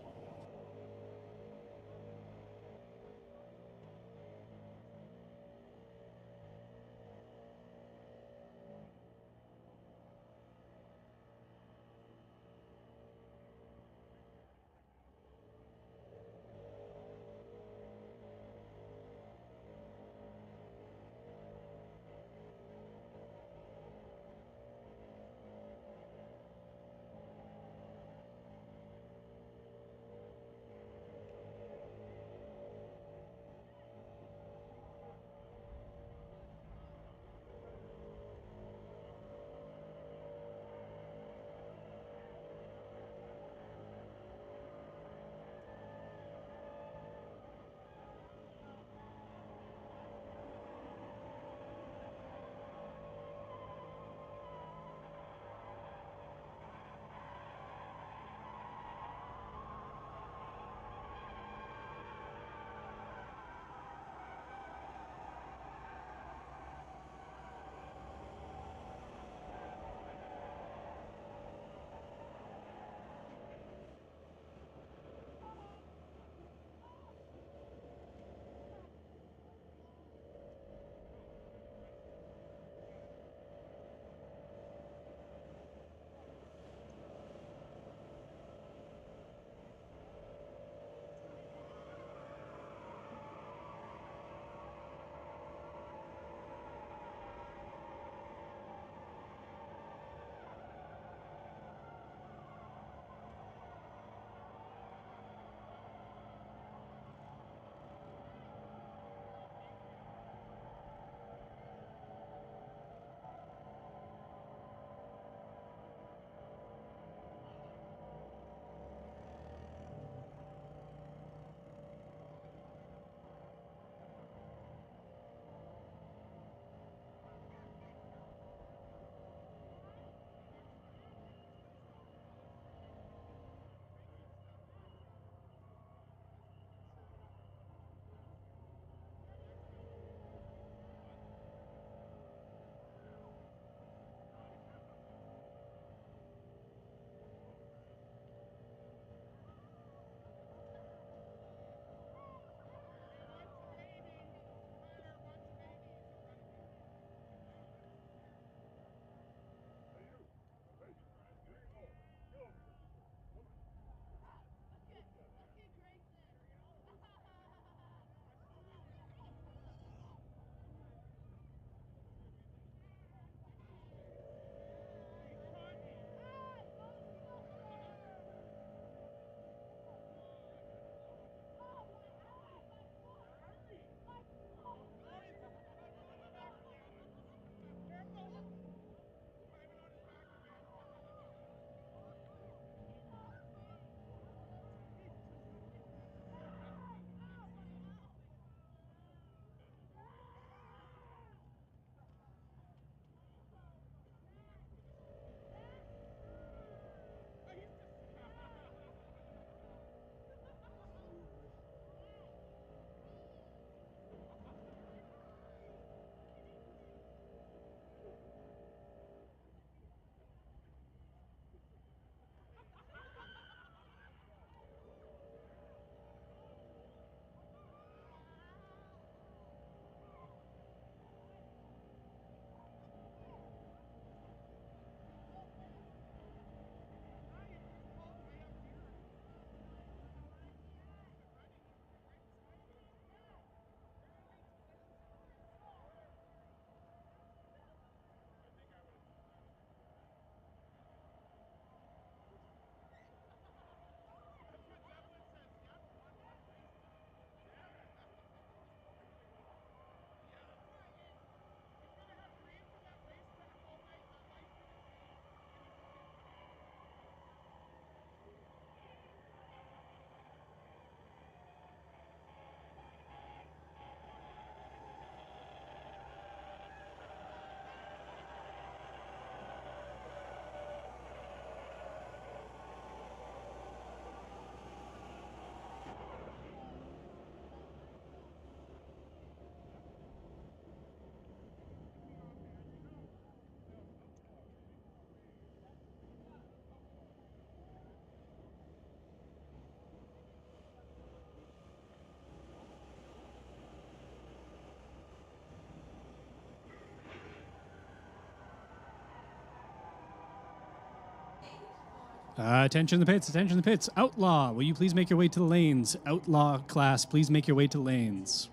Attention the pits, attention the pits. Outlaw, will you please make your way to the lanes? Outlaw class, please make your way to lanes.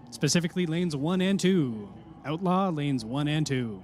Specifically lanes 1 and 2. Outlaw, lanes 1 and 2.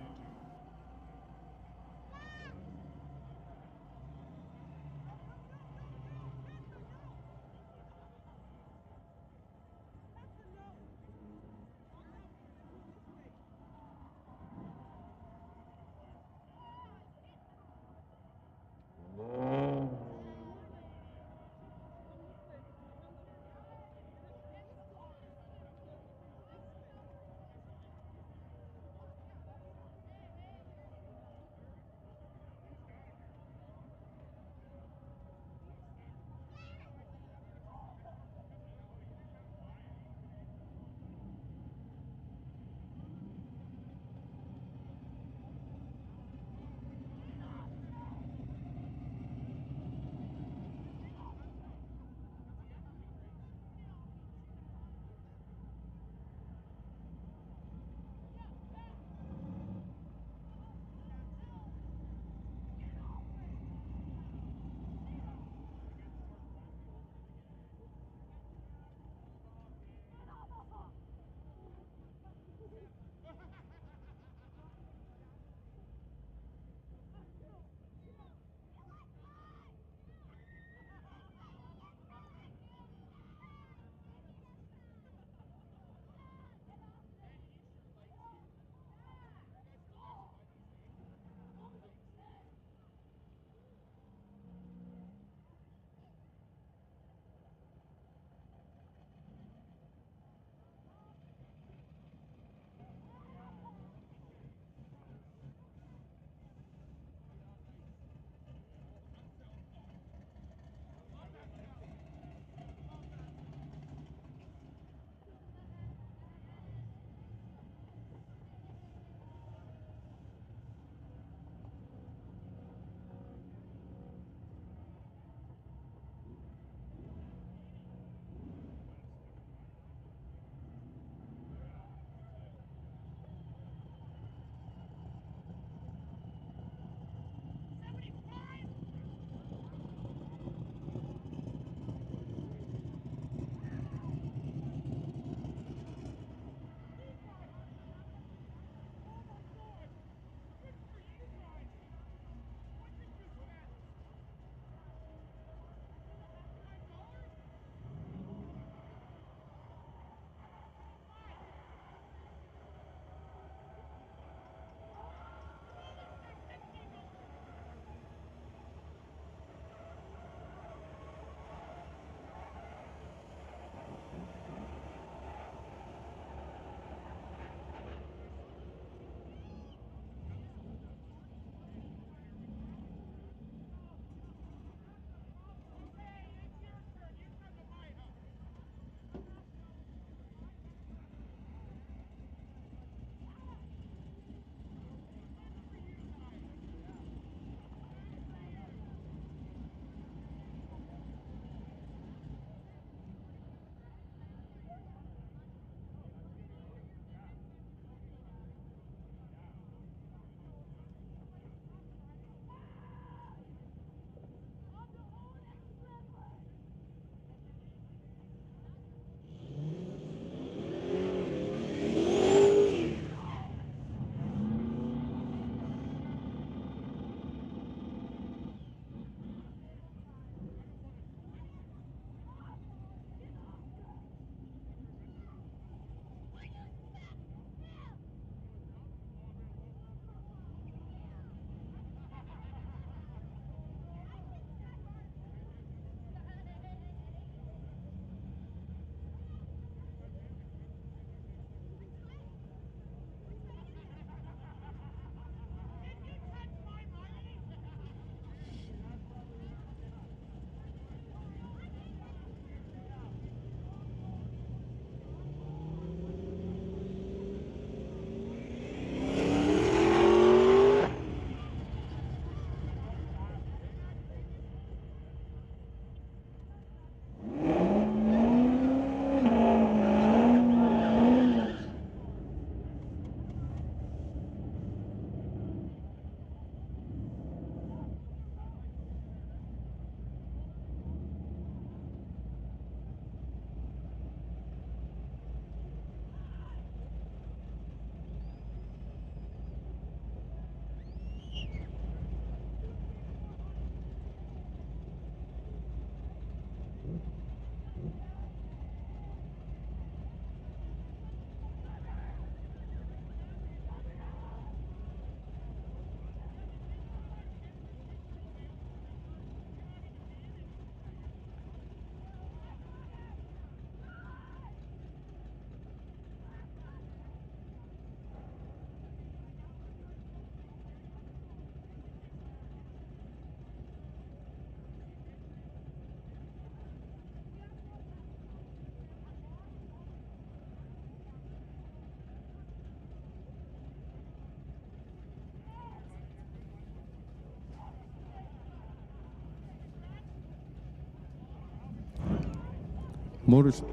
Motors.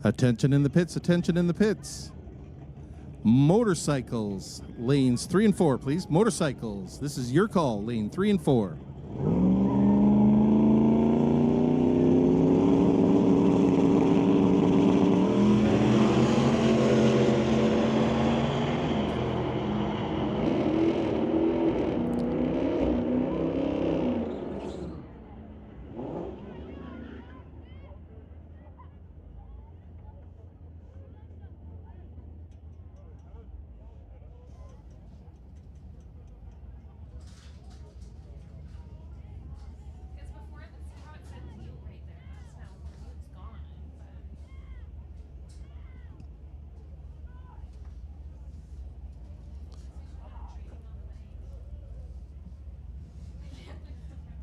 Attention in the pits, attention in the pits. Motorcycles, lanes 3 and 4, please. Motorcycles, this is your call, lane 3 and 4.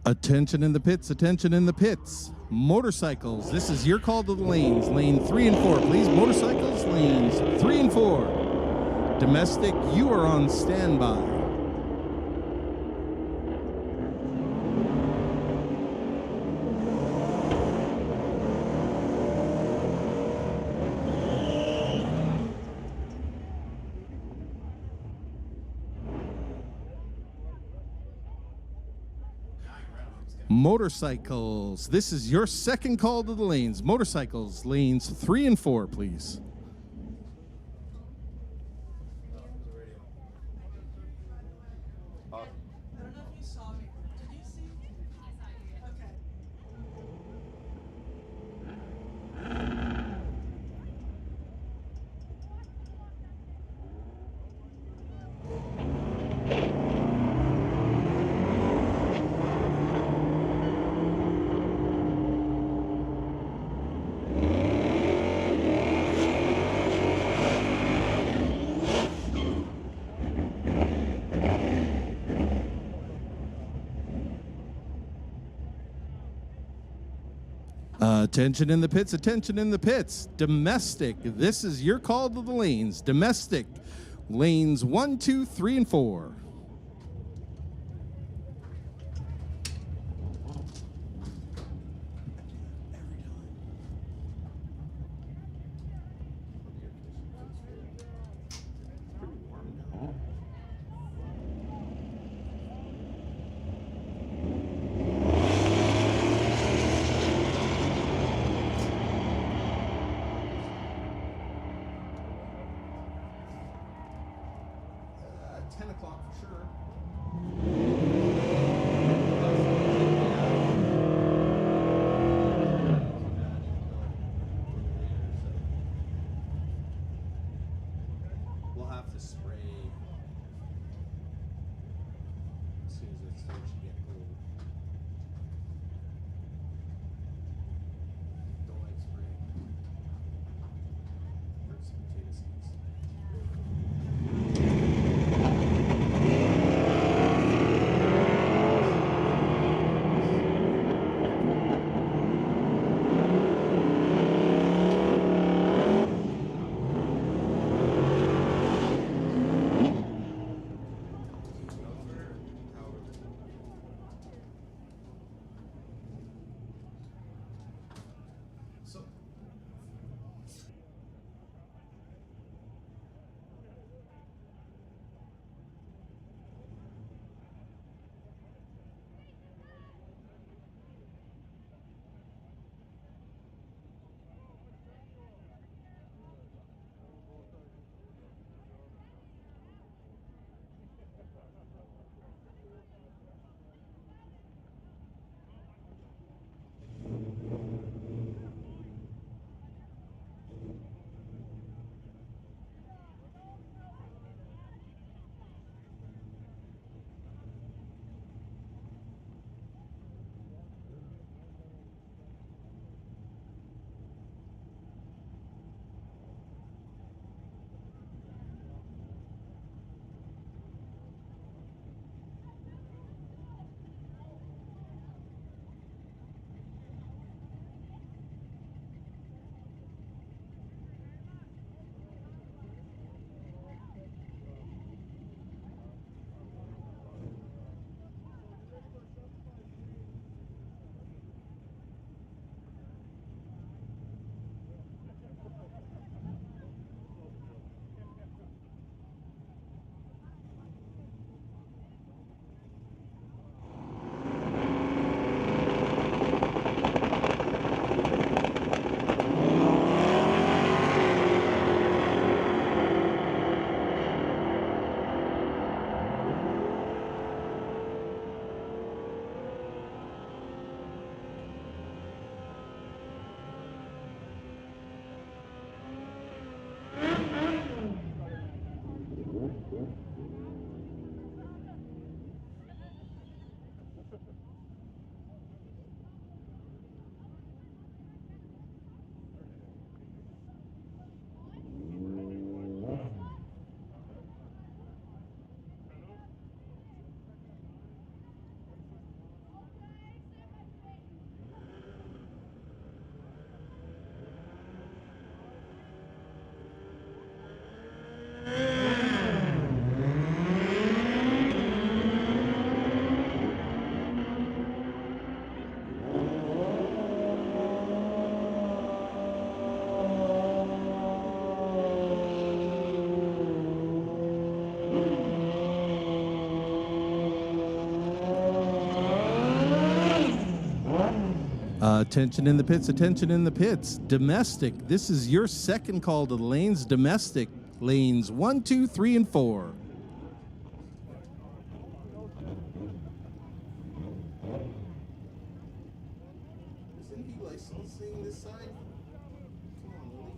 Attention in the pits, attention in the pits. Motorcycles, this is your call to the lanes. Lane 3 and 4, please. Motorcycles, lanes 3 and 4. Domestic, you are on standby. Motorcycles, this is your second call to the lanes. Motorcycles, lanes 3 and 4, please. I don't know if you saw me. Did you see me? Okay. Attention in the pits, attention in the pits. Domestic, this is your call to the lanes. Domestic, lanes 1, 2, 3, and 4. soon as it starts to get cold. Don't like spraying. Hurts some potato seeds. Attention in the pits, attention in the pits. Domestic, this is your second call to the lanes. Domestic, lanes 1, 2, 3, and 4. Isn't he licensing this side? Come on, Lily.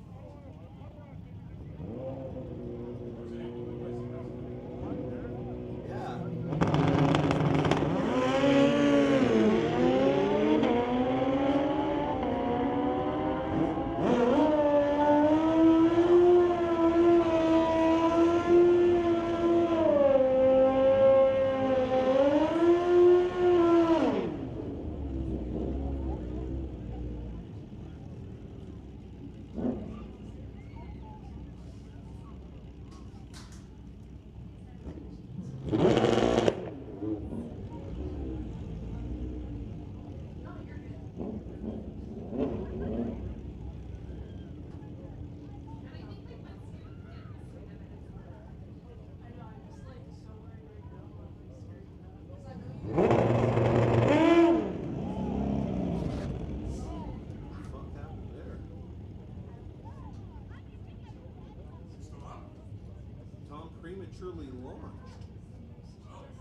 Prematurely launched.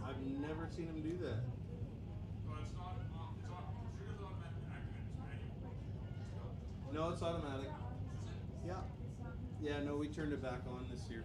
I've never seen him do that. No, it's automatic. Yeah. Yeah, no, we turned it back on this year.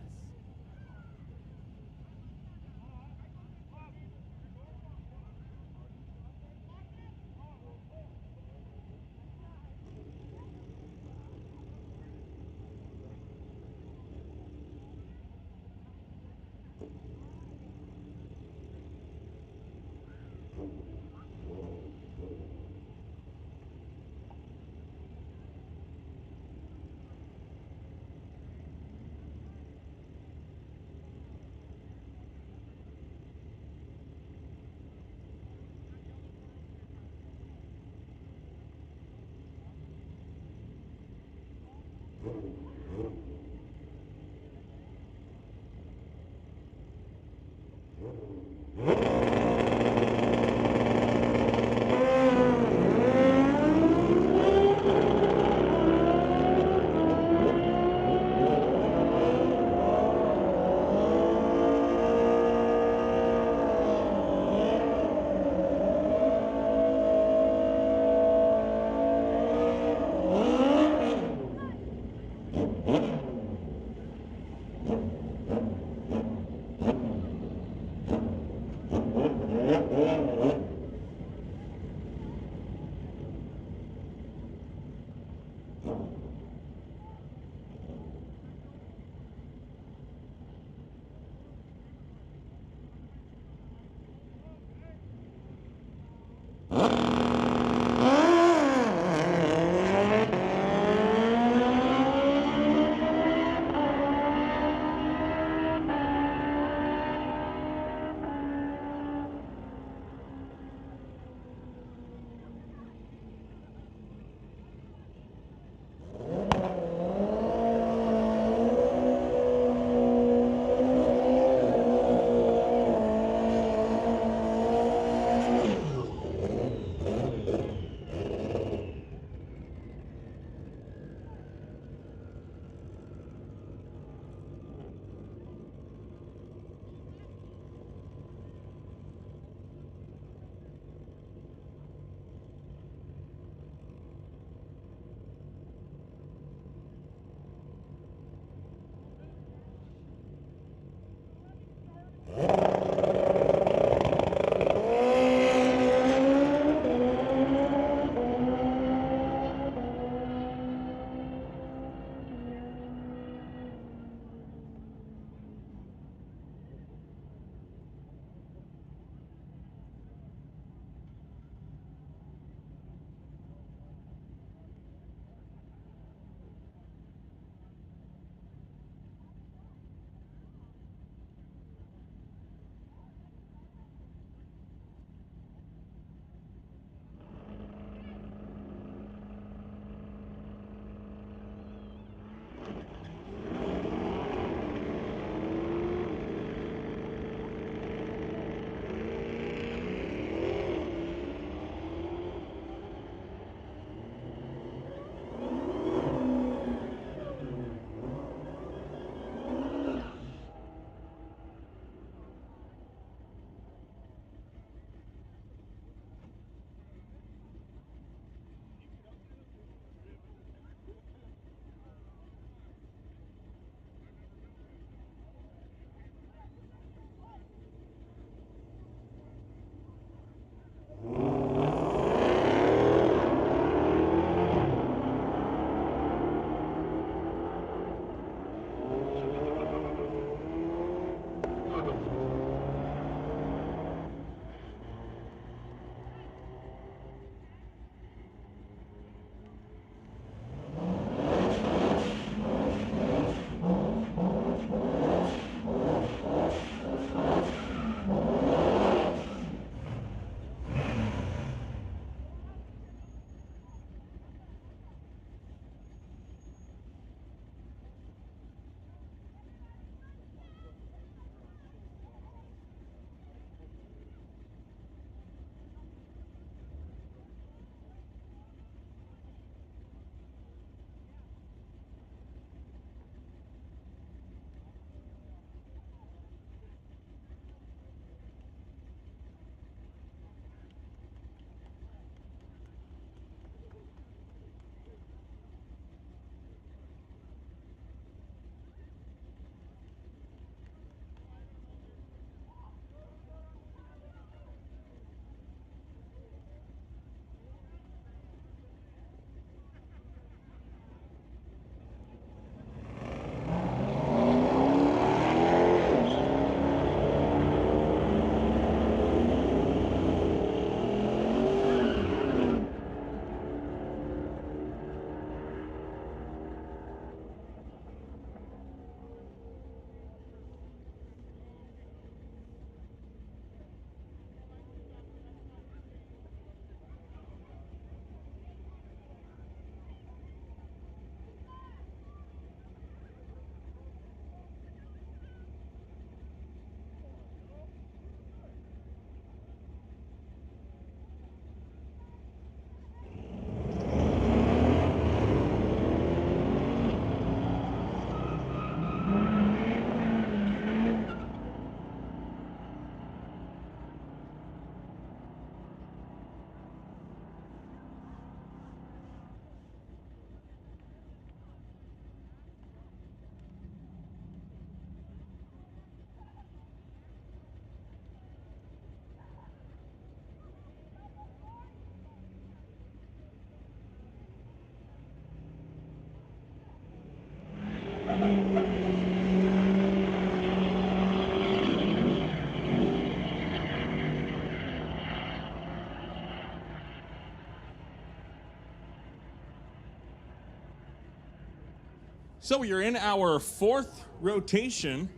So you're in our fourth rotation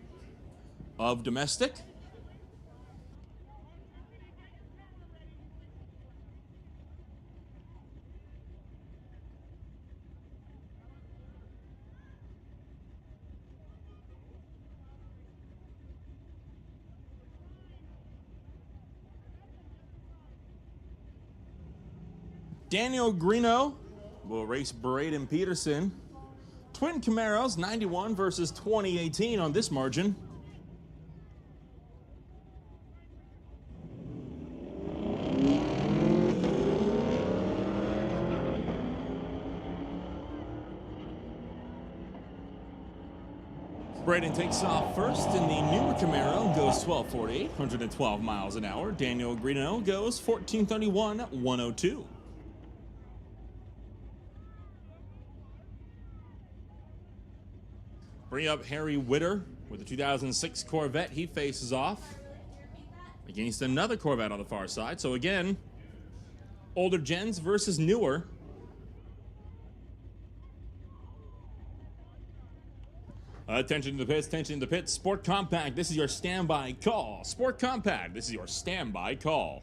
of domestic. Daniel Greeno will race Braden Peterson. Twin Camaros, 91 versus 2018 on this margin. Braden takes off first in the newer Camaro, goes 1248, 112 miles an hour. Daniel Greeno goes 1431 at 102. Bring up Harry Witter with the 2006 Corvette. He faces off against another Corvette on the far side. So again, older gens versus newer. Attention to the pits, attention to the pits. Sport Compact, this is your standby call. Sport Compact, this is your standby call.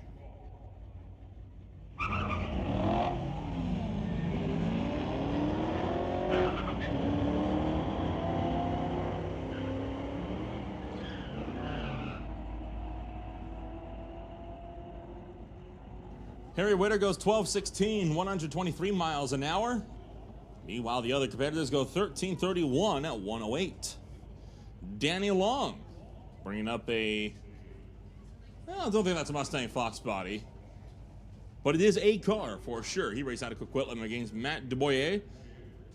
Harry Witter goes 12:16, 123 miles an hour. Meanwhile, the other competitors go 13:31 at 108. Danny Long bringing up a, well, I don't think that's a Mustang Fox body, but it is a car for sure. He raced out of Coquitlam against Matt DeBoyer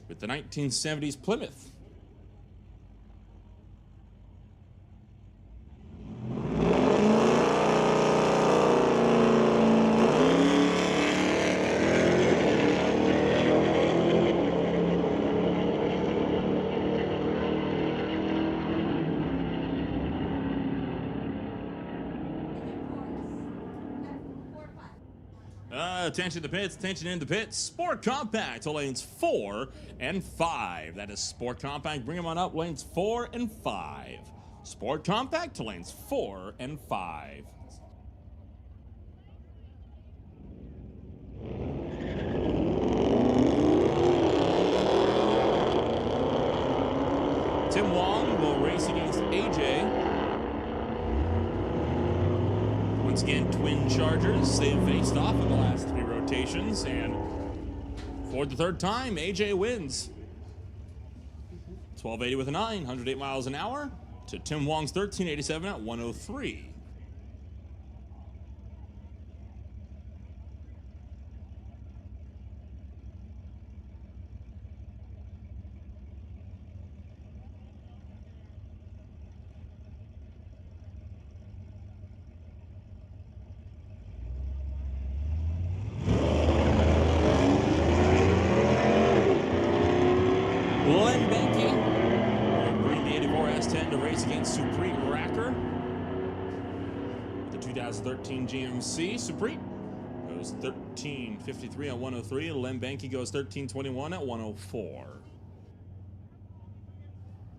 with the 1970s Plymouth. Attention to the pits, attention in the pits. Sport Compact to lanes 4 and 5. That is Sport Compact. Bring them on up, lanes 4 and 5. Sport Compact to lanes 4 and 5. Tim Wong will race against AJ. Once again, twin Chargers. They've faced off in the last 3 rotations, and for the third time, AJ wins. 1280 with a 9, 108 miles an hour to Tim Wong's 1387 at 103. Len Benke will bring the 84 S10 to race against Supreet Racker. The 2013 GMC Supreet goes 13:53 at 103. Len Benke goes 13:21 at 104.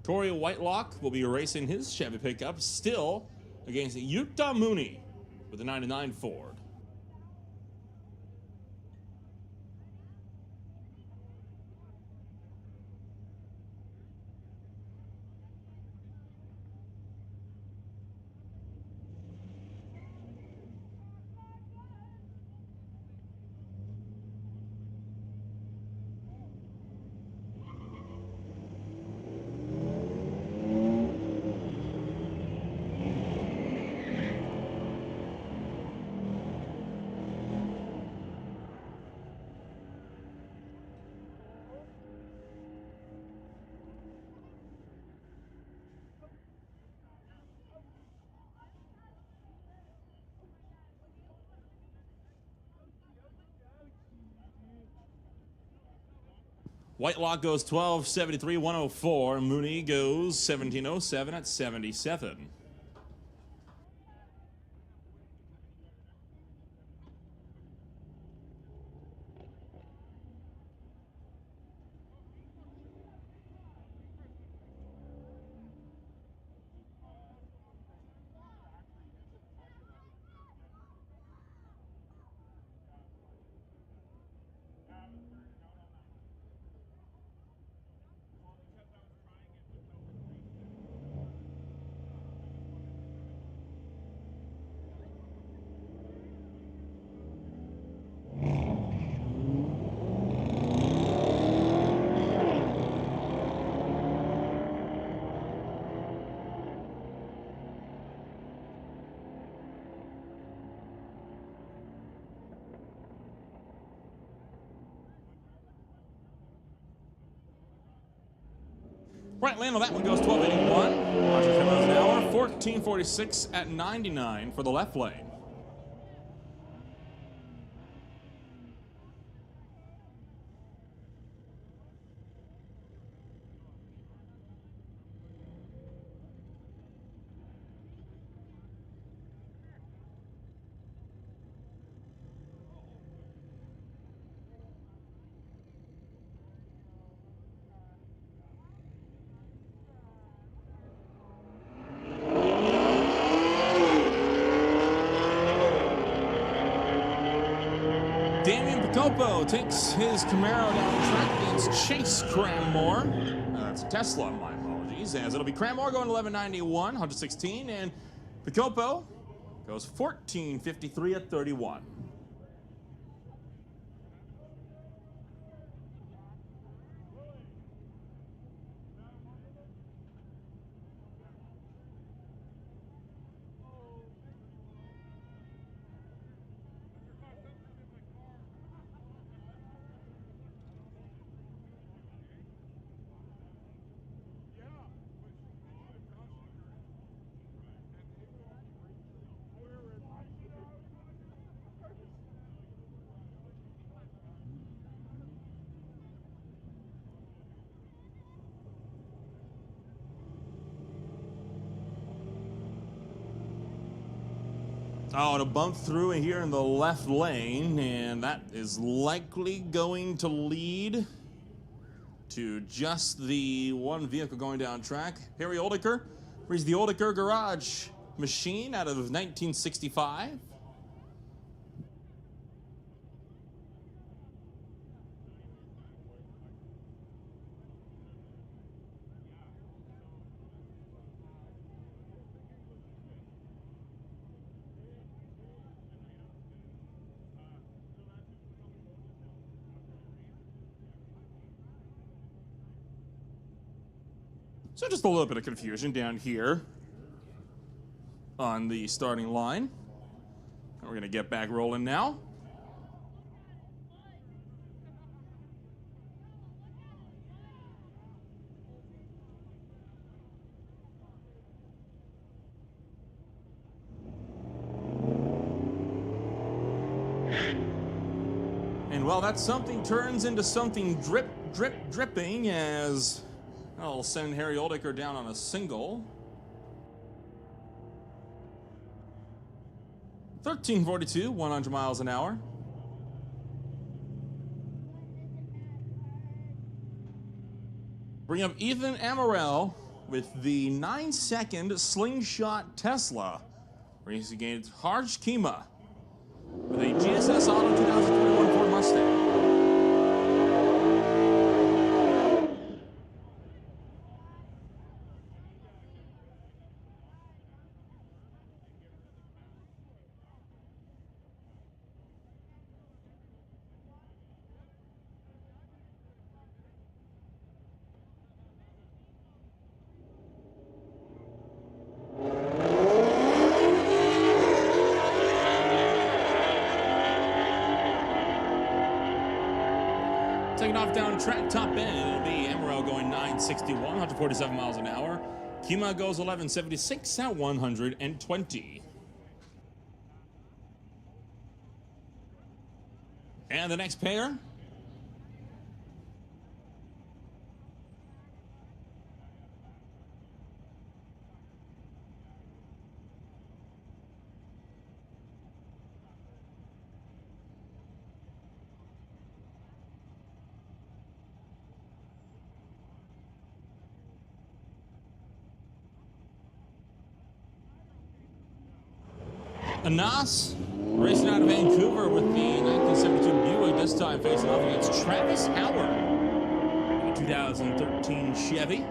Corey Whitelock will be racing his Chevy pickup still against Yuta Mooney with a 99 Ford. Whitelock goes 12:73, 104. Mooney goes 17:07 at 77. Right lane on that one goes 1281. 110 miles an hour. 1446 at 99 for the left lane. Picopo takes his Camaro down the track against Chase Cranmore. That's Tesla, my apologies. As it'll be Cranmore going 1191, 116, and Picopo goes 1453 at 31. Oh, and a bump through here in the left lane, and that is likely going to lead to just the one vehicle going down track. Harry Oldiker, he's the Oldiker Garage Machine out of 1965. So just a little bit of confusion down here on the starting line. We're going to get back rolling now. And well, that something turns into something dripping as I'll send Harry Oldiker down on a single. 1342, 100 miles an hour. Bring up Ethan Amarell with the 9-second slingshot Tesla. Racing against Harj Kima with a GSS Auto 2021 Ford Mustang. Taking off down track top end, it'll be Emerald going 961, 147 miles an hour. Kima goes 1176 at 120. And the next pair. Anas racing out of Vancouver with the 1972 Buick, this time facing off against Travis Howard in a 2013 Chevy.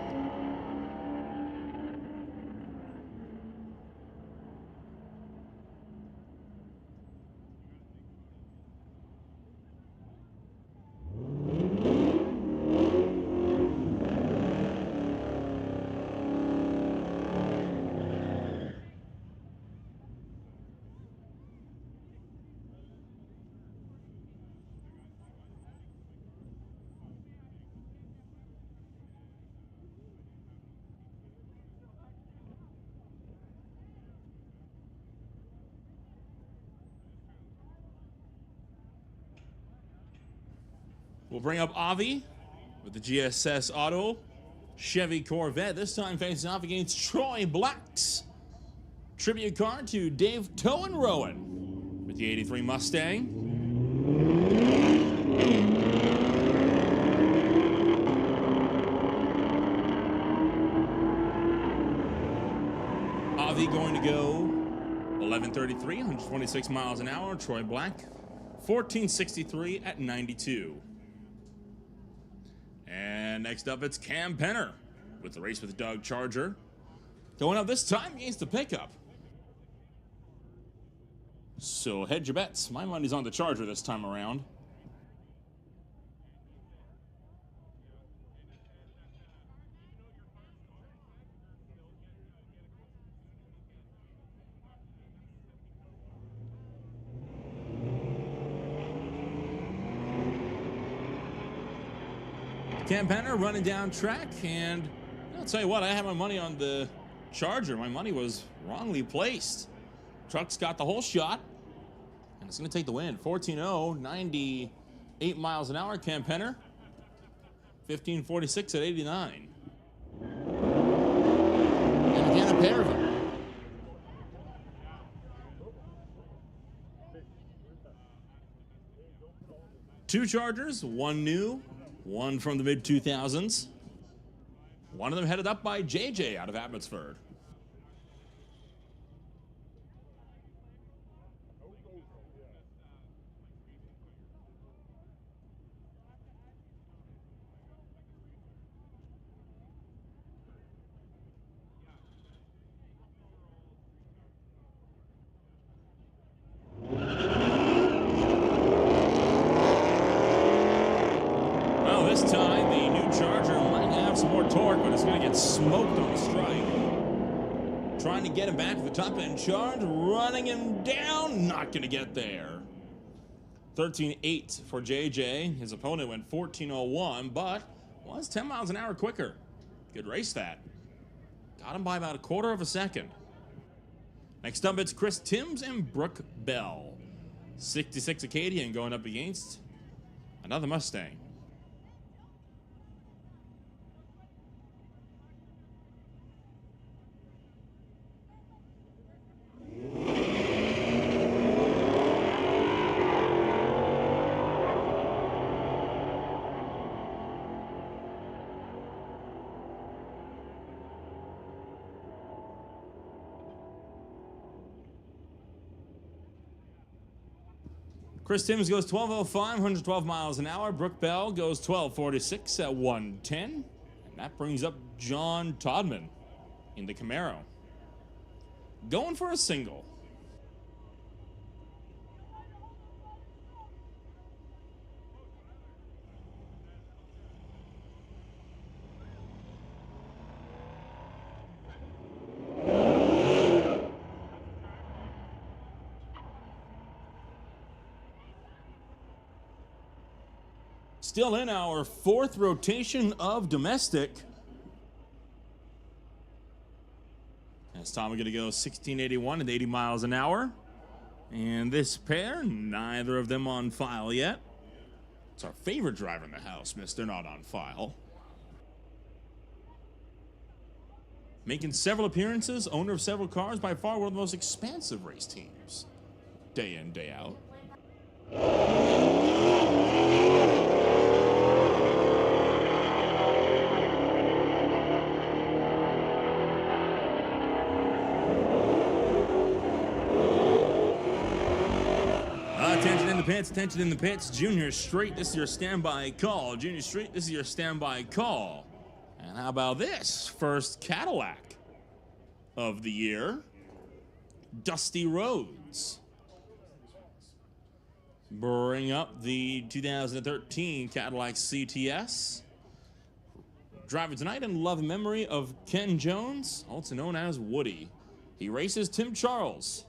We'll bring up Avi with the GSS Auto Chevy Corvette, this time facing off against Troy Black's tribute car to Dave Rowan with the 83 Mustang. Avi going to go 1133, 126 miles an hour. Troy Black 1463 at 92. And next up, it's Cam Penner with the Race with Doug Charger. Going up this time against the pickup. So hedge your bets. My money's on the Charger this time around. Cam Penner running down track, and I'll tell you what, I had my money on the Charger. My money was wrongly placed. Truck's got the whole shot, and it's going to take the win. 14-0, 98 miles an hour. Cam Penner, 1546 at 89. And again, a pair of them. Two Chargers, one new, one from the mid-2000s. One of them headed up by JJ out of Abbotsford. This time, the new Charger might have some more torque, but it's going to get smoked on the strike. Trying to get him back to the top end charge, running him down, not going to get there. 13.8 for JJ. His opponent went 14.01, but was 10 miles an hour quicker. Good race that. Got him by about a quarter of a second. Next up, it's Chris Timms and Brooke Bell. 66 Acadian going up against another Mustang. Chris Timms goes 12.05, 112 miles an hour. Brooke Bell goes 12.46 at 110. And that brings up John Todman in the Camaro. Going for a single. Still in our fourth rotation of domestic. This time we're going to go 1681 at 80 miles an hour. And this pair, neither of them on file yet. It's our favorite driver in the house, Mr. Not on File. Making several appearances, owner of several cars, by far one of the most expansive race teams. Day in, day out. Attention in the pits. Junior Street, this is your standby call. Junior Street, this is your standby call. And how about this? First Cadillac of the year. Dusty Rhodes. Bring up the 2013 Cadillac CTS. Driving tonight in love and memory of Ken Jones, also known as Woody. He races Tim Charles.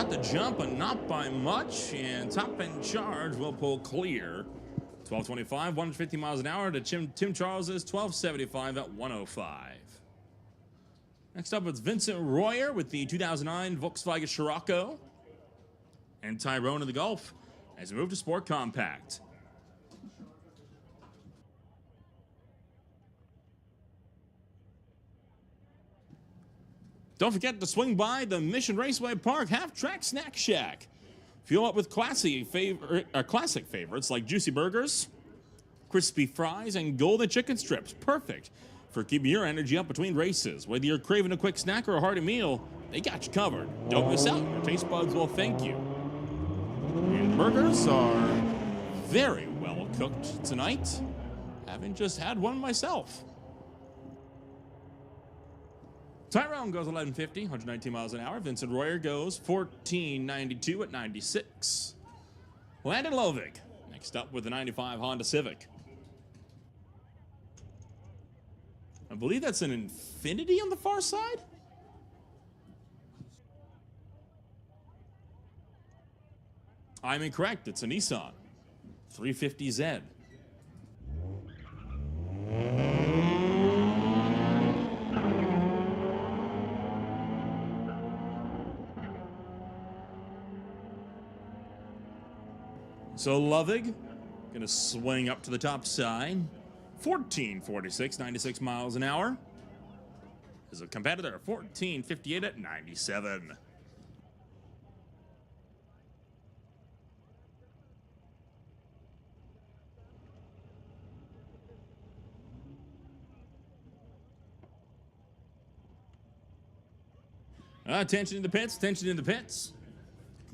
got the jump, but not by much. And Top End Charge will pull clear. 1225, 150 miles an hour to Tim Charles's 1275 at 105. Next up, it's Vincent Royer with the 2009 Volkswagen Scirocco. And Tyrone in the Gulf as we move to Sport Compact. Don't forget to swing by the Mission Raceway Park Half-Track Snack Shack. Fuel up with classic favorites like juicy burgers, crispy fries, and golden chicken strips. Perfect for keeping your energy up between races. Whether you're craving a quick snack or a hearty meal, they got you covered. Don't miss out. Your taste buds will thank you. And burgers are very well cooked tonight. Having just had one myself. Tyrone goes 1150, 119 miles an hour. Vincent Royer goes 1492 at 96. Landon Lovig next up with the 95 Honda Civic. I believe that's an Infiniti on the far side. I'm incorrect. It's a Nissan 350Z. So Lovig gonna swing up to the top side. 1446, 96 miles an hour. Is a competitor 1458 at 97. Attention in the pits, attention in the pits.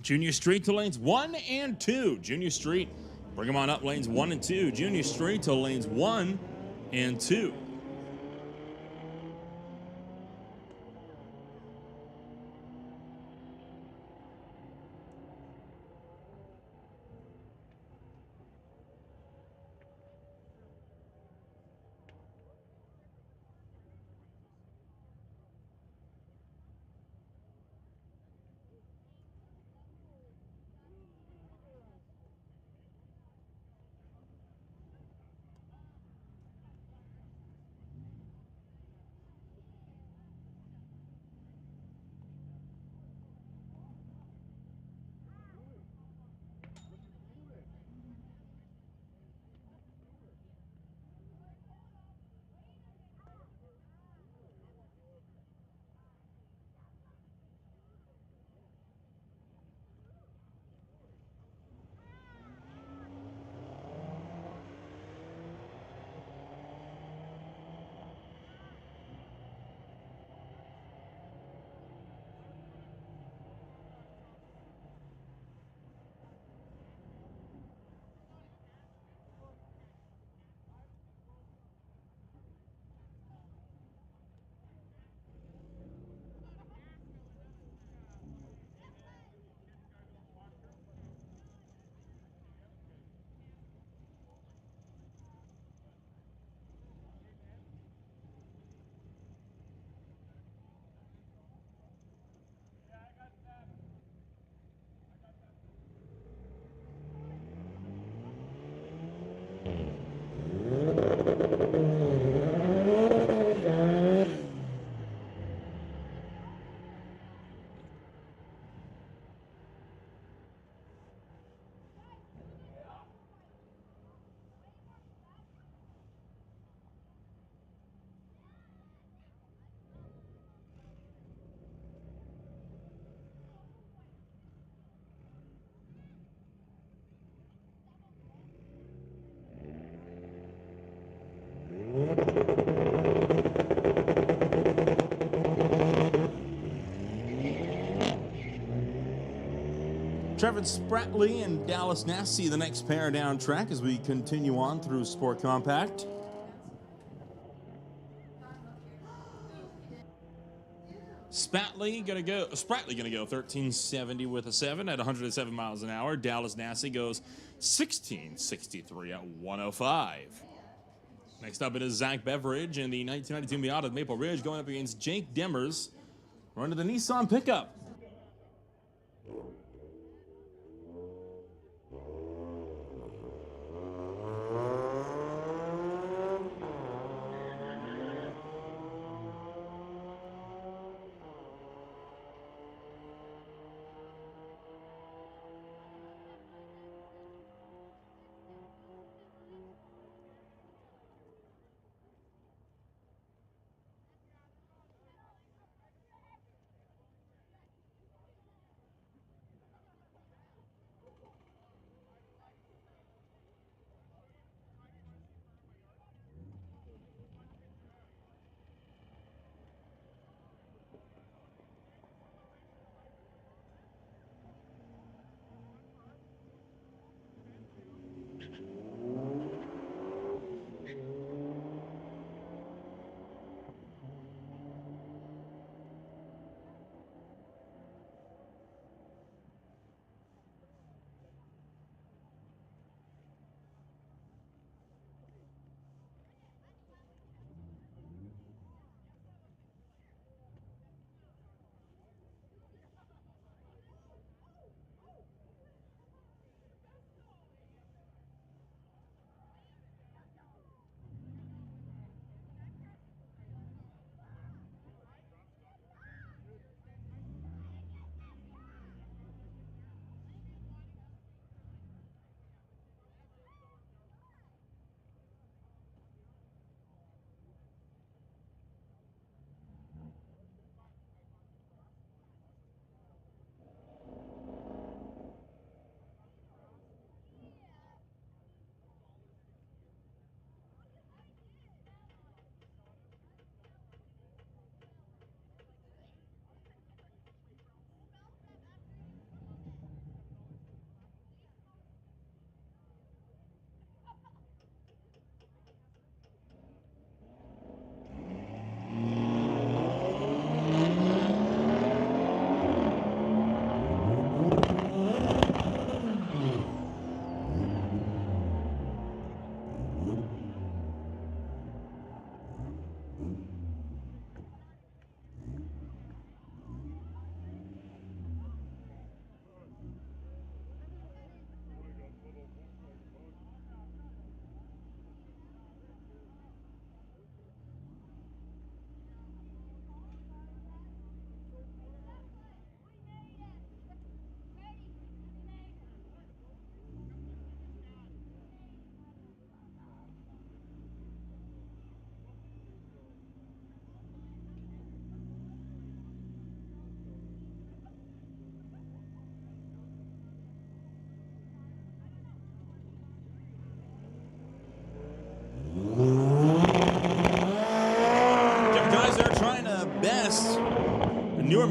Junior Street to lanes 1 and 2. Junior Street, bring them on up lanes 1 and 2. Junior Street to lanes 1 and 2. Trevor Spratley and Dallas Nasty, the next pair down track as we continue on through Sport Compact. Spratley gonna go 1370 with a 7 at 107 miles an hour. Dallas Nasty goes 1663 at 105. Next up it is Zach Beveridge in the 1992 Miata Maple Ridge going up against Jake Demers running the Nissan pickup.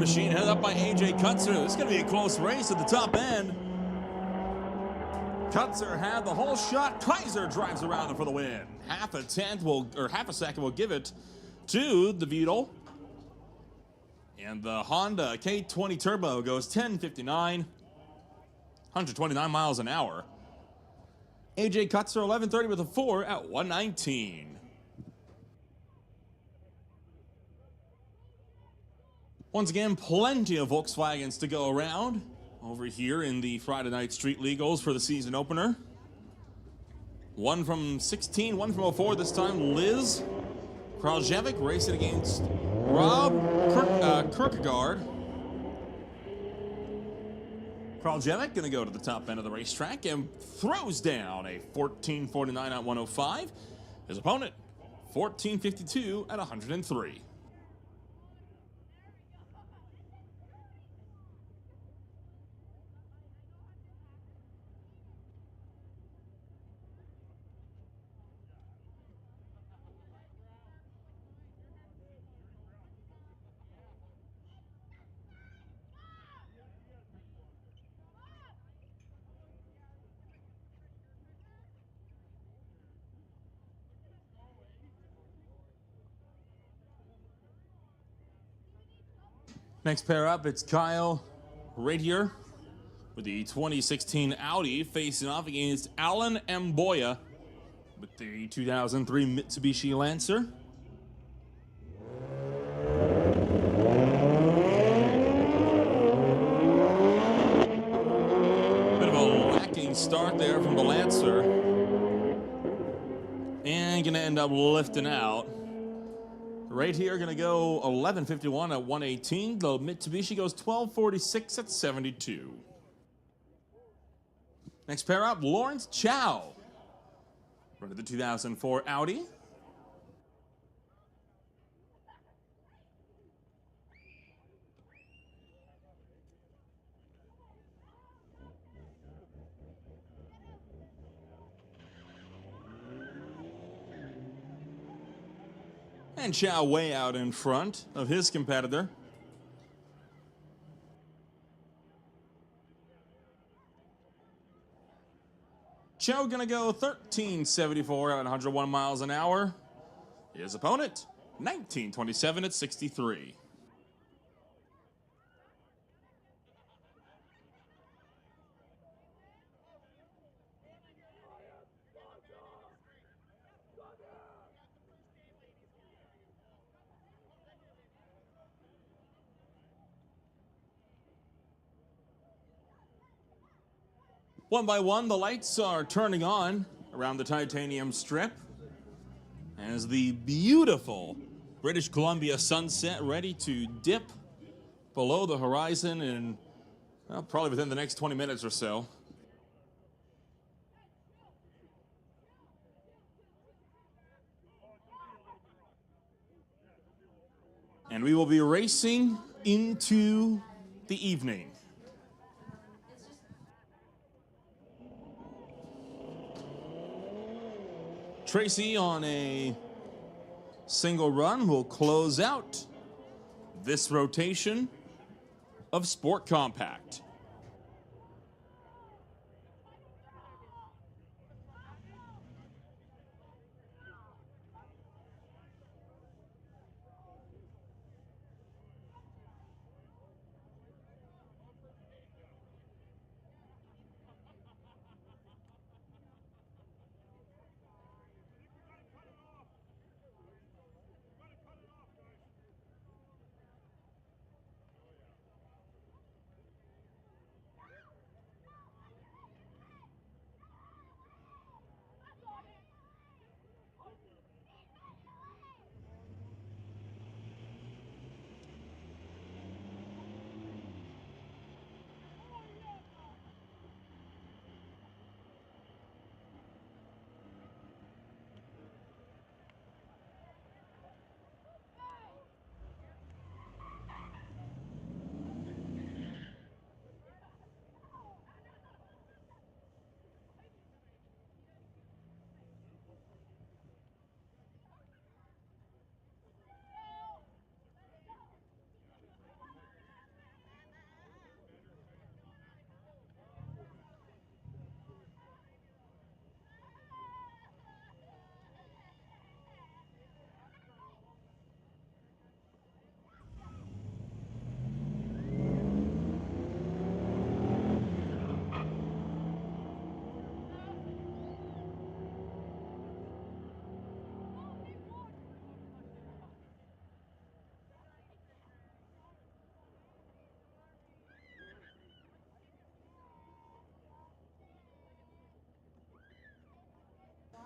Machine headed up by AJ Kutzer. This is going to be a close race at the top end. Kutzer had the whole shot. Kaiser drives around him for the win. Half a second will give it to the Beetle. And the Honda K20 Turbo goes 10:59, 129 miles an hour. AJ Kutzer 11:30 with a 4 at 119. Once again, plenty of Volkswagens to go around over here in the Friday Night Street Legals for the season opener. One from 16, one from 04 this time. Liz Kraljevic racing against Rob Kierkegaard. Kraljevic going to go to the top end of the racetrack and throws down a 14:49 at 105. His opponent, 14:52 at 103. Next pair up, it's Kyle Radier with the 2016 Audi facing off against Alan Mboya with the 2003 Mitsubishi Lancer. Bit of a lacking start there from the Lancer. And gonna end up lifting out. Right here, going to go 11:51 at 118. The Mitsubishi goes 12:46 at 72. Next pair up, Lawrence Chow. Running the 2004 Audi. And Chow way out in front of his competitor. Chow gonna go 13:74 at 101 miles an hour. His opponent, 19:27 at 63. One by one, the lights are turning on around the titanium strip as the beautiful British Columbia sunset ready to dip below the horizon in probably within the next 20 minutes or so. And we will be racing into the evening. Tracy on a single run will close out this rotation of Sport Compact.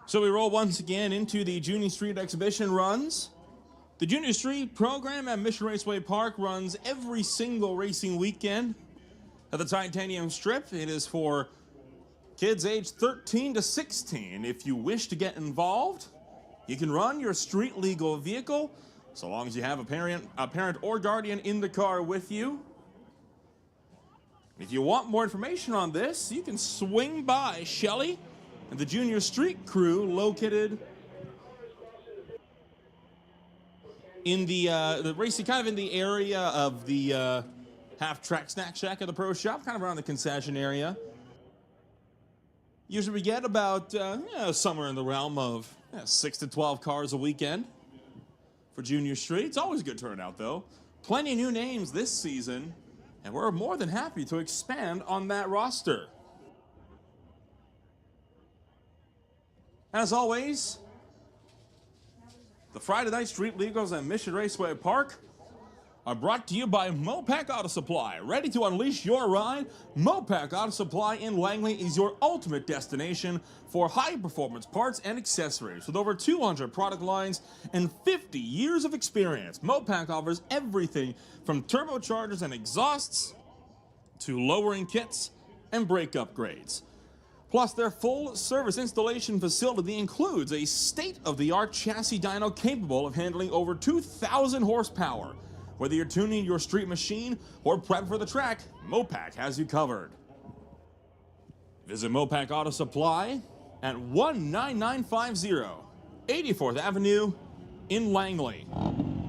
So we roll once again into the Junior Street exhibition runs. The Junior Street program at Mission Raceway Park runs every single racing weekend. At the Titanium Strip, it is for kids aged 13 to 16. If you wish to get involved, you can run your street legal vehicle so long as you have a parent or guardian in the car with you. If you want more information on this, you can swing by Shelley and the Junior Street crew located in the racing, kind of in the area of the half-track snack shack of the pro shop, kind of around the concession area. Usually we get about somewhere in the realm of 6 to 12 cars a weekend for Junior Street. It's always a good turnout, though. Plenty of new names this season, and we're more than happy to expand on that roster. As always, the Friday Night Street Legals at Mission Raceway Park are brought to you by Mopac Auto Supply. Ready to unleash your ride? Mopac Auto Supply in Langley is your ultimate destination for high-performance parts and accessories. With over 200 product lines and 50 years of experience, Mopac offers everything from turbochargers and exhausts to lowering kits and brake upgrades. Plus, their full-service installation facility includes a state-of-the-art chassis dyno capable of handling over 2,000 horsepower. Whether you're tuning your street machine or prep for the track, Mopac has you covered. Visit Mopac Auto Supply at 19950 84th Avenue in Langley.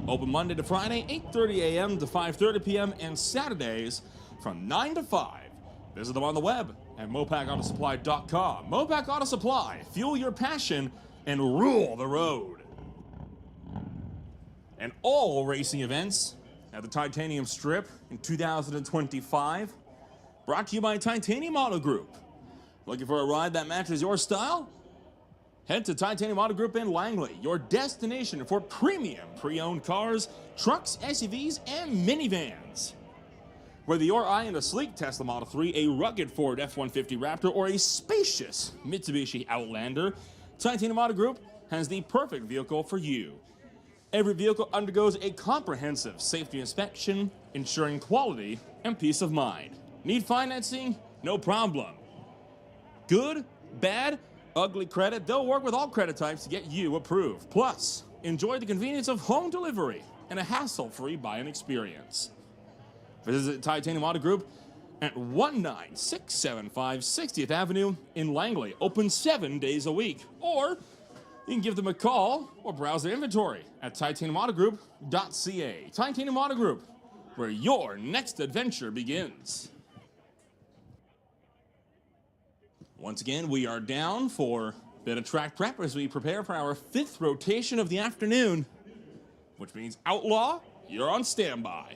Open Monday to Friday, 8:30 a.m. to 5:30 p.m. and Saturdays from 9 to 5. Visit them on the web at MopacAutosupply.com. Mopac Auto Supply, fuel your passion and rule the road. And all racing events at the Titanium Strip in 2025, brought to you by Titanium Auto Group. Looking for a ride that matches your style? Head to Titanium Auto Group in Langley, your destination for premium pre-owned cars, trucks, SUVs, and minivans. Whether you're eyeing a sleek Tesla Model 3, a rugged Ford F-150 Raptor, or a spacious Mitsubishi Outlander, Titanium Auto Group has the perfect vehicle for you. Every vehicle undergoes a comprehensive safety inspection, ensuring quality and peace of mind. Need financing? No problem. Good, bad, ugly credit, they'll work with all credit types to get you approved. Plus, enjoy the convenience of home delivery and a hassle-free buying experience. Visit Titanium Auto Group at 19675 60th Avenue in Langley, open 7 days a week. Or you can give them a call or browse their inventory at titaniumautogroup.ca. Titanium Auto Group, where your next adventure begins. Once again, we are down for a bit of track prep as we prepare for our 5th rotation of the afternoon, which means Outlaw, you're on standby.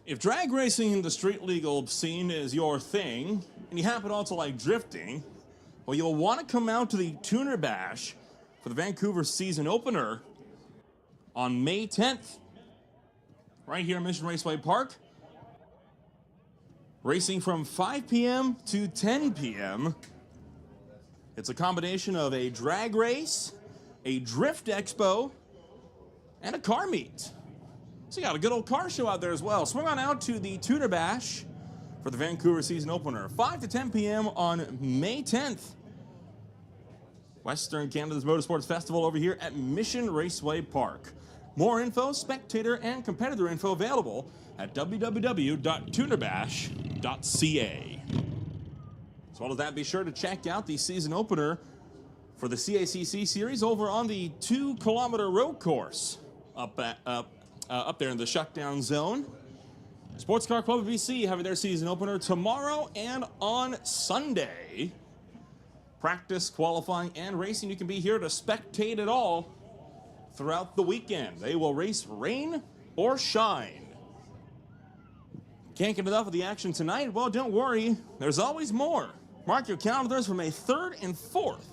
If drag racing in the street legal scene is your thing, and you happen also like drifting, well, you'll want to come out to the Tuner Bash for the Vancouver season opener on May 10th, right here in Mission Raceway Park. Racing from 5 p.m. to 10 p.m. It's a combination of a drag race, a drift expo, and a car meet. So you got a good old car show out there as well. Swing on out to the Tuner Bash for the Vancouver season opener, 5 to 10 p.m. on May 10th. Western Canada's Motorsports Festival over here at Mission Raceway Park. More info, spectator, and competitor info available at www.tunerbash.ca. As well as that, be sure to check out the season opener for the CACC series over on the 2-kilometer road course up there in the shutdown zone. Sports Car Club of BC having their season opener tomorrow and on Sunday. Practice, qualifying, and racing. You can be here to spectate it all throughout the weekend. They will race rain or shine. Can't get enough of the action tonight? Well, don't worry. There's always more. Mark your calendars for May 3rd and 4th.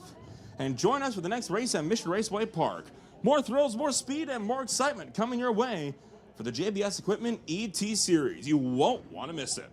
And join us for the next race at Mission Raceway Park. More thrills, more speed, and more excitement coming your way for the JBS Equipment ET Series. You won't want to miss it.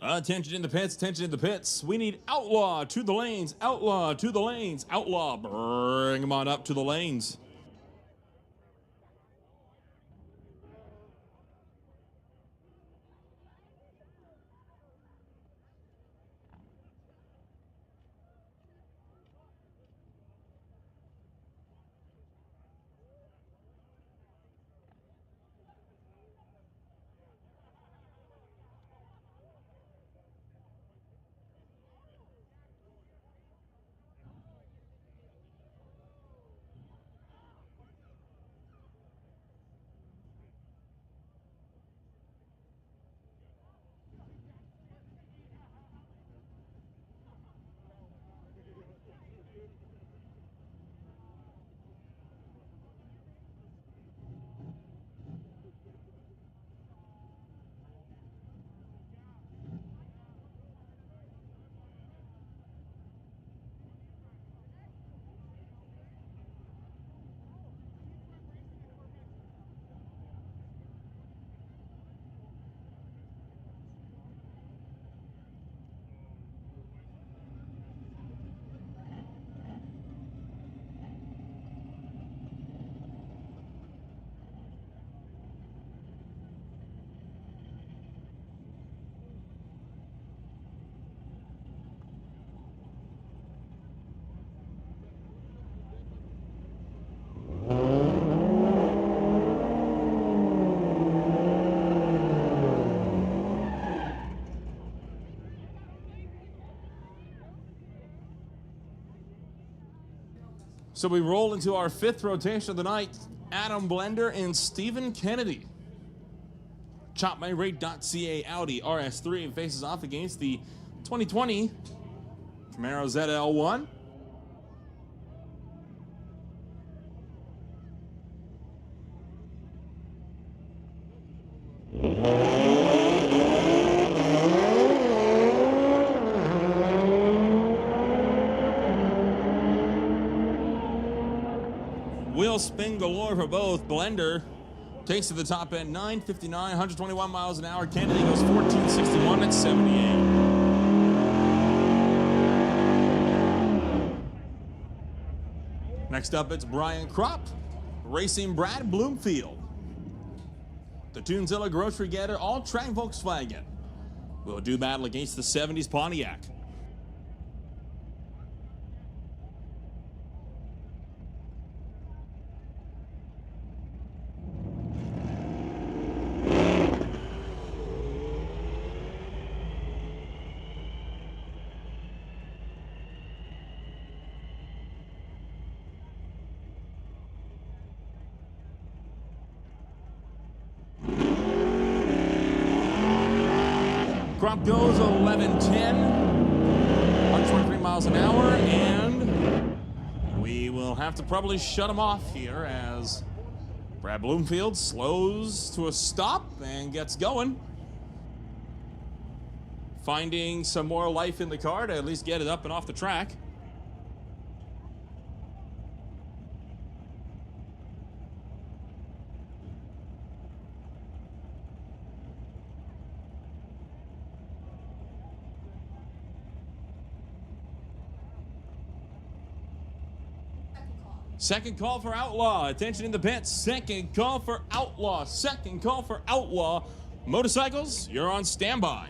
Attention in the pits, attention in the pits. We need Outlaw to the lanes, Outlaw to the lanes, Outlaw, bring him on up to the lanes. So we roll into our fifth rotation of the night. Adam Blender and Stephen Kennedy. ChopMyRate.ca Audi RS3 faces off against the 2020 Camaro ZL1. Wheel spin galore for both. Blender takes to the top end, 959, 121 miles an hour. Kennedy goes 1461 at 78. Next up, it's Brian Kropp racing Brad Bloomfield. The Tunzilla Grocery Getter all-track Volkswagen will do battle against the 70s Pontiac. Kropp goes 1110, 123 miles an hour, and we will have to probably shut him off here as Brad Bloomfield slows to a stop and gets going. Finding some more life in the car to at least get it up and off the track. Second call for Outlaw. Attention in the pits. Second call for Outlaw. Second call for Outlaw. Motorcycles, you're on standby.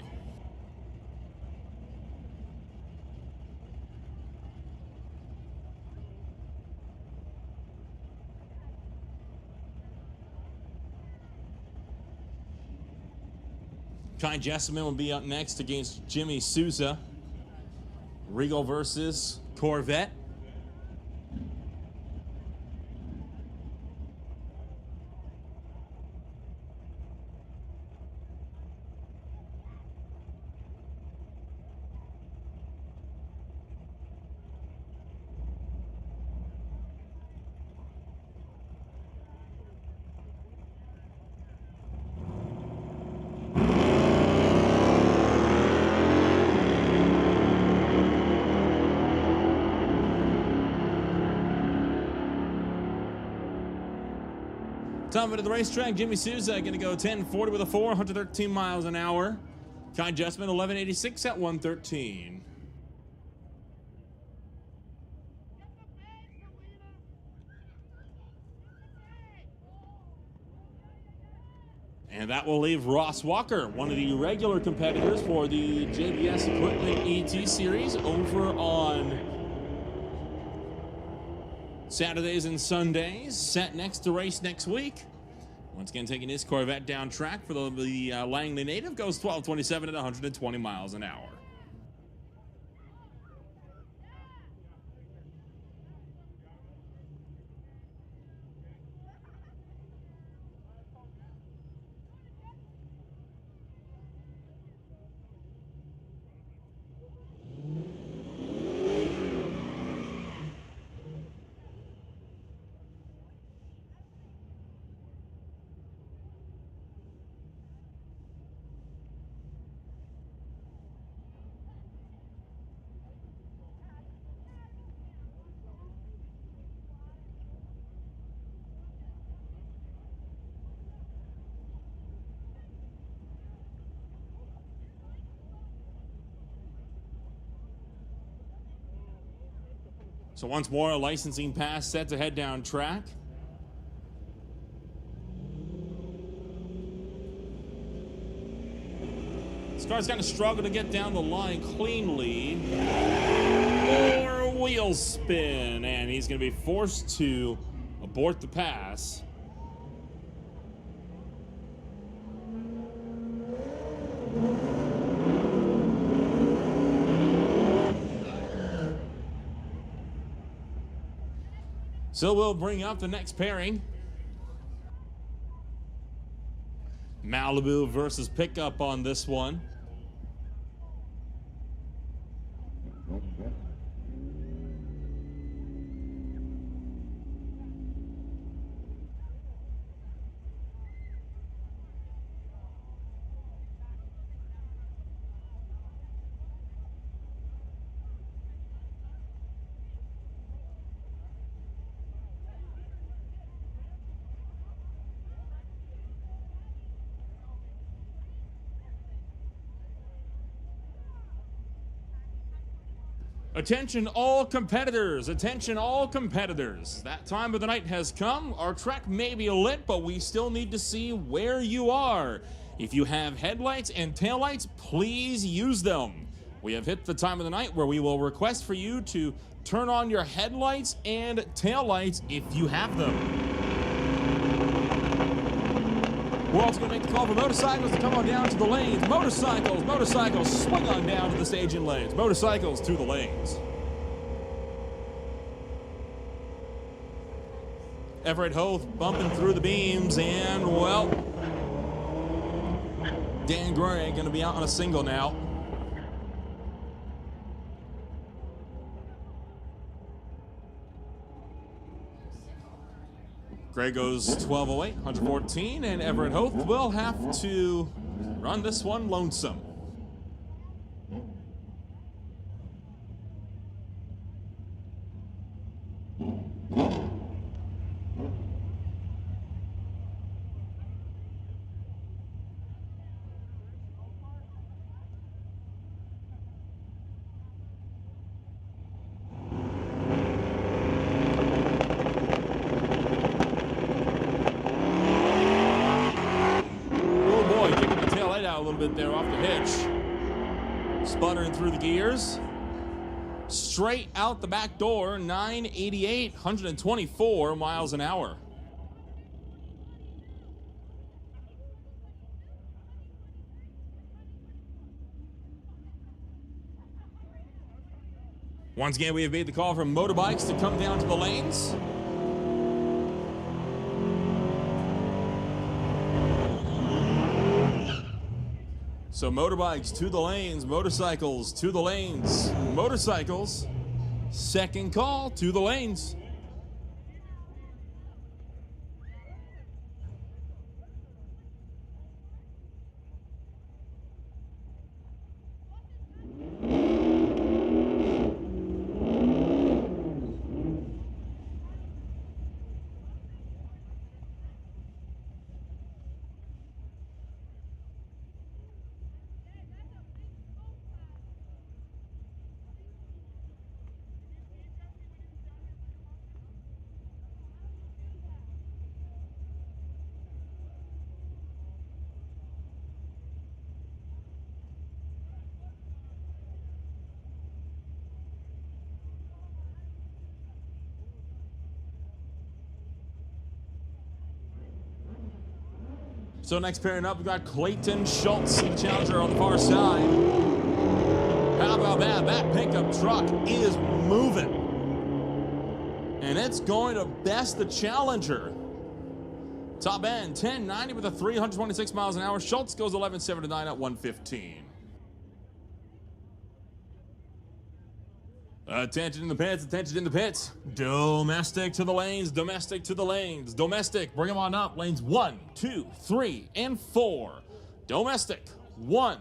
Kai Jessamine will be up next against Jimmy Sousa. Regal versus Corvette. Top of the racetrack, Jimmy Sousa going to go 1040 with a 4, 113 miles an hour. Kai Jessman, 1186 at 113. And that will leave Ross Walker, one of the regular competitors for the JBS Equipment ET Series, over on Saturdays and Sundays, set next to race next week. Once again, taking his Corvette down track for the Langley native, goes 12:27 at 120 miles an hour. So once more, a licensing pass set to head down track. This car's going to struggle to get down the line cleanly. Or wheel spin, and he's going to be forced to abort the pass. So we'll bring up the next pairing. Malibu versus Pickup on this one. Attention all competitors, attention all competitors. That time of the night has come. Our track may be lit, but we still need to see where you are. If you have headlights and taillights, please use them. We have hit the time of the night where we will request for you to turn on your headlights and taillights if you have them. We're also going to make the call for motorcycles to come on down to the lanes. Motorcycles, swing on down to the staging lanes. Motorcycles to the lanes. Everett Hoth bumping through the beams, and, well, Dan Gray going to be out on a single now. Gray goes 12:08, 114, and Everett Hoth will have to run this one lonesome. A little bit there off the hitch. Sputtering through the gears. Straight out the back door, 988, 124 miles an hour. Once again, we have made the call for motorbikes to come down to the lanes. So motorbikes to the lanes, motorcycles to the lanes, motorcycles, second call to the lanes. So next pairing up, we've got Clayton Schultz, the challenger on the far side. How about that? That pickup truck is moving. And it's going to best the challenger. Top end, 1090 with a 326 miles an hour. Schultz goes 11.79 at 115. Attention in the pits, attention in the pits. Domestic to the lanes, domestic to the lanes. Domestic, bring them on up. Lanes 1, 2, 3, and 4. Domestic, 1,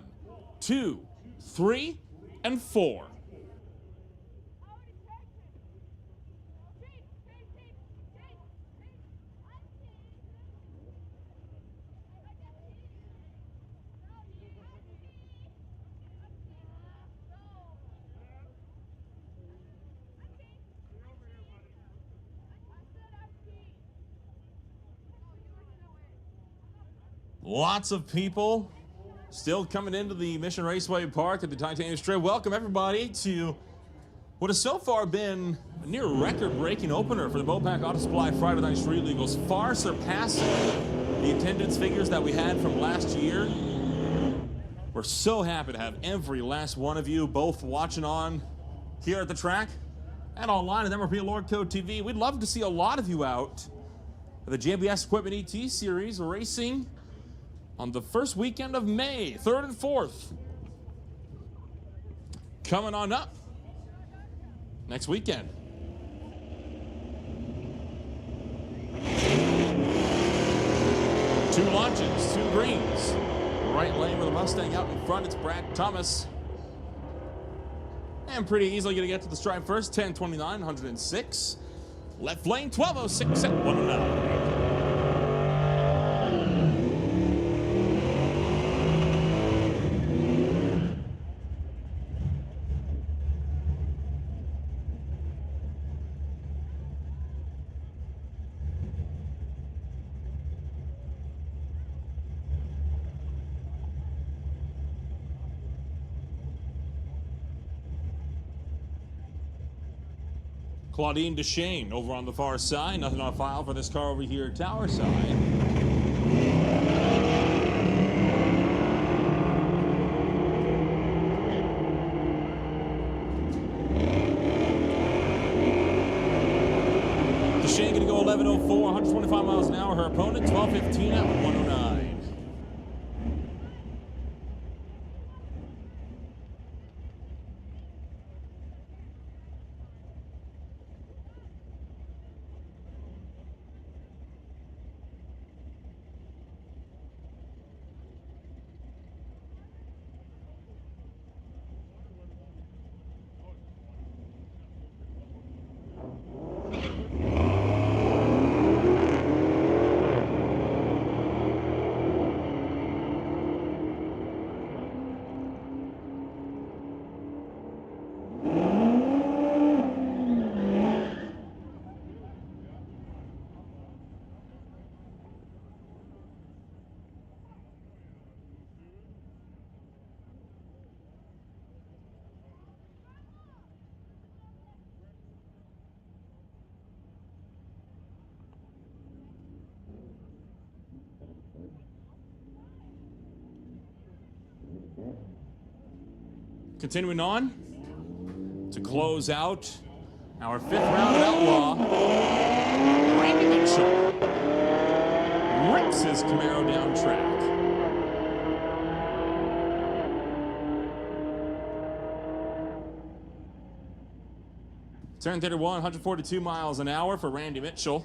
2, 3, and 4. Lots of people still coming into the Mission Raceway Park at the Titanium Strip. Welcome everybody to what has so far been a near record-breaking opener for the Mopac Auto Supply Friday Night Street Legals, far surpassing the attendance figures that we had from last year. We're so happy to have every last one of you both watching on here at the track and online at MRP Lord Code TV. We'd love to see a lot of you out at the JBS Equipment ET Series racing on the first weekend of May, 3rd and 4th. Coming on up next weekend. Two launches, two greens. Right lane with a Mustang out in front, it's Brad Thomas. And pretty easily going to get to the stripe first, 10:29, 106. Left lane, 12:06 at 109. Claudine Deshane over on the far side. Nothing on file for this car over here, tower side. Deshane gonna go 11:04, 125 miles an hour. Her opponent 12:15 at 109. Continuing on to close out our 5th round of Outlaw, Randy Mitchell rips his Camaro down track. Turn 31, 142 miles an hour for Randy Mitchell.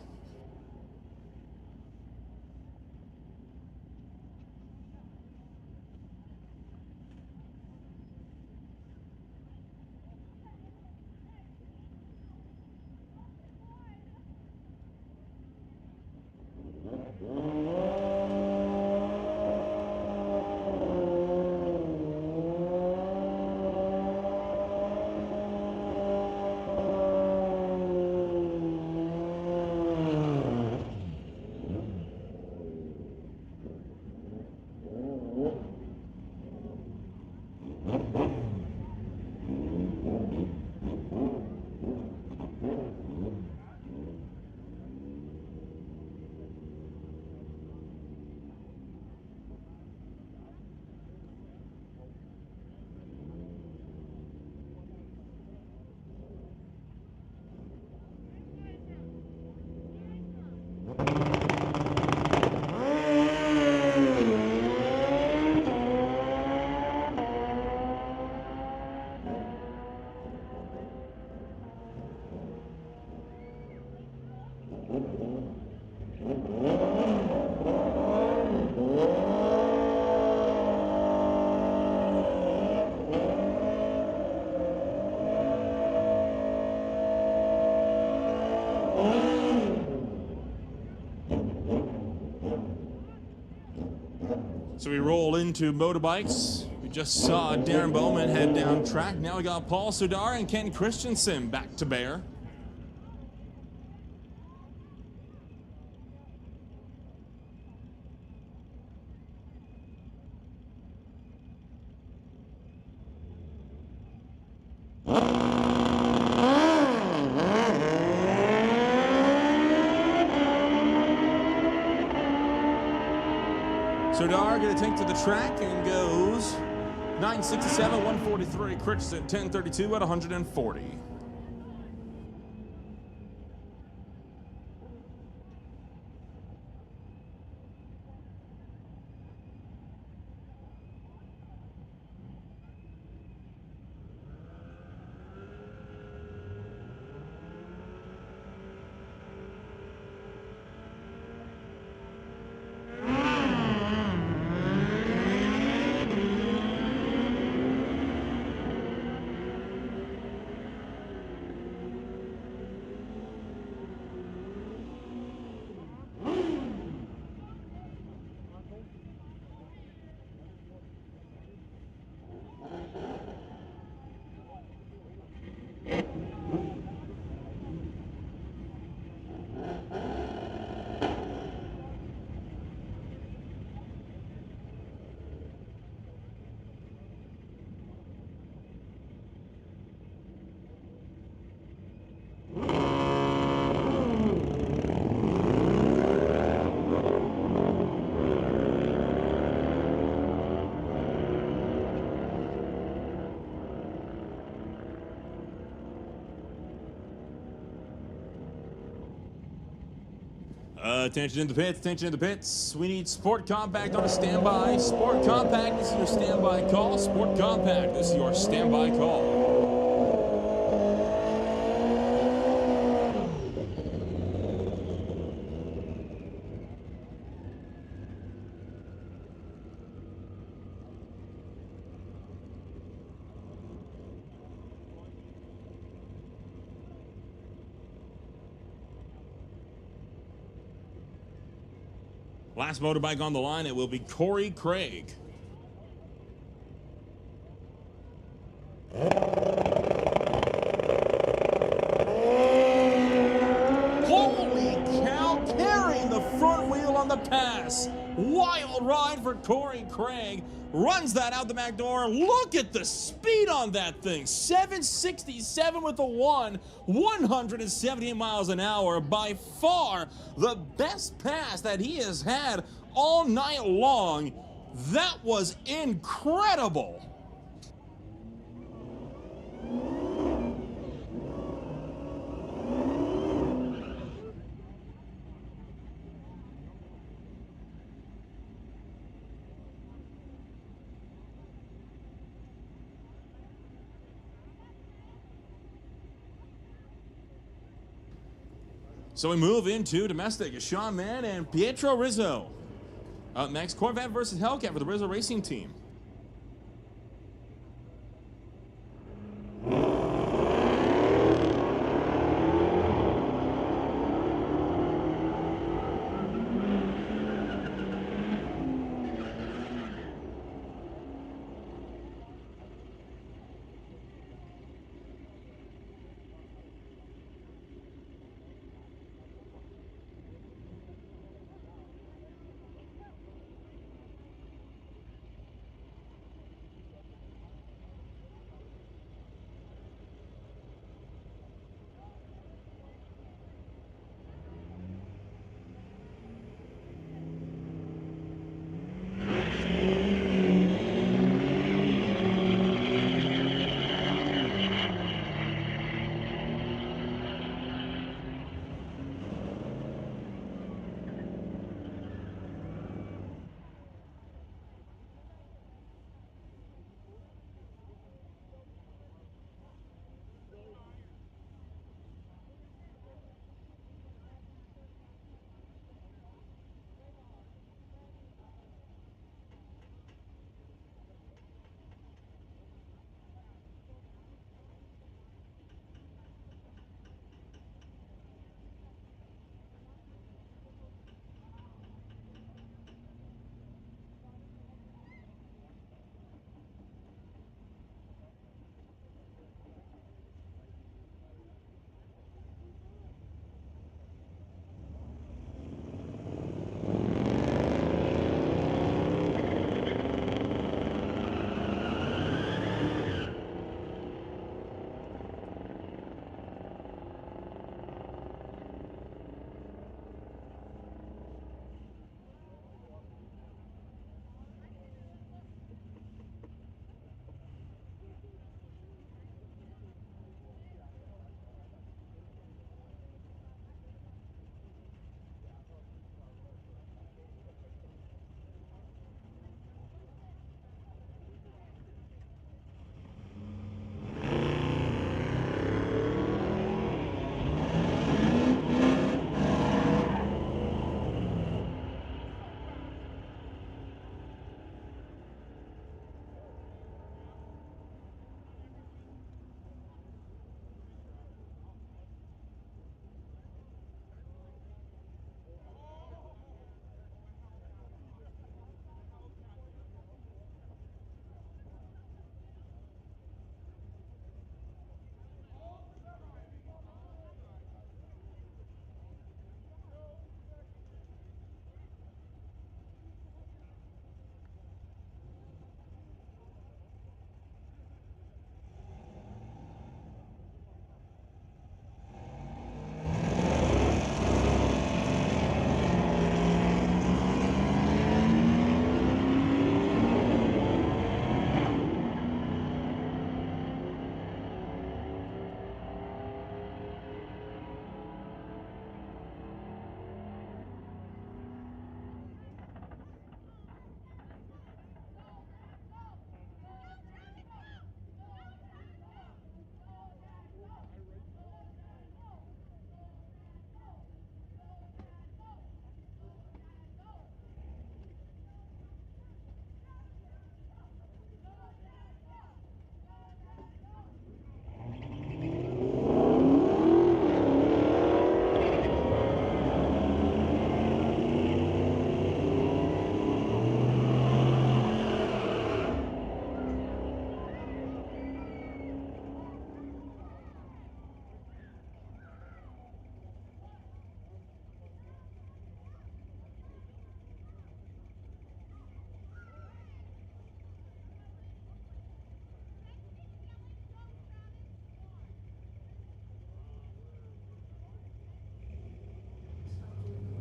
So we roll into motorbikes. We just saw Darren Bowman head down track. Now we got Paul Sudar and Ken Christensen back to bear. Sudar going to take to the track and goes 967, 143. Christensen 1032 at 140. Attention in the pits, attention in the pits. We need Sport Compact on a standby. Sport Compact, this is your standby call. Sport Compact, this is your standby call. Last motorbike on the line, it will be Corey Craig. Holy cow, carrying the front wheel on the pass. Wild ride for Corey Craig. Runs that out the back door. Look at the speed on that thing. 767 with a 170 miles an hour. By far the best pass that he has had all night long. That was incredible. So we move into domestic. Sean Mann and Pietro Rizzo. Up next, Corvette versus Hellcat for the Rizzo Racing Team.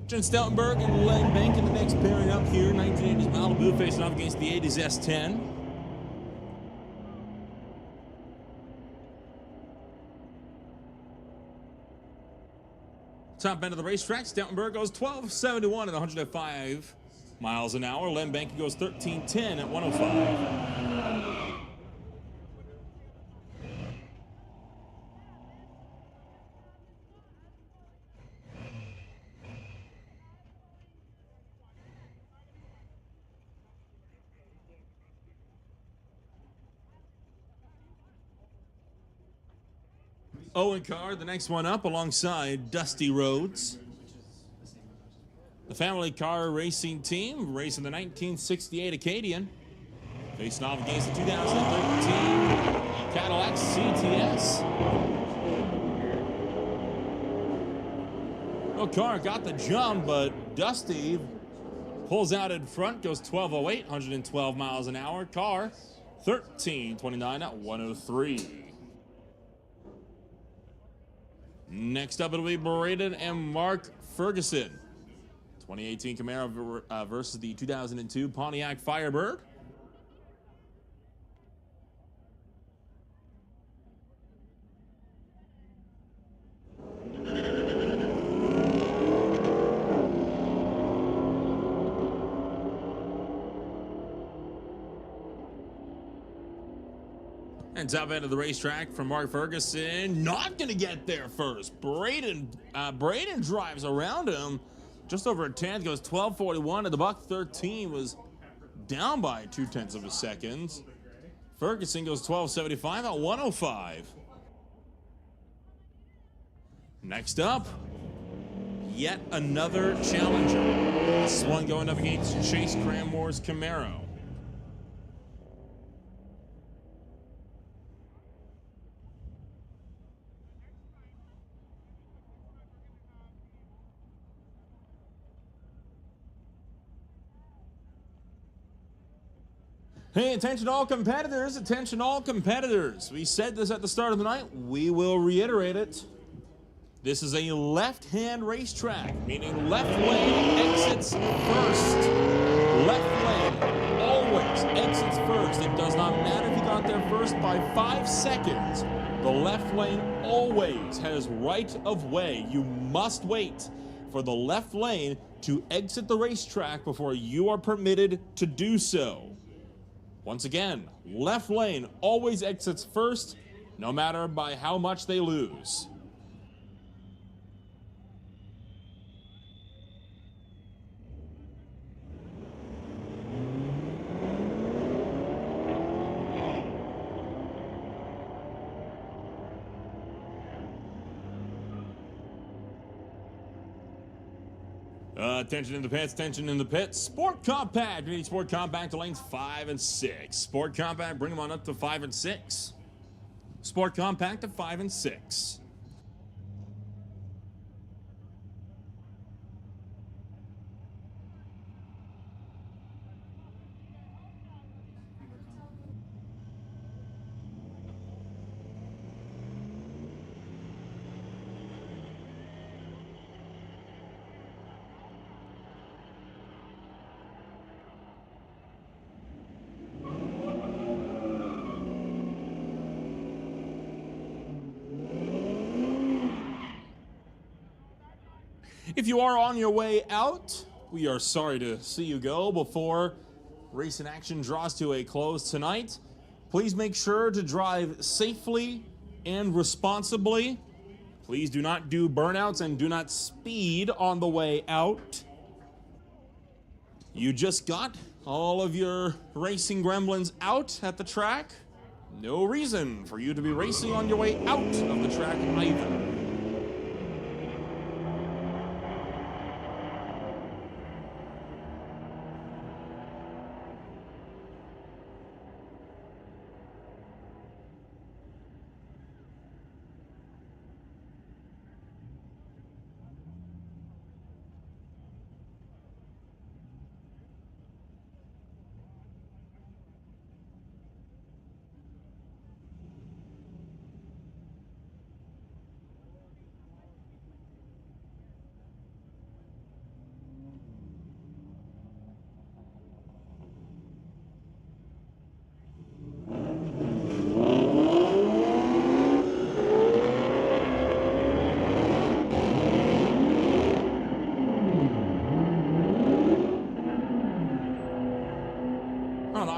Jen Stoutenberg and Len Bank in the mix, pairing up here. 1980s Malibu facing off against the 80s S10. Top end of the racetrack, Stoutenberg goes 12.71 at 105 miles an hour. Len Bank goes 13.10 at 105. Owen Carr, the next one up, alongside Dusty Rhodes. The family car racing team racing the 1968 Acadian, facing off against the 2013 Cadillac CTS. Well, Carr got the jump, but Dusty pulls out in front, goes 12.08, 112 miles an hour. Carr, 13.29 at 103. Next up, it'll be Braden and Mark Ferguson. 2018 Camaro versus the 2002 Pontiac Firebird. And top end of the racetrack from Mark Ferguson, not going to get there first. Braden drives around him, just over a tenth, goes 12.41, and the buck 13 was down by 0.2 of a second. Ferguson goes 12.75 at 105. Next up, yet another challenger. This one going up against Chase Cranmore's Camaro. Hey, attention all competitors, attention all competitors. We said this at the start of the night, we will reiterate it. This is a left-hand racetrack, meaning left lane exits first. Left lane always exits first. It does not matter if you got there first by 5 seconds. The left lane always has right of way. You must wait for the left lane to exit the racetrack before you are permitted to do so. Once again, left lane always exits first, no matter by how much they lose. Attention in the pits, tension in the pits. Sport Compact, we need Sport Compact to lanes 5 and 6. Sport Compact, bring them on up to 5 and 6. Sport Compact to 5 and 6. If you are on your way out, we are sorry to see you go before racing action draws to a close tonight. Please make sure to drive safely and responsibly. Please do not do burnouts and do not speed on the way out. You just got all of your racing gremlins out at the track. No reason for you to be racing on your way out of the track either.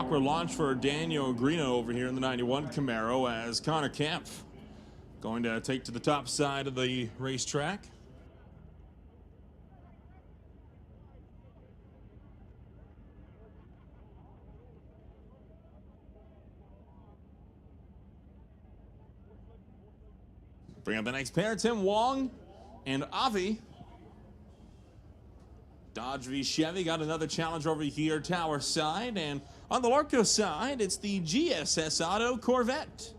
awkward launch for Daniel Greeno over here in the 91 Camaro as Connor Kempf going to take to the top side of the racetrack. Bring up the next pair, Tim Wong and Avi. Dodge v Chevy got another challenge over here, Tower side. And on the Larco side, it's the GSS Auto Corvette.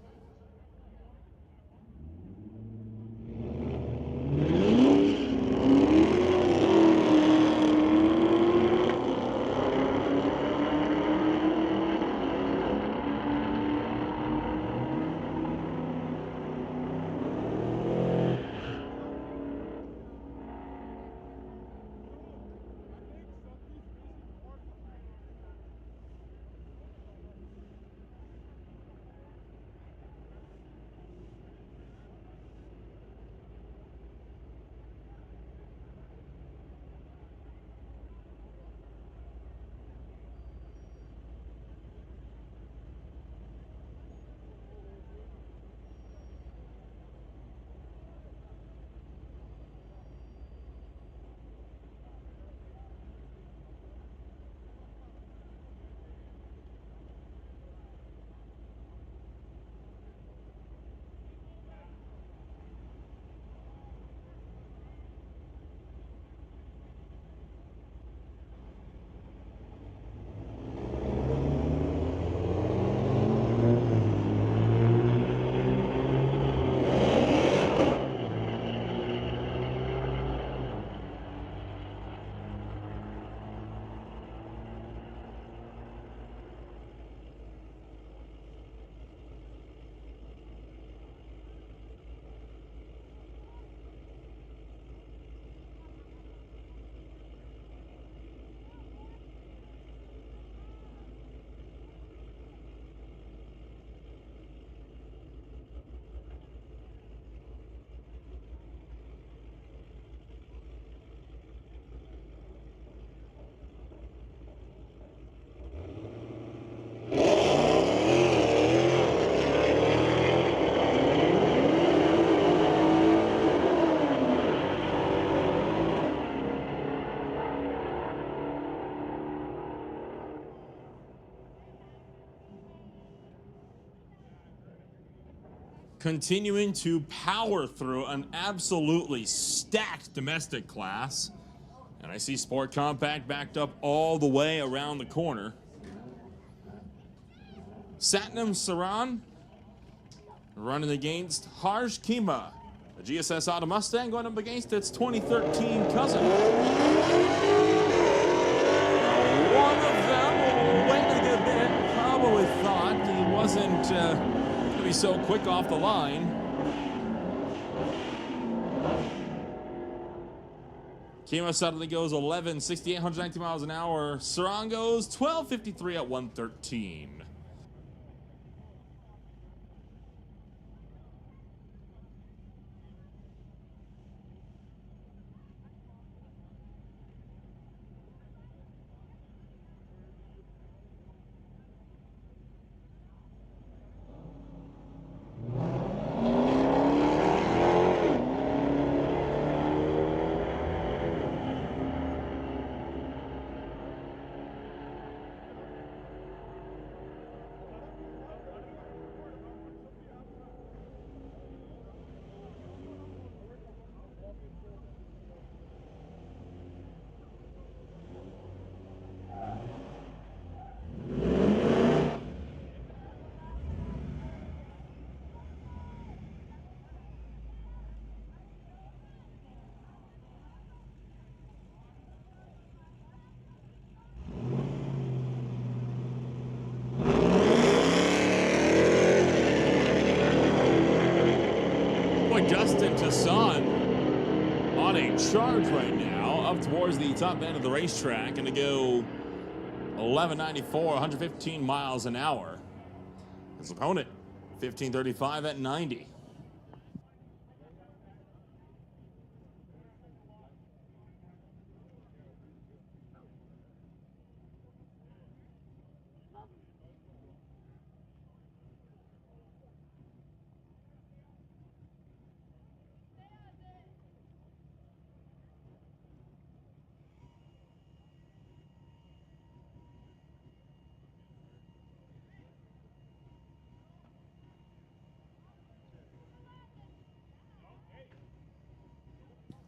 Continuing to power through an absolutely stacked domestic class. And I see Sport Compact backed up all the way around the corner. Satnam Saran running against Harsh Kima. The GSS Auto Mustang going up against its 2013 cousin. One of them waited a bit, probably thought he wasn't going to be so quick off the line. Kima suddenly goes 11.68, 119 miles an hour. Saran goes 12.53 at 113. Dustin Tasson on a charge right now, up towards the top end of the racetrack, and to go 11.94, 115 miles an hour. His opponent, 15.35 at 90.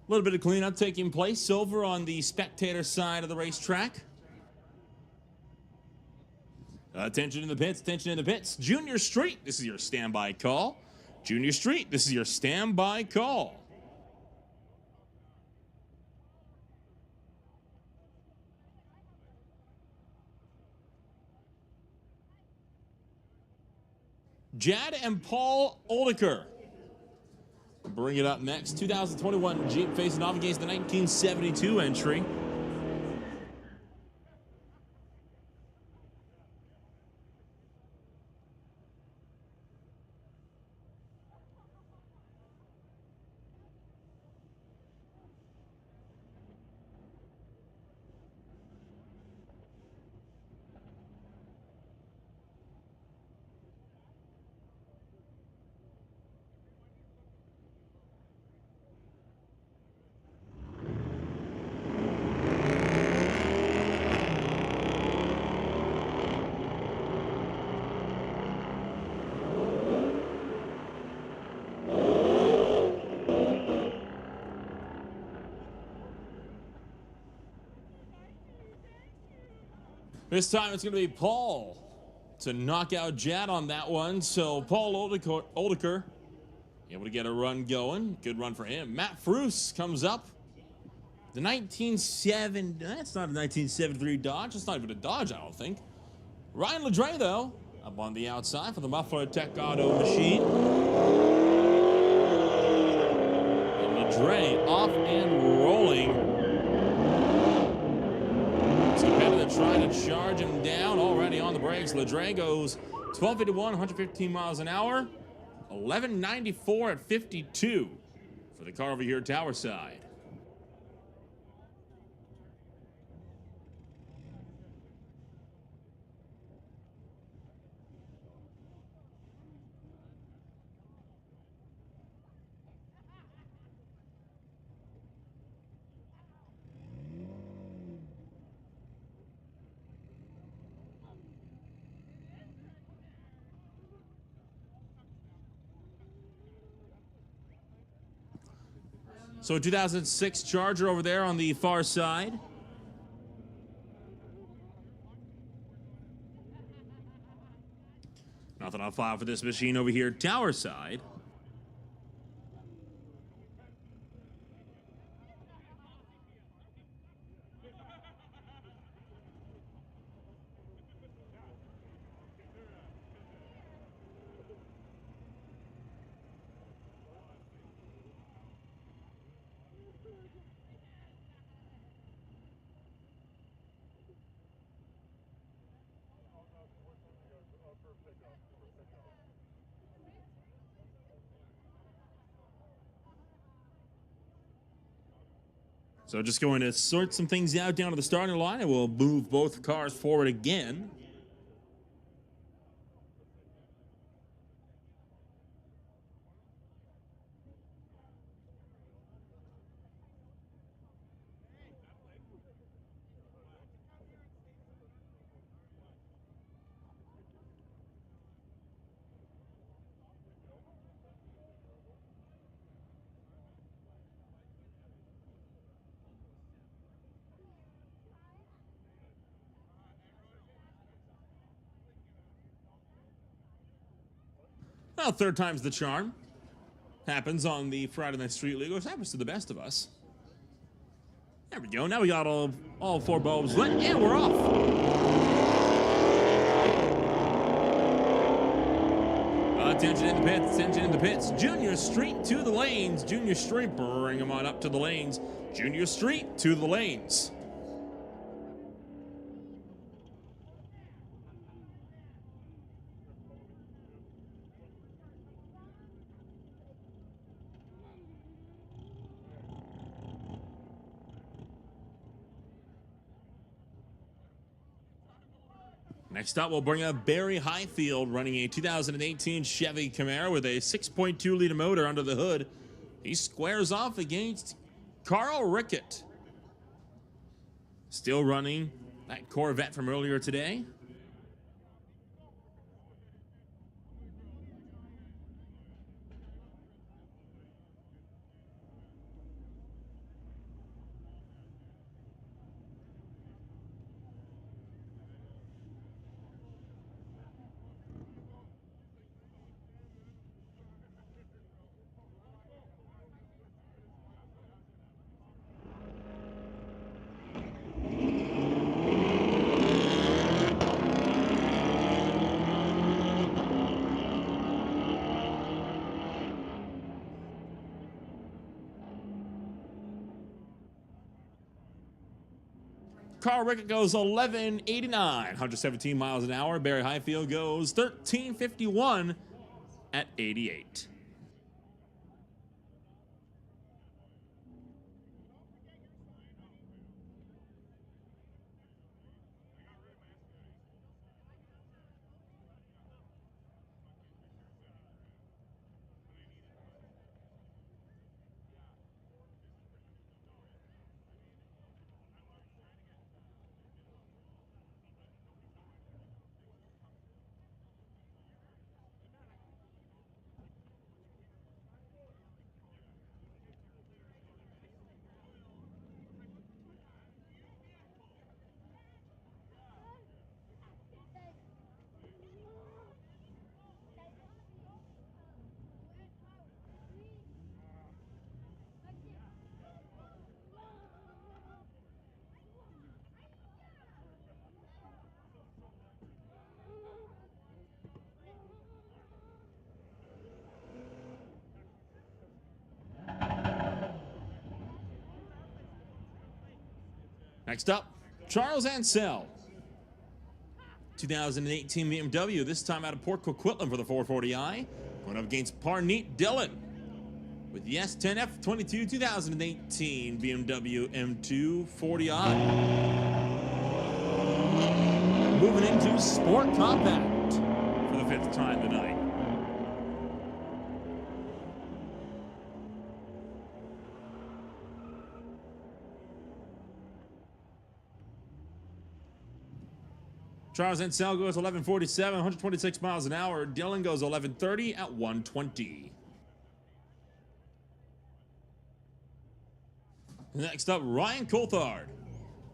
A little bit of cleanup taking place over on the spectator side of the racetrack. Attention in the pits, attention in the pits. Junior Street, this is your standby call. Junior Street, this is your standby call. Jad and Paul Oldiker bring it up next. 2021 Jeep facing off against the 1972 entry. This time it's going to be Paul to knock out Jad on that one. So Paul Oldiker able to get a run going. Good run for him. Matt Fruce comes up. The 1970, that's not a 1973 Dodge. It's not even a Dodge, I don't think. Ryan LeDre, though, up on the outside for the Muffler Tech Auto machine. And LeDre off and rolling. Competitor trying to charge him down, already on the brakes. LeDre goes 1251, 115 miles an hour, 1194 at 52 for the car over here, Tower side. So 2006 Charger over there on the far side. Nothing on file for this machine over here, Tower side. So just going to sort some things out down to the starting line, and we'll move both cars forward again. Well, third time's the charm. Happens on the Friday Night Street League, which happens to the best of us. There we go. Now we got all four bulbs lit, and we're off. Attention in the pits, attention in the pits. Junior Street to the lanes. Junior Street, bring them on up to the lanes. Junior Street to the lanes. Next up, we'll bring up Barry Highfield running a 2018 Chevy Camaro with a 6.2-liter motor under the hood. He squares off against Carl Rickett. Still running that Corvette from earlier today. Carl Rickett goes 11.89, 117 miles an hour. Barry Highfield goes 13.51 at 88. Next up, Charles Ansell. 2018 BMW, this time out of Port Coquitlam for the 440i. Going up against Parneet Dillon with the S10F22 2018 BMW M2 40i. Moving into Sport Compact for the 5th time tonight. Charles Ansell goes 11.47, 126 miles an hour. Dillon goes 11.30 at 120. Next up, Ryan Coulthard.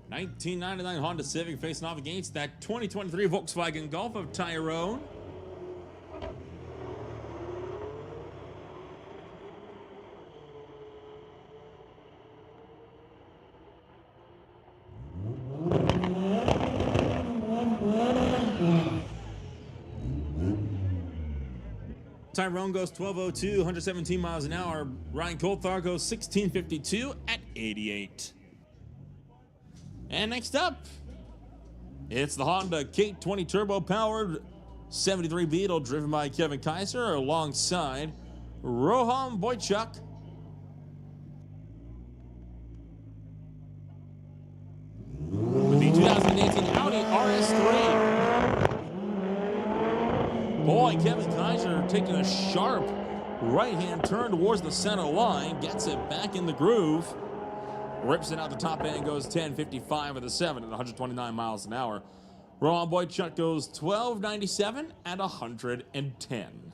1999 Honda Civic facing off against that 2023 Volkswagen Golf of Tyrone. Tyrone goes 12.02, 117 miles an hour. Ryan Coulthard goes 16.52 at 88. And next up, it's the Honda K20 turbo-powered 73 Beetle driven by Kevin Kaiser alongside Rohan Boychuk. With the 2018 Audi RS3. Boy, Kevin Kaiser taking a sharp right-hand turn towards the center line, gets it back in the groove, rips it out the top end, goes 10.55 with a 7 at 129 miles an hour. Rohan Boychuk goes 12.97 at 110.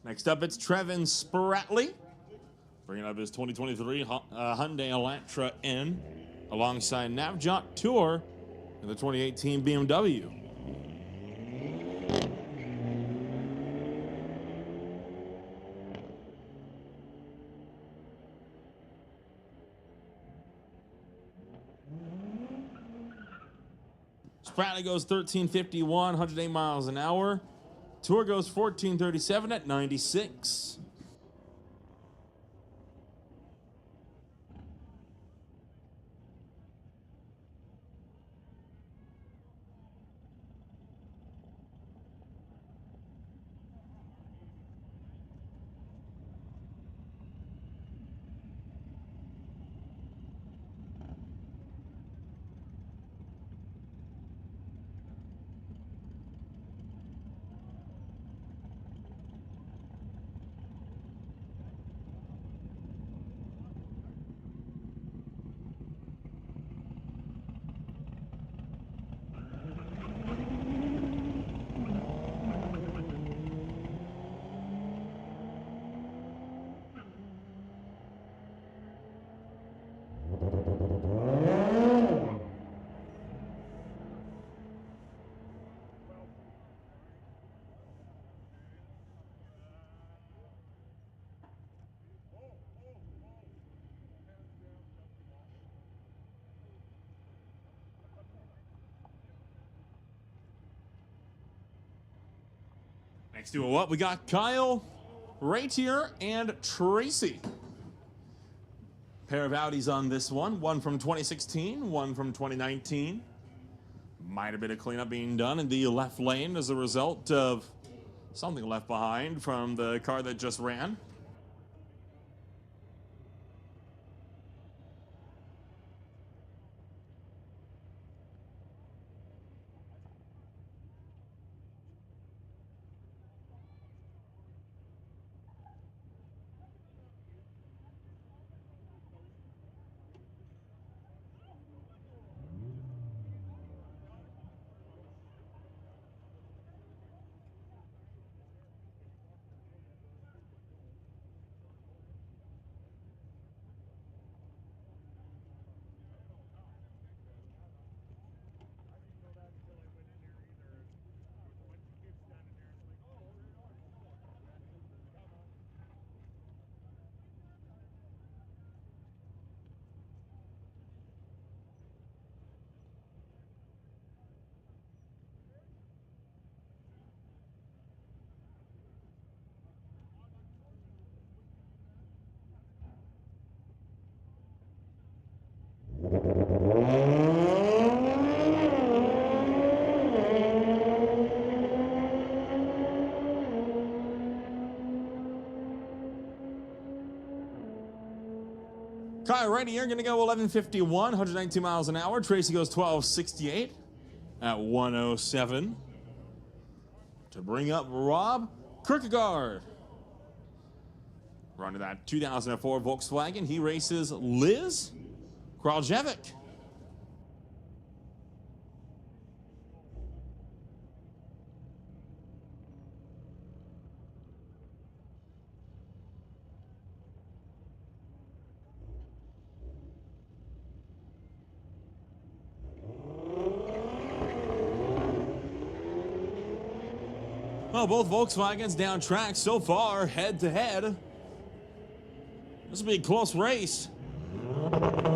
Next up, it's Trevin Spratley, bringing up his 2023 Hyundai Elantra N alongside Navjot Tour in the 2018 BMW. Spratley goes 13.51, 108 miles an hour. Tour goes 14.37 at 96. Next duo up, we got Kyle Ratier and Tracy. Pair of Audis on this one from 2016, one from 2019. Might have been a cleanup being done in the left lane as a result of something left behind from the car that just ran. Kyle Ratier going to go 11:51, 192 miles an hour. Tracy goes 12:68 at 107. To bring up Rob Kierkegaard. Running that 2004 Volkswagen, he races Liz Kraljevic. Well, both Volkswagens down track so far, head to head. This will be a close race.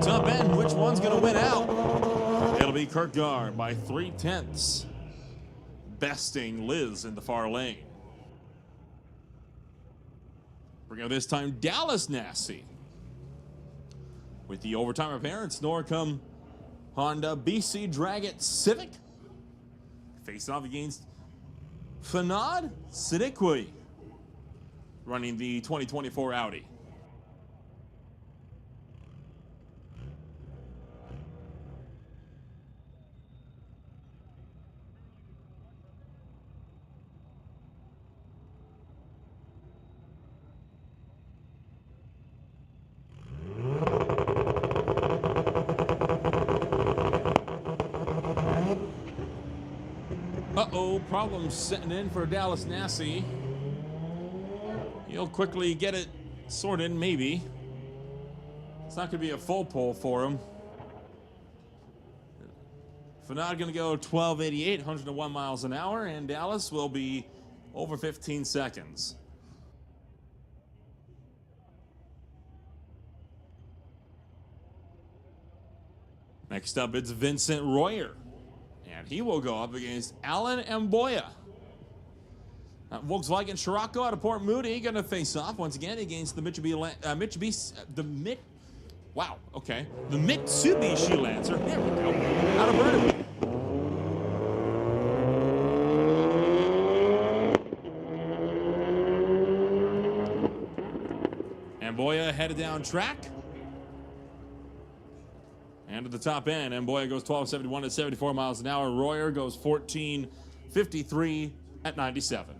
Top end, which one's going to win out? It'll be Kierkegaard by 3/10, besting Liz in the far lane. Bring out this time Dallas Nassi. With the overtime appearance, Norcom Honda BC Dragot Civic. Face off against Fanad Siddiqui, running the 2024 Audi. Uh-oh, problems setting in for Dallas Nassi. He'll quickly get it sorted, maybe. It's not going to be a full pull for him. Fanad going to go 12:88, 101 miles an hour, and Dallas will be over 15 seconds. Next up, it's Vincent Royer. And he will go up against Alan Mboya. Volkswagen Scirocco out of Port Moody going to face off once again against the Mitsubishi Lancer. There we go. Out of Burnaby. Mboya headed down track. And at the top end, Mboya goes 12:71 at 74 miles an hour. Royer goes 14:53 at 97.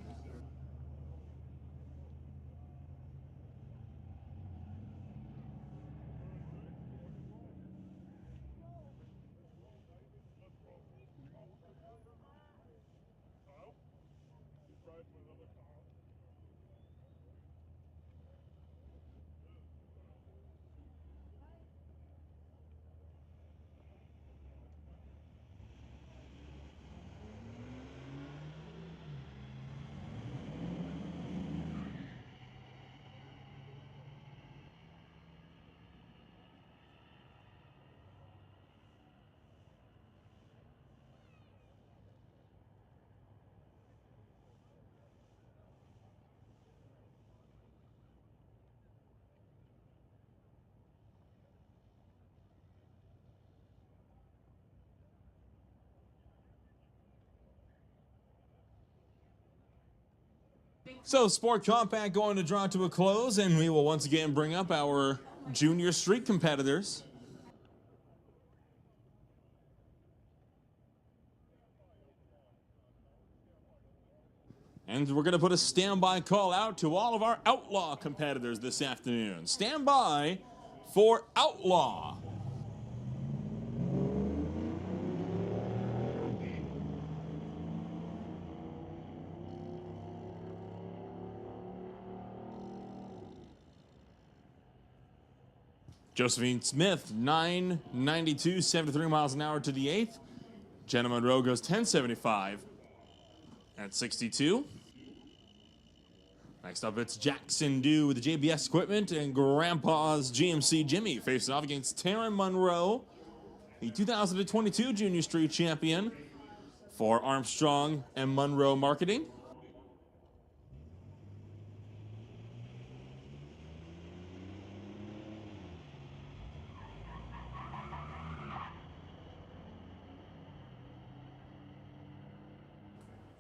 So, Sport Compact going to draw to a close, and we will once again bring up our junior street competitors. And we're going to put a standby call out to all of our Outlaw competitors this afternoon. Stand by for Outlaw. Josephine Smith, 992, 73 miles an hour to the 8th. Jenna Monroe goes 1075 at 62. Next up, it's Jackson Dew with the JBS equipment and Grandpa's GMC Jimmy facing off against Taryn Monroe, the 2022 Junior Street Champion for Armstrong and Monroe Marketing.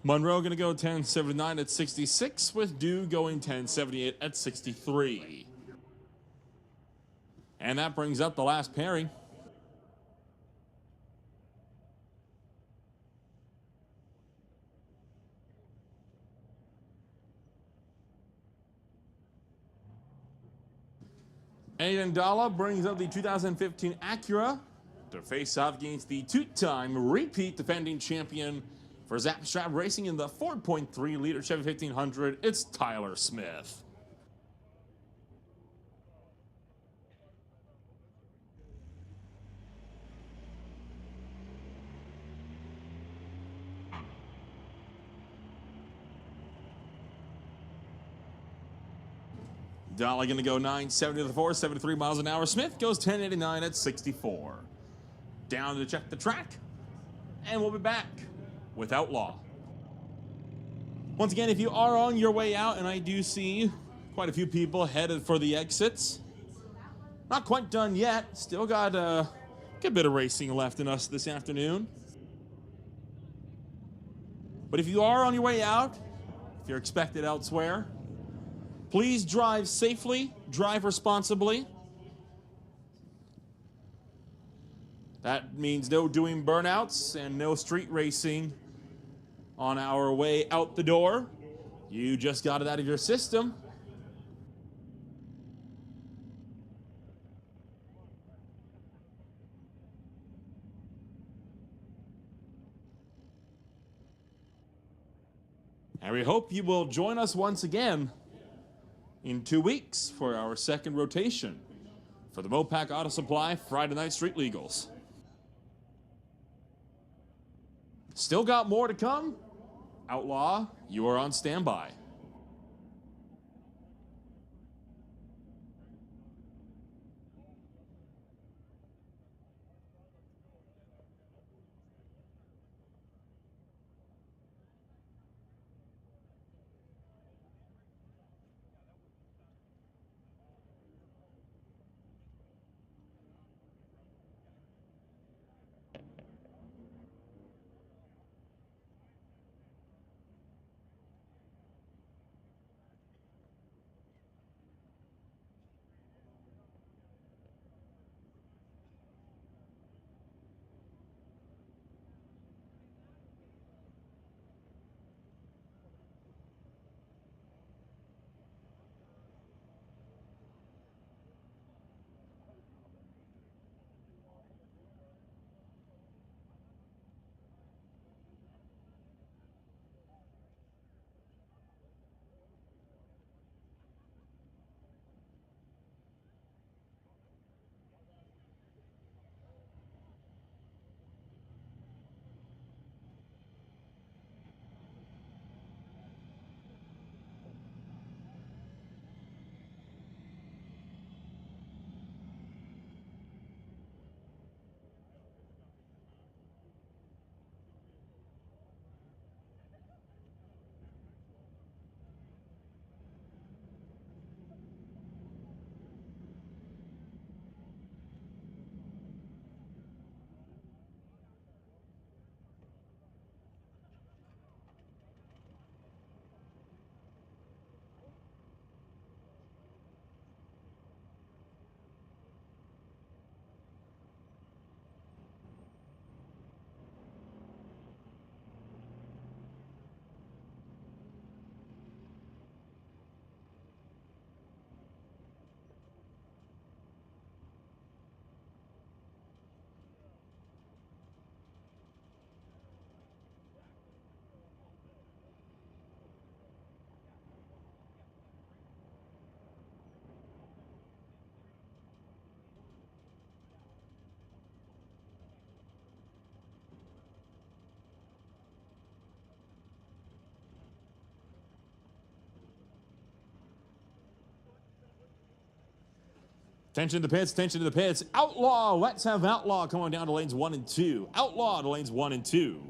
Monroe going to go 1079 at 66, with Dew going 1078 at 63. And that brings up the last pairing. Aiden Dalla brings up the 2015 Acura to face off against the two-time repeat defending champion for Zapstrap Racing in the 4.3-liter Chevy 1500, it's Tyler Smith. Dolly going to go 970 to the 4, 73 miles an hour. Smith goes 1089 at 64. Down to check the track, and we'll be back with Outlaw. Once again, if you are on your way out, and I do see quite a few people headed for the exits. Not quite done yet. Still got a good bit of racing left in us this afternoon. But if you are on your way out, if you're expected elsewhere, please drive safely, drive responsibly. That means no doing burnouts and no street racing on our way out the door. You just got it out of your system. And we hope you will join us once again in 2 weeks for our second rotation for the Mopac Auto Supply Friday Night Street Legals. Still got more to come. Outlaw, you are on standby. Attention to the pits, attention to the pits. Outlaw, let's have Outlaw coming down to lanes 1 and 2. Outlaw to lanes 1 and 2.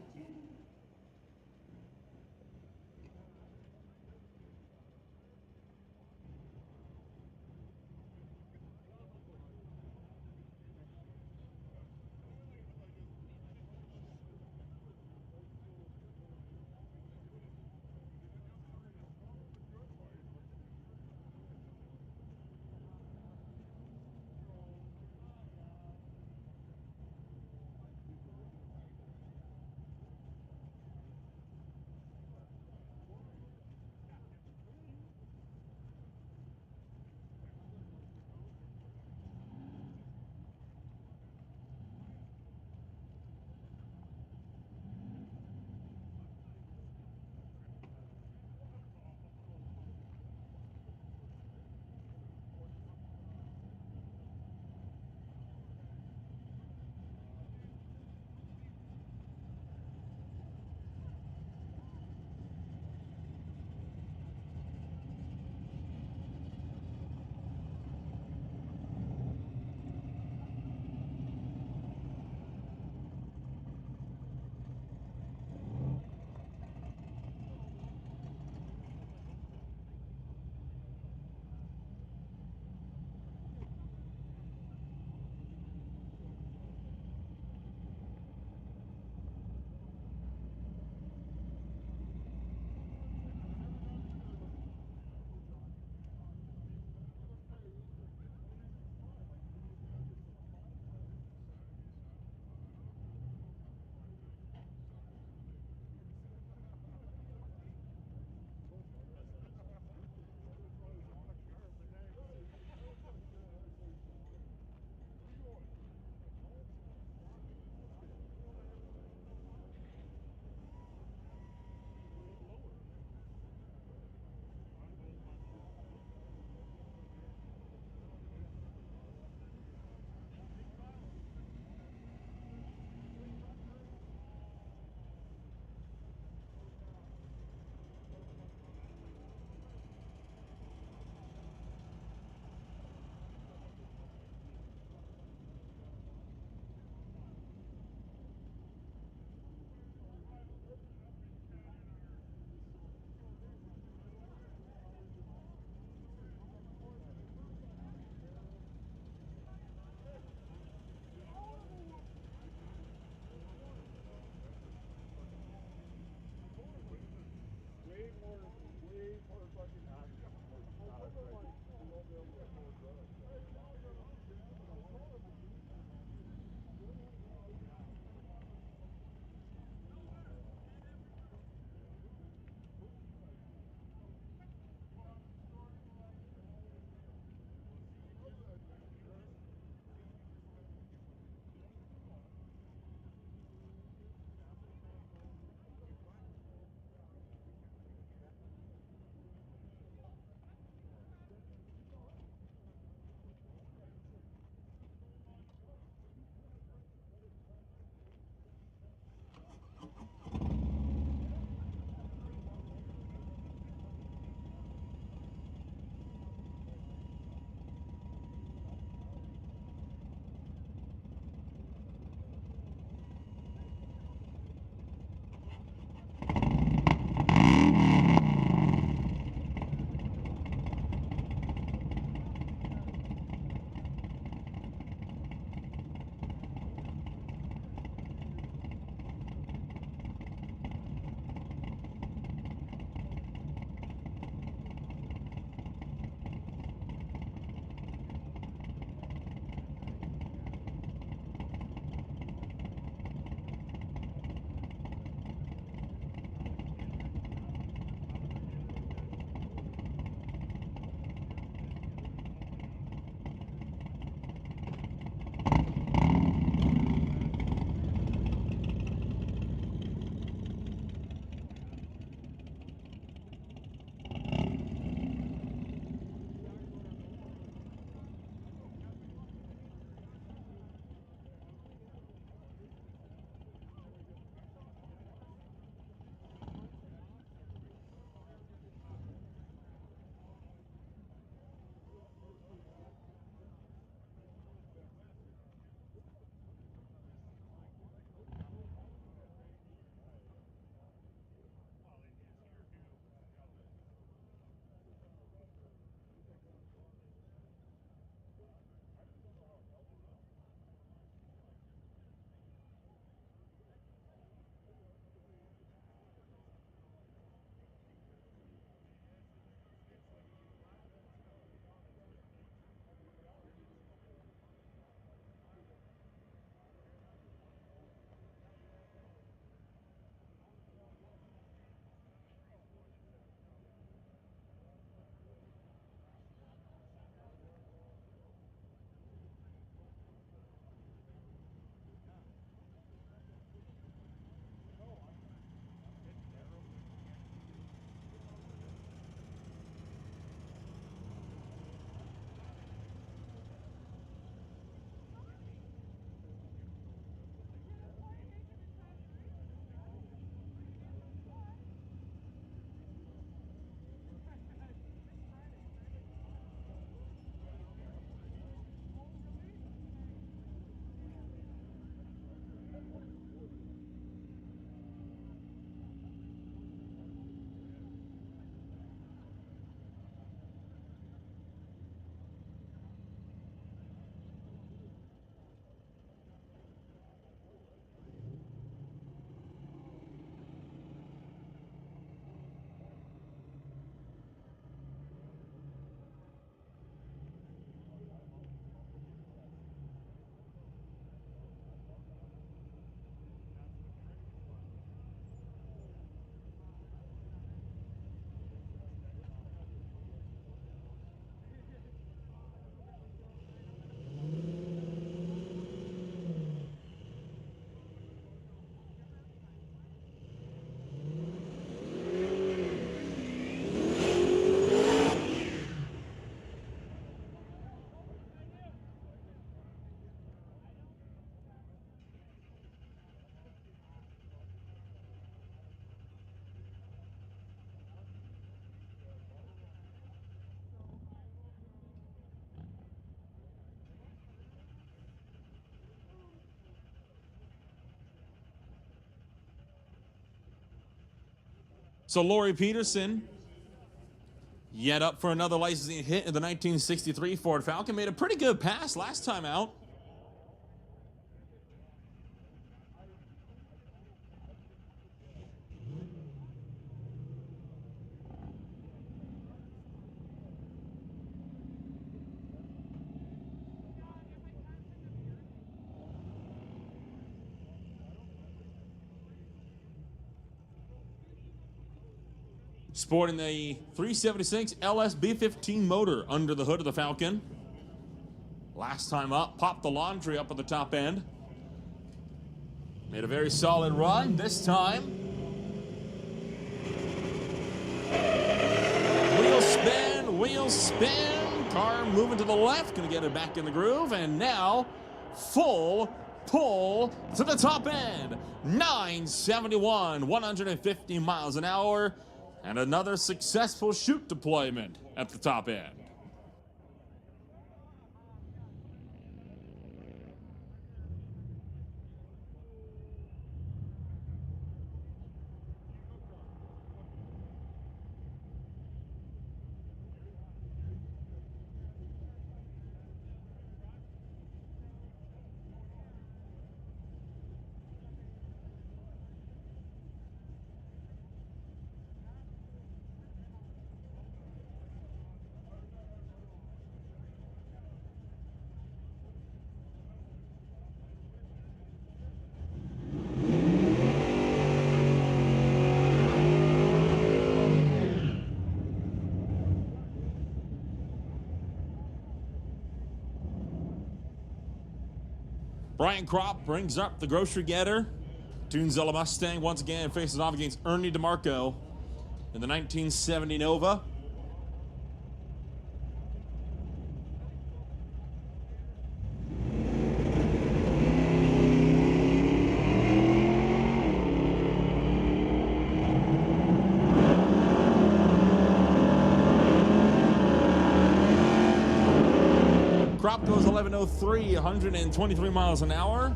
So Lori Peterson, yet up for another licensing hit in the 1963 Ford Falcon, made a pretty good pass last time out. Sporting the 376 LS B15 motor under the hood of the Falcon. Last time up, popped the laundry up at the top end. Made a very solid run this time. Wheel spin, wheel spin. Car moving to the left, gonna get it back in the groove, and now full pull to the top end. 971, 150 miles an hour. And another successful chute deployment at the top end. Brian Kropp brings up the grocery getter. Tunzilla Mustang once again faces off against Ernie DeMarco in the 1970 Nova. Kropp goes 11:03, 123 miles an hour.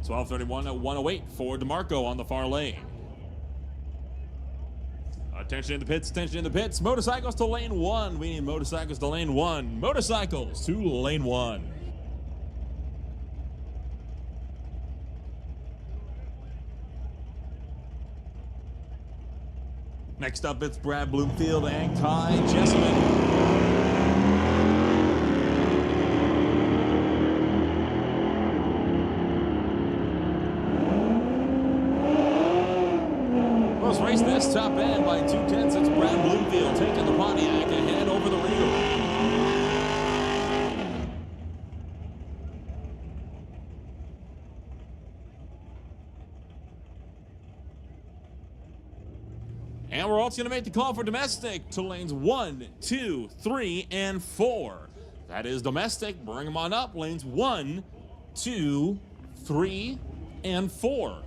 12:31 at 108 for DeMarco on the far lane. Attention in the pits, attention in the pits. Motorcycles to lane 1. We need motorcycles to lane 1. Motorcycles to lane 1. Next up, it's Brad Bloomfield and Kai Jessamine. Race this top end by 2/10. It's Brad Bloomfield taking the Pontiac ahead over the Regal. And we're also going to make the call for domestic to lanes 1, 2, 3, and 4. That is domestic. Bring them on up. Lanes 1, 2, 3, and 4.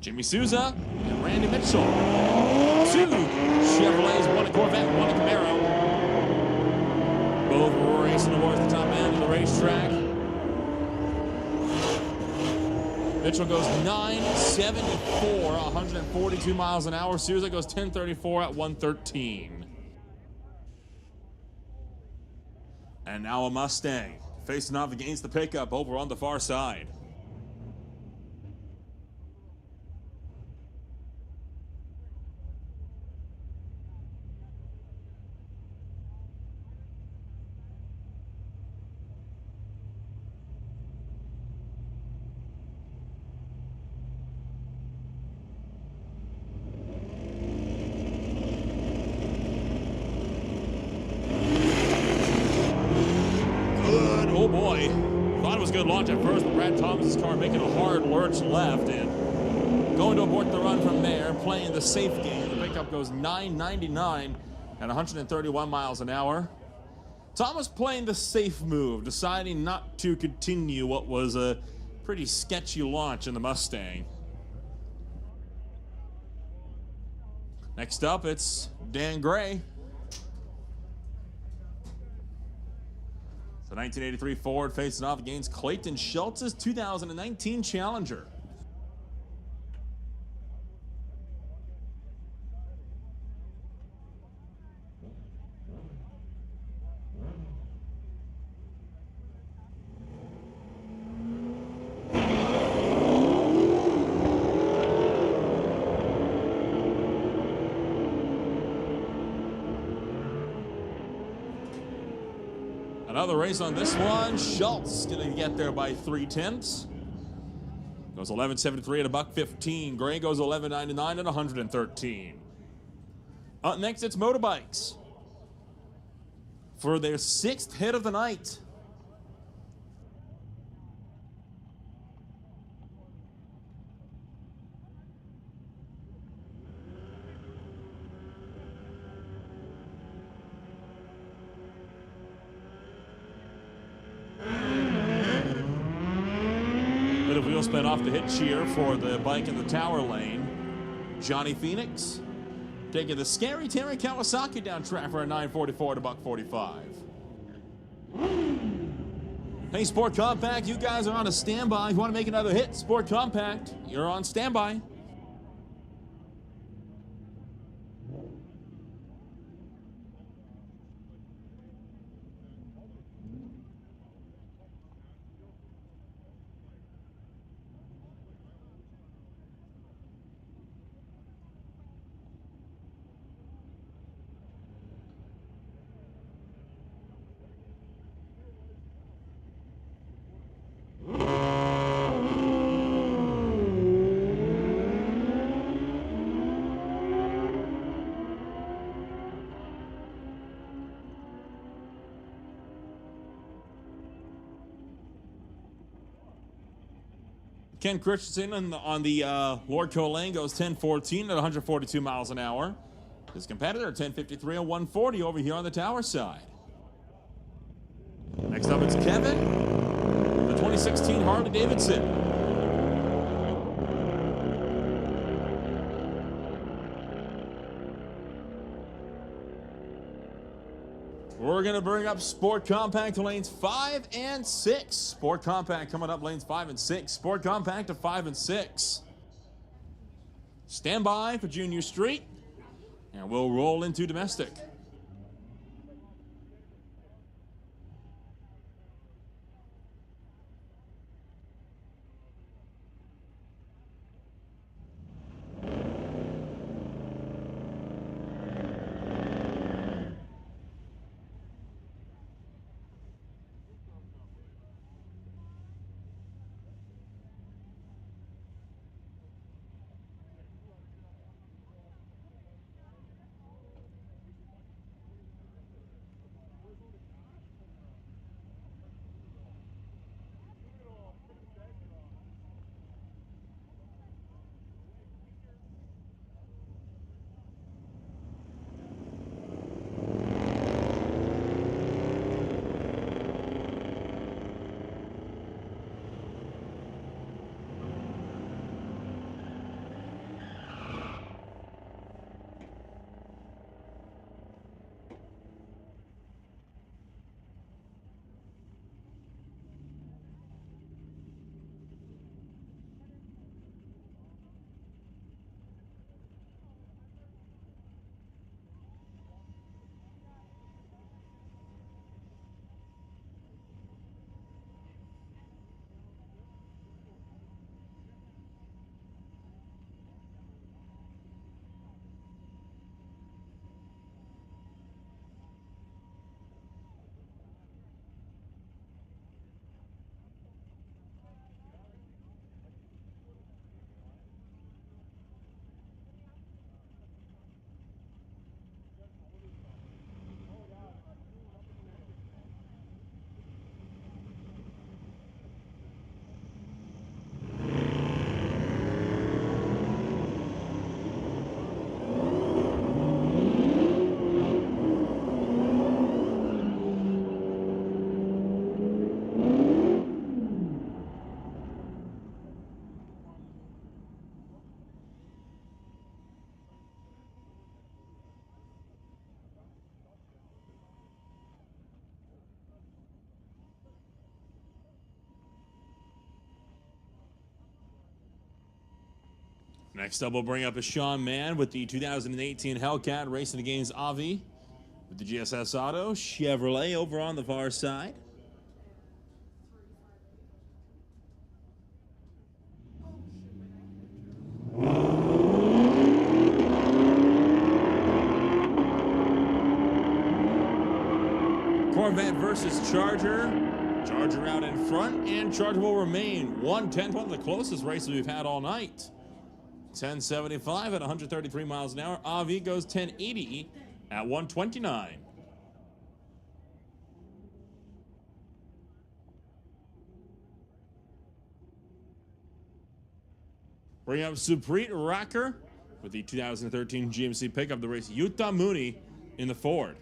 Jimmy Souza and Randy Mitchell. 2 Chevrolets, 1 a Corvette, 1 a Camaro. Both racing towards the top end of the racetrack. Mitchell goes 974, 142 miles an hour. Souza goes 1034 at 113. And now a Mustang facing off against the pickup over on the far side. Oh boy, thought it was a good launch at first, but Brad Thomas's car making a hard lurch left and going to abort the run from there, playing the safe game. The pickup goes 999 at 131 miles an hour. Thomas playing the safe move, deciding not to continue what was a pretty sketchy launch in the Mustang. Next up, it's Dan Gray. The 1983 Ford facing off against Clayton Schultz's 2019 Challenger. Another race on this one. Schultz gonna get there by 3/10. Goes 11.73 at a $1.15. Gray goes 11.99 at 113. Up next, it's motorbikes for their 6th hit of the night. Bit of wheel spin off the hit cheer for the bike in the tower lane. Johnny Phoenix taking the scary Terry Kawasaki down track for a 9.44 to $1.45. Hey, Sport Compact, you guys are on a standby. If you want to make another hit, Sport Compact, you're on standby. Ken Christensen on the Lord Coe lane goes 10.14 at 142 miles an hour. His competitor 10.53 and 140 over here on the tower side. Next up, it's Kevin, the 2016 Harley Davidson. We're going to bring up Sport Compact to lanes 5 and 6. Sport Compact coming up lanes 5 and 6. Sport Compact to 5 and 6. Stand by for Junior Street, and we'll roll into domestic. Next up, we'll bring up a Sean Mann with the 2018 Hellcat racing against Avi with the GSS Auto Chevrolet over on the far side. Corvette versus Charger. Charger out in front, and Charger will remain 1/10, one of the closest races we've had all night. 1075 at 133 miles an hour. Avi goes 1080 at 129. Bring up Suprit Racker with the 2013 GMC pickup, the race Yuta Mooney in the Ford.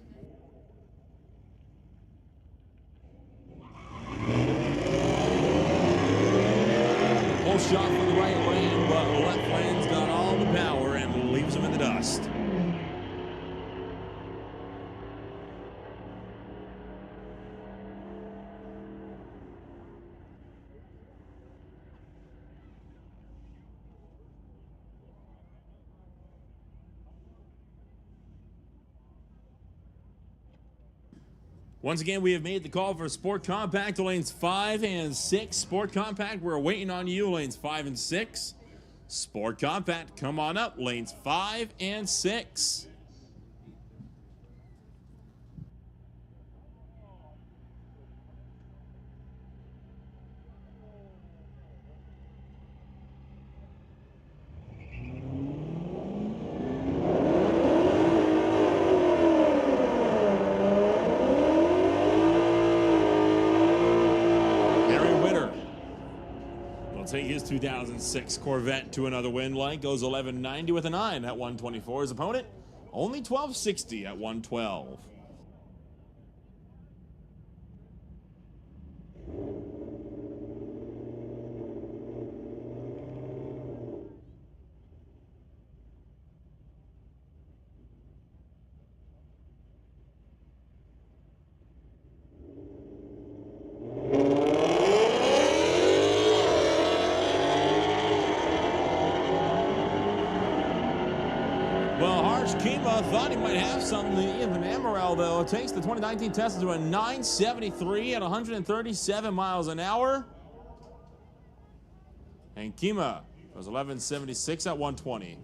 Full shot from the right lane, but left lane's got all the power and leaves him in the dust. Once again, we have made the call for Sport Compact to lanes 5 and 6. Sport Compact, we're waiting on you, lanes 5 and 6. Sport Compact, come on up, lanes 5 and 6. Take his 2006 Corvette to another win line. Goes 1190 with a 9 at 124. His opponent, only 1260 at 112. Kima thought he might have something. Even Amaral, though, takes the 2019 Tesla to a 973 at 137 miles an hour. And Kima was 1176 at 120.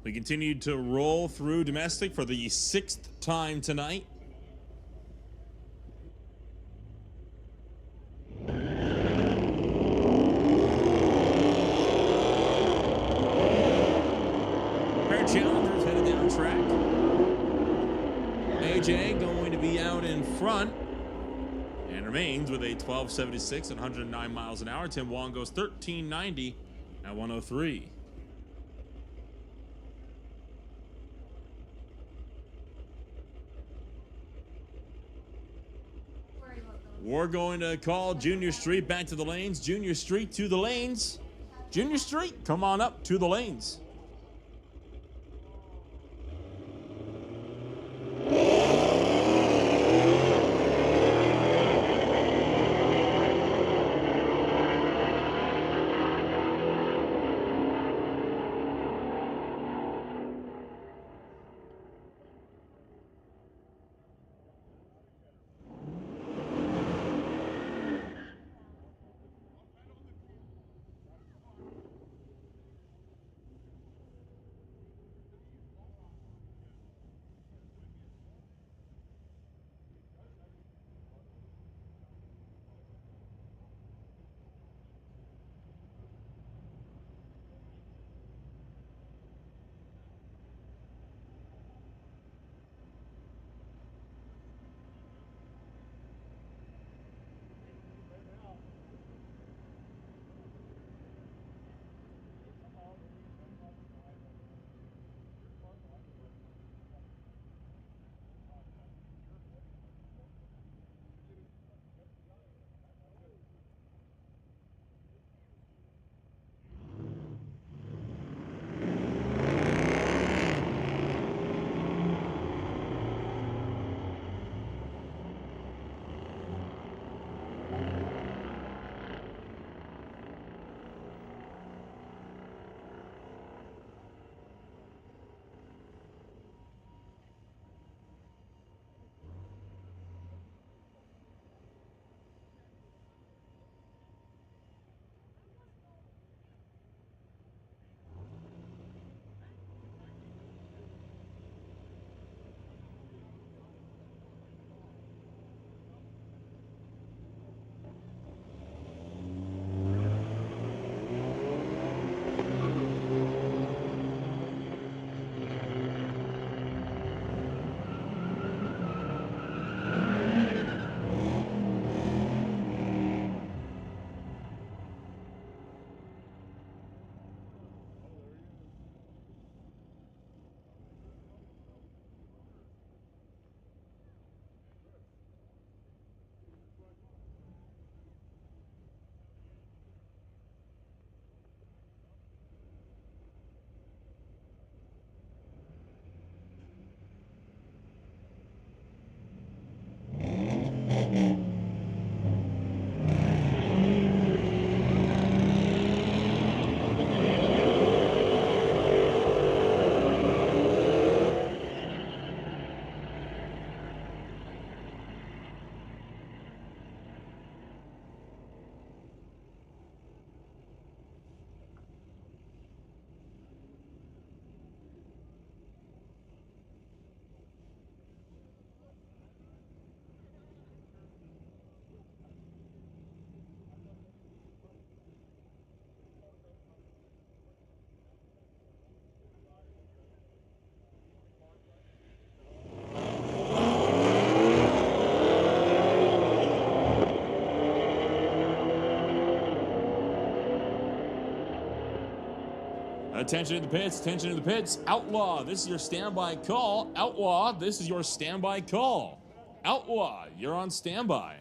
We continued to roll through domestic for the 6th time tonight. Pair challengers headed down track. AJ going to be out in front and remains with a 12.76 and 109 miles an hour. Tim Wong goes 13.90 at 103. We're going to call Junior Street back to the lanes. Junior Street to the lanes. Junior Street, come on up to the lanes. Attention to the pits, attention to the pits. Outlaw, this is your standby call. Outlaw, this is your standby call. Outlaw, you're on standby.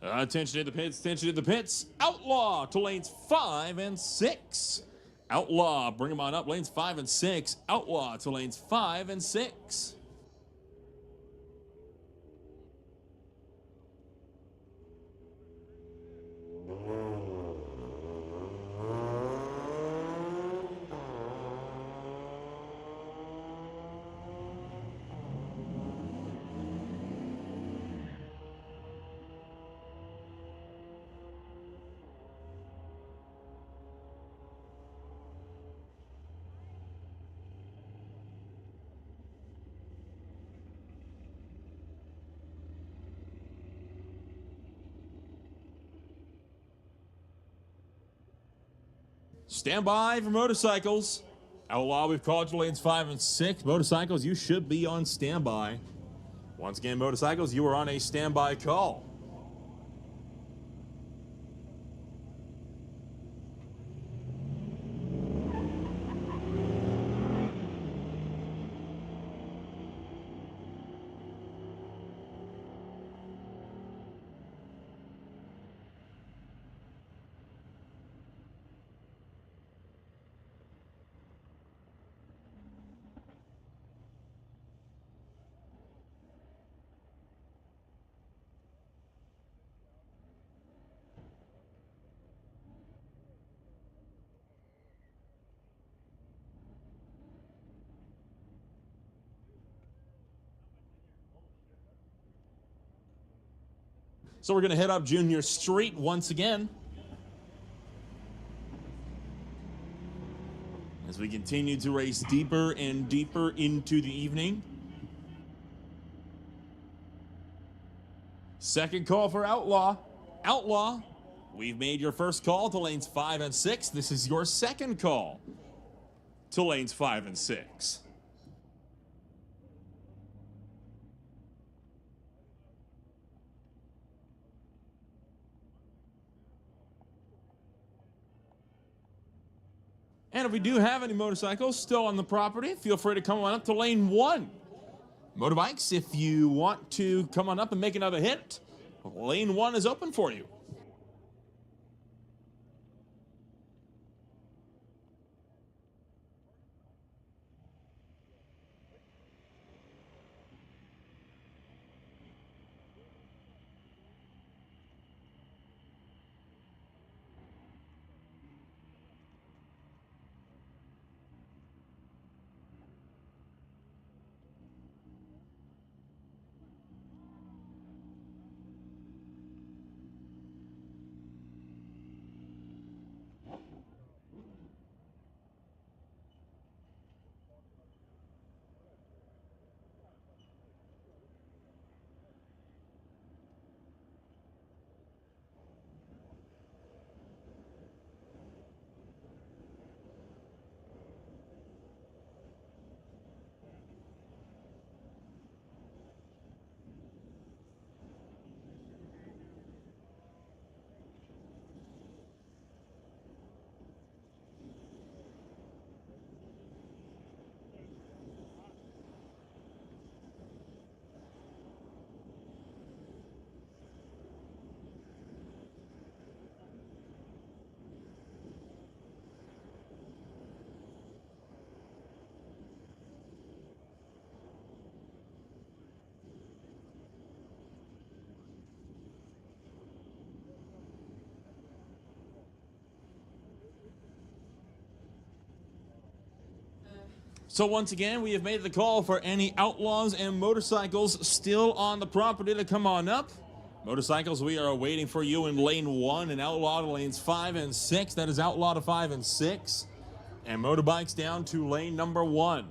Attention to the pits, attention to the pits. Outlaw to lanes 5 and 6. Outlaw, bring them on up, lanes 5 and 6. Outlaw to lanes 5 and 6. Stand by for motorcycles. Outlaw, we've called you lanes 5 and 6. Motorcycles, you should be on standby. Once again, motorcycles, you are on a standby call. So we're going to head up Junior Street once again as we continue to race deeper and deeper into the evening. Second call for Outlaw. Outlaw, we've made your first call to lanes 5 and 6. This is your second call to lanes 5 and 6. And if we do have any motorcycles still on the property, feel free to come on up to lane 1. Motorbikes, if you want to come on up and make another hit, lane 1 is open for you. So once again, we have made the call for any outlaws and motorcycles still on the property to come on up. Motorcycles, we are waiting for you in lane 1 and outlaw to lanes 5 and 6. That is outlaw to 5 and 6. And motorbikes down to lane number 1.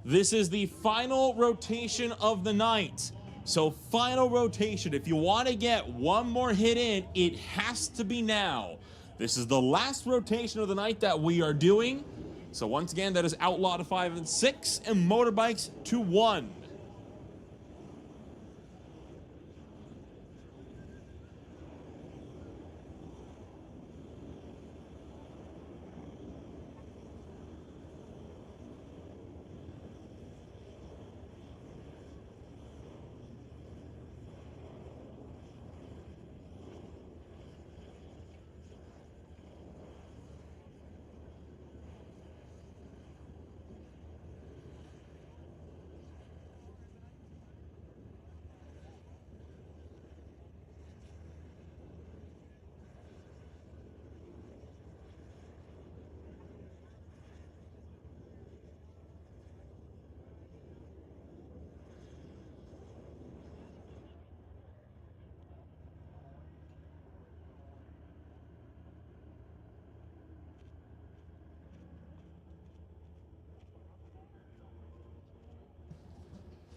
This is the final rotation of the night. So final rotation. If you want to get one more hit in, it has to be now. This is the last rotation of the night that we are doing. So once again, that is outlaw to 5 and 6 and motorbikes to 1.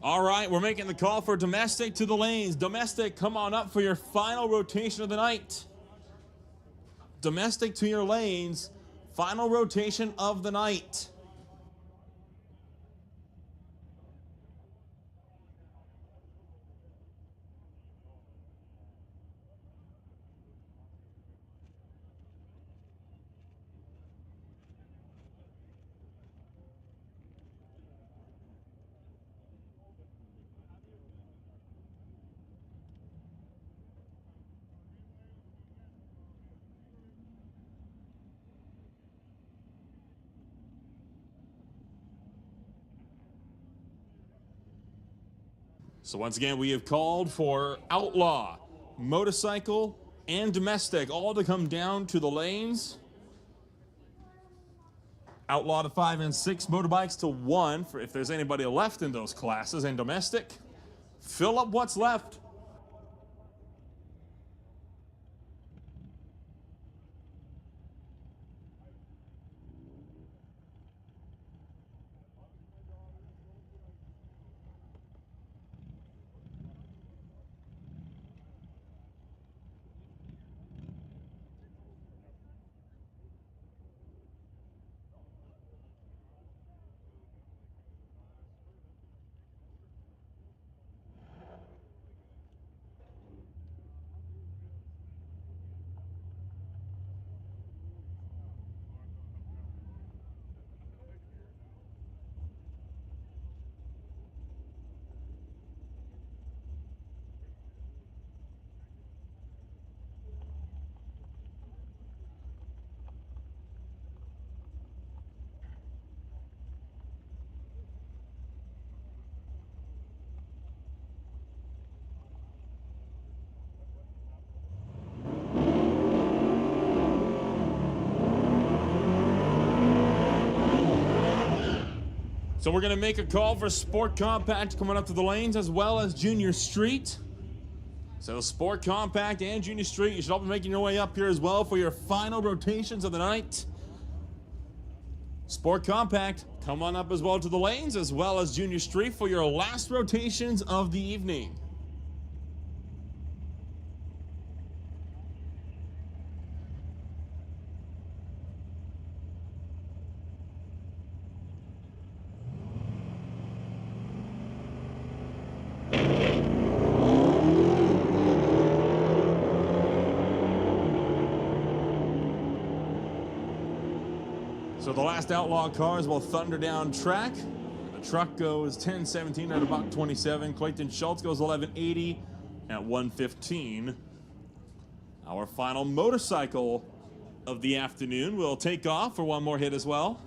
All right, we're making the call for Domestic to the lanes. Domestic, come on up for your final rotation of the night. Domestic to your lanes, final rotation of the night. So once again, we have called for Outlaw, Motorcycle, and Domestic, all to come down to the lanes. Outlaw to 5 and 6, motorbikes to 1, for if there's anybody left in those classes, and Domestic, fill up what's left. So we're going to make a call for Sport Compact coming up to the lanes, as well as Junior Street. So Sport Compact and Junior Street, you should all be making your way up here as well for your final rotations of the night. Sport Compact, come on up as well to the lanes, as well as Junior Street for your last rotations of the evening. So the last Outlaw cars will thunder down track. The truck goes 10:17 at about 27. Clayton Schultz goes 11:80 at 1:15. Our final motorcycle of the afternoon will take off for one more hit as well.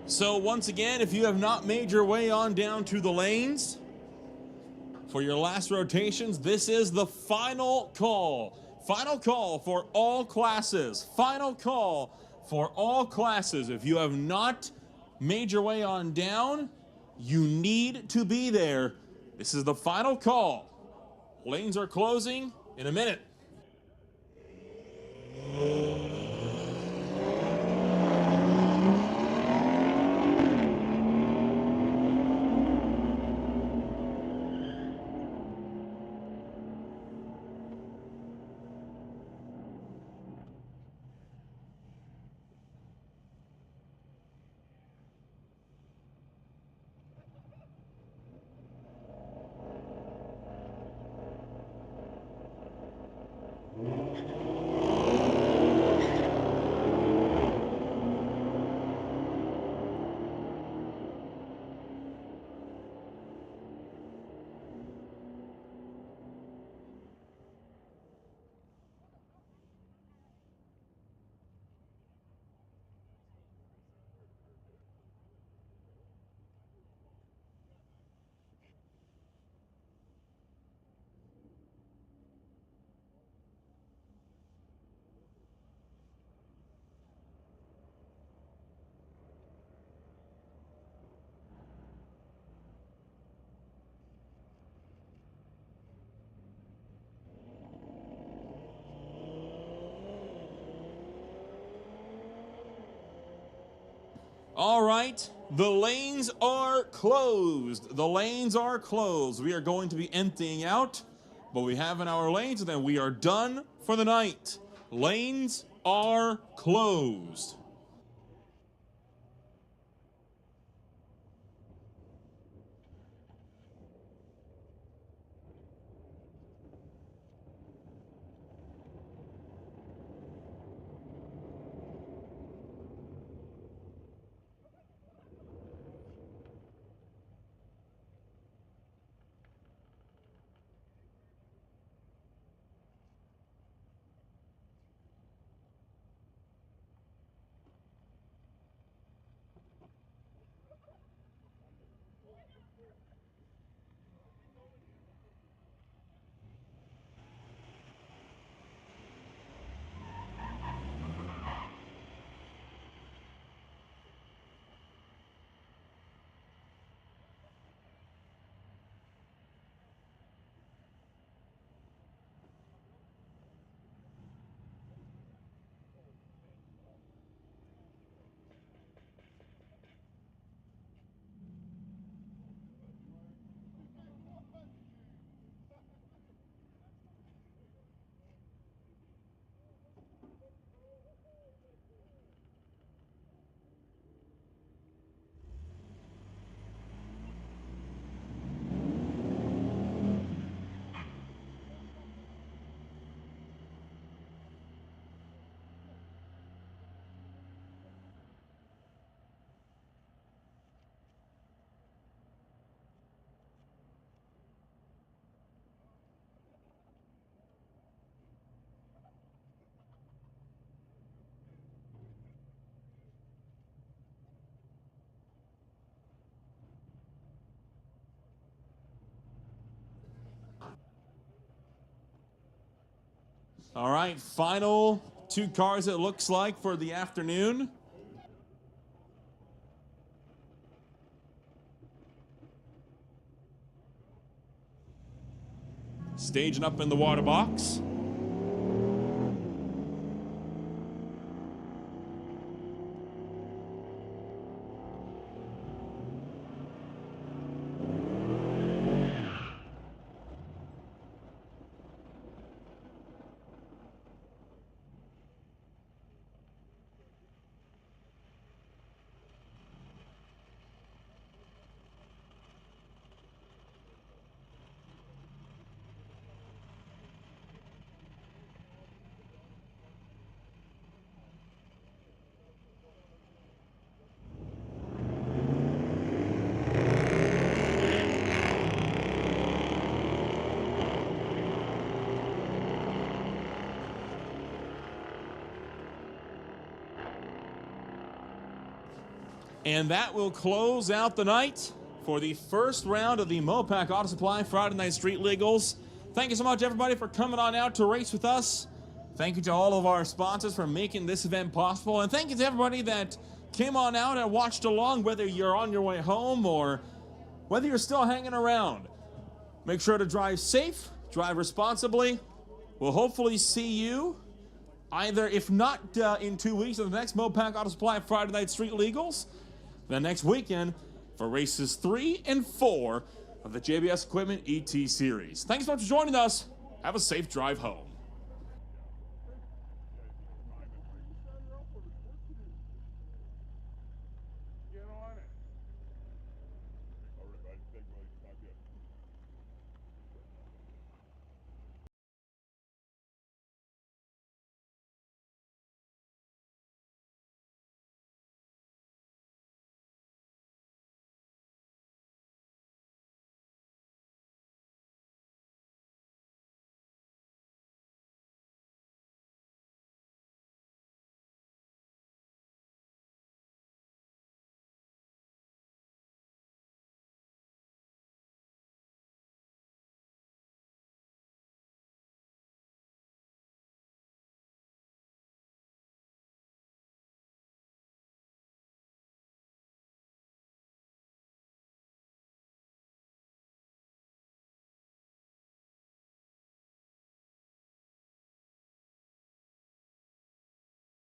So once again, if you have not made your way on down to the lanes for your last rotations, this is the final call. Final call for all classes. Final call for all classes. If you have not made your way on down, you need to be there. This is the final call. Lanes are closing in a minute. All right, the lanes are closed. The lanes are closed. We are going to be emptying out, but we have in our lanes, and then we are done for the night. Lanes are closed. All right, final two cars it looks like for the afternoon. Staging up in the water box. And that will close out the night for the first round of the Mopac Auto Supply Friday Night Street Legals. Thank you so much, everybody, for coming on out to race with us. Thank you to all of our sponsors for making this event possible. And thank you to everybody that came on out and watched along, whether you're on your way home or whether you're still hanging around. Make sure to drive safe, drive responsibly. We'll hopefully see you either, if not in 2 weeks, in the next Mopac Auto Supply Friday Night Street Legals, the next weekend for races 3 and 4 of the JBS Equipment ET Series. Thanks so much for joining us. Have a safe drive home.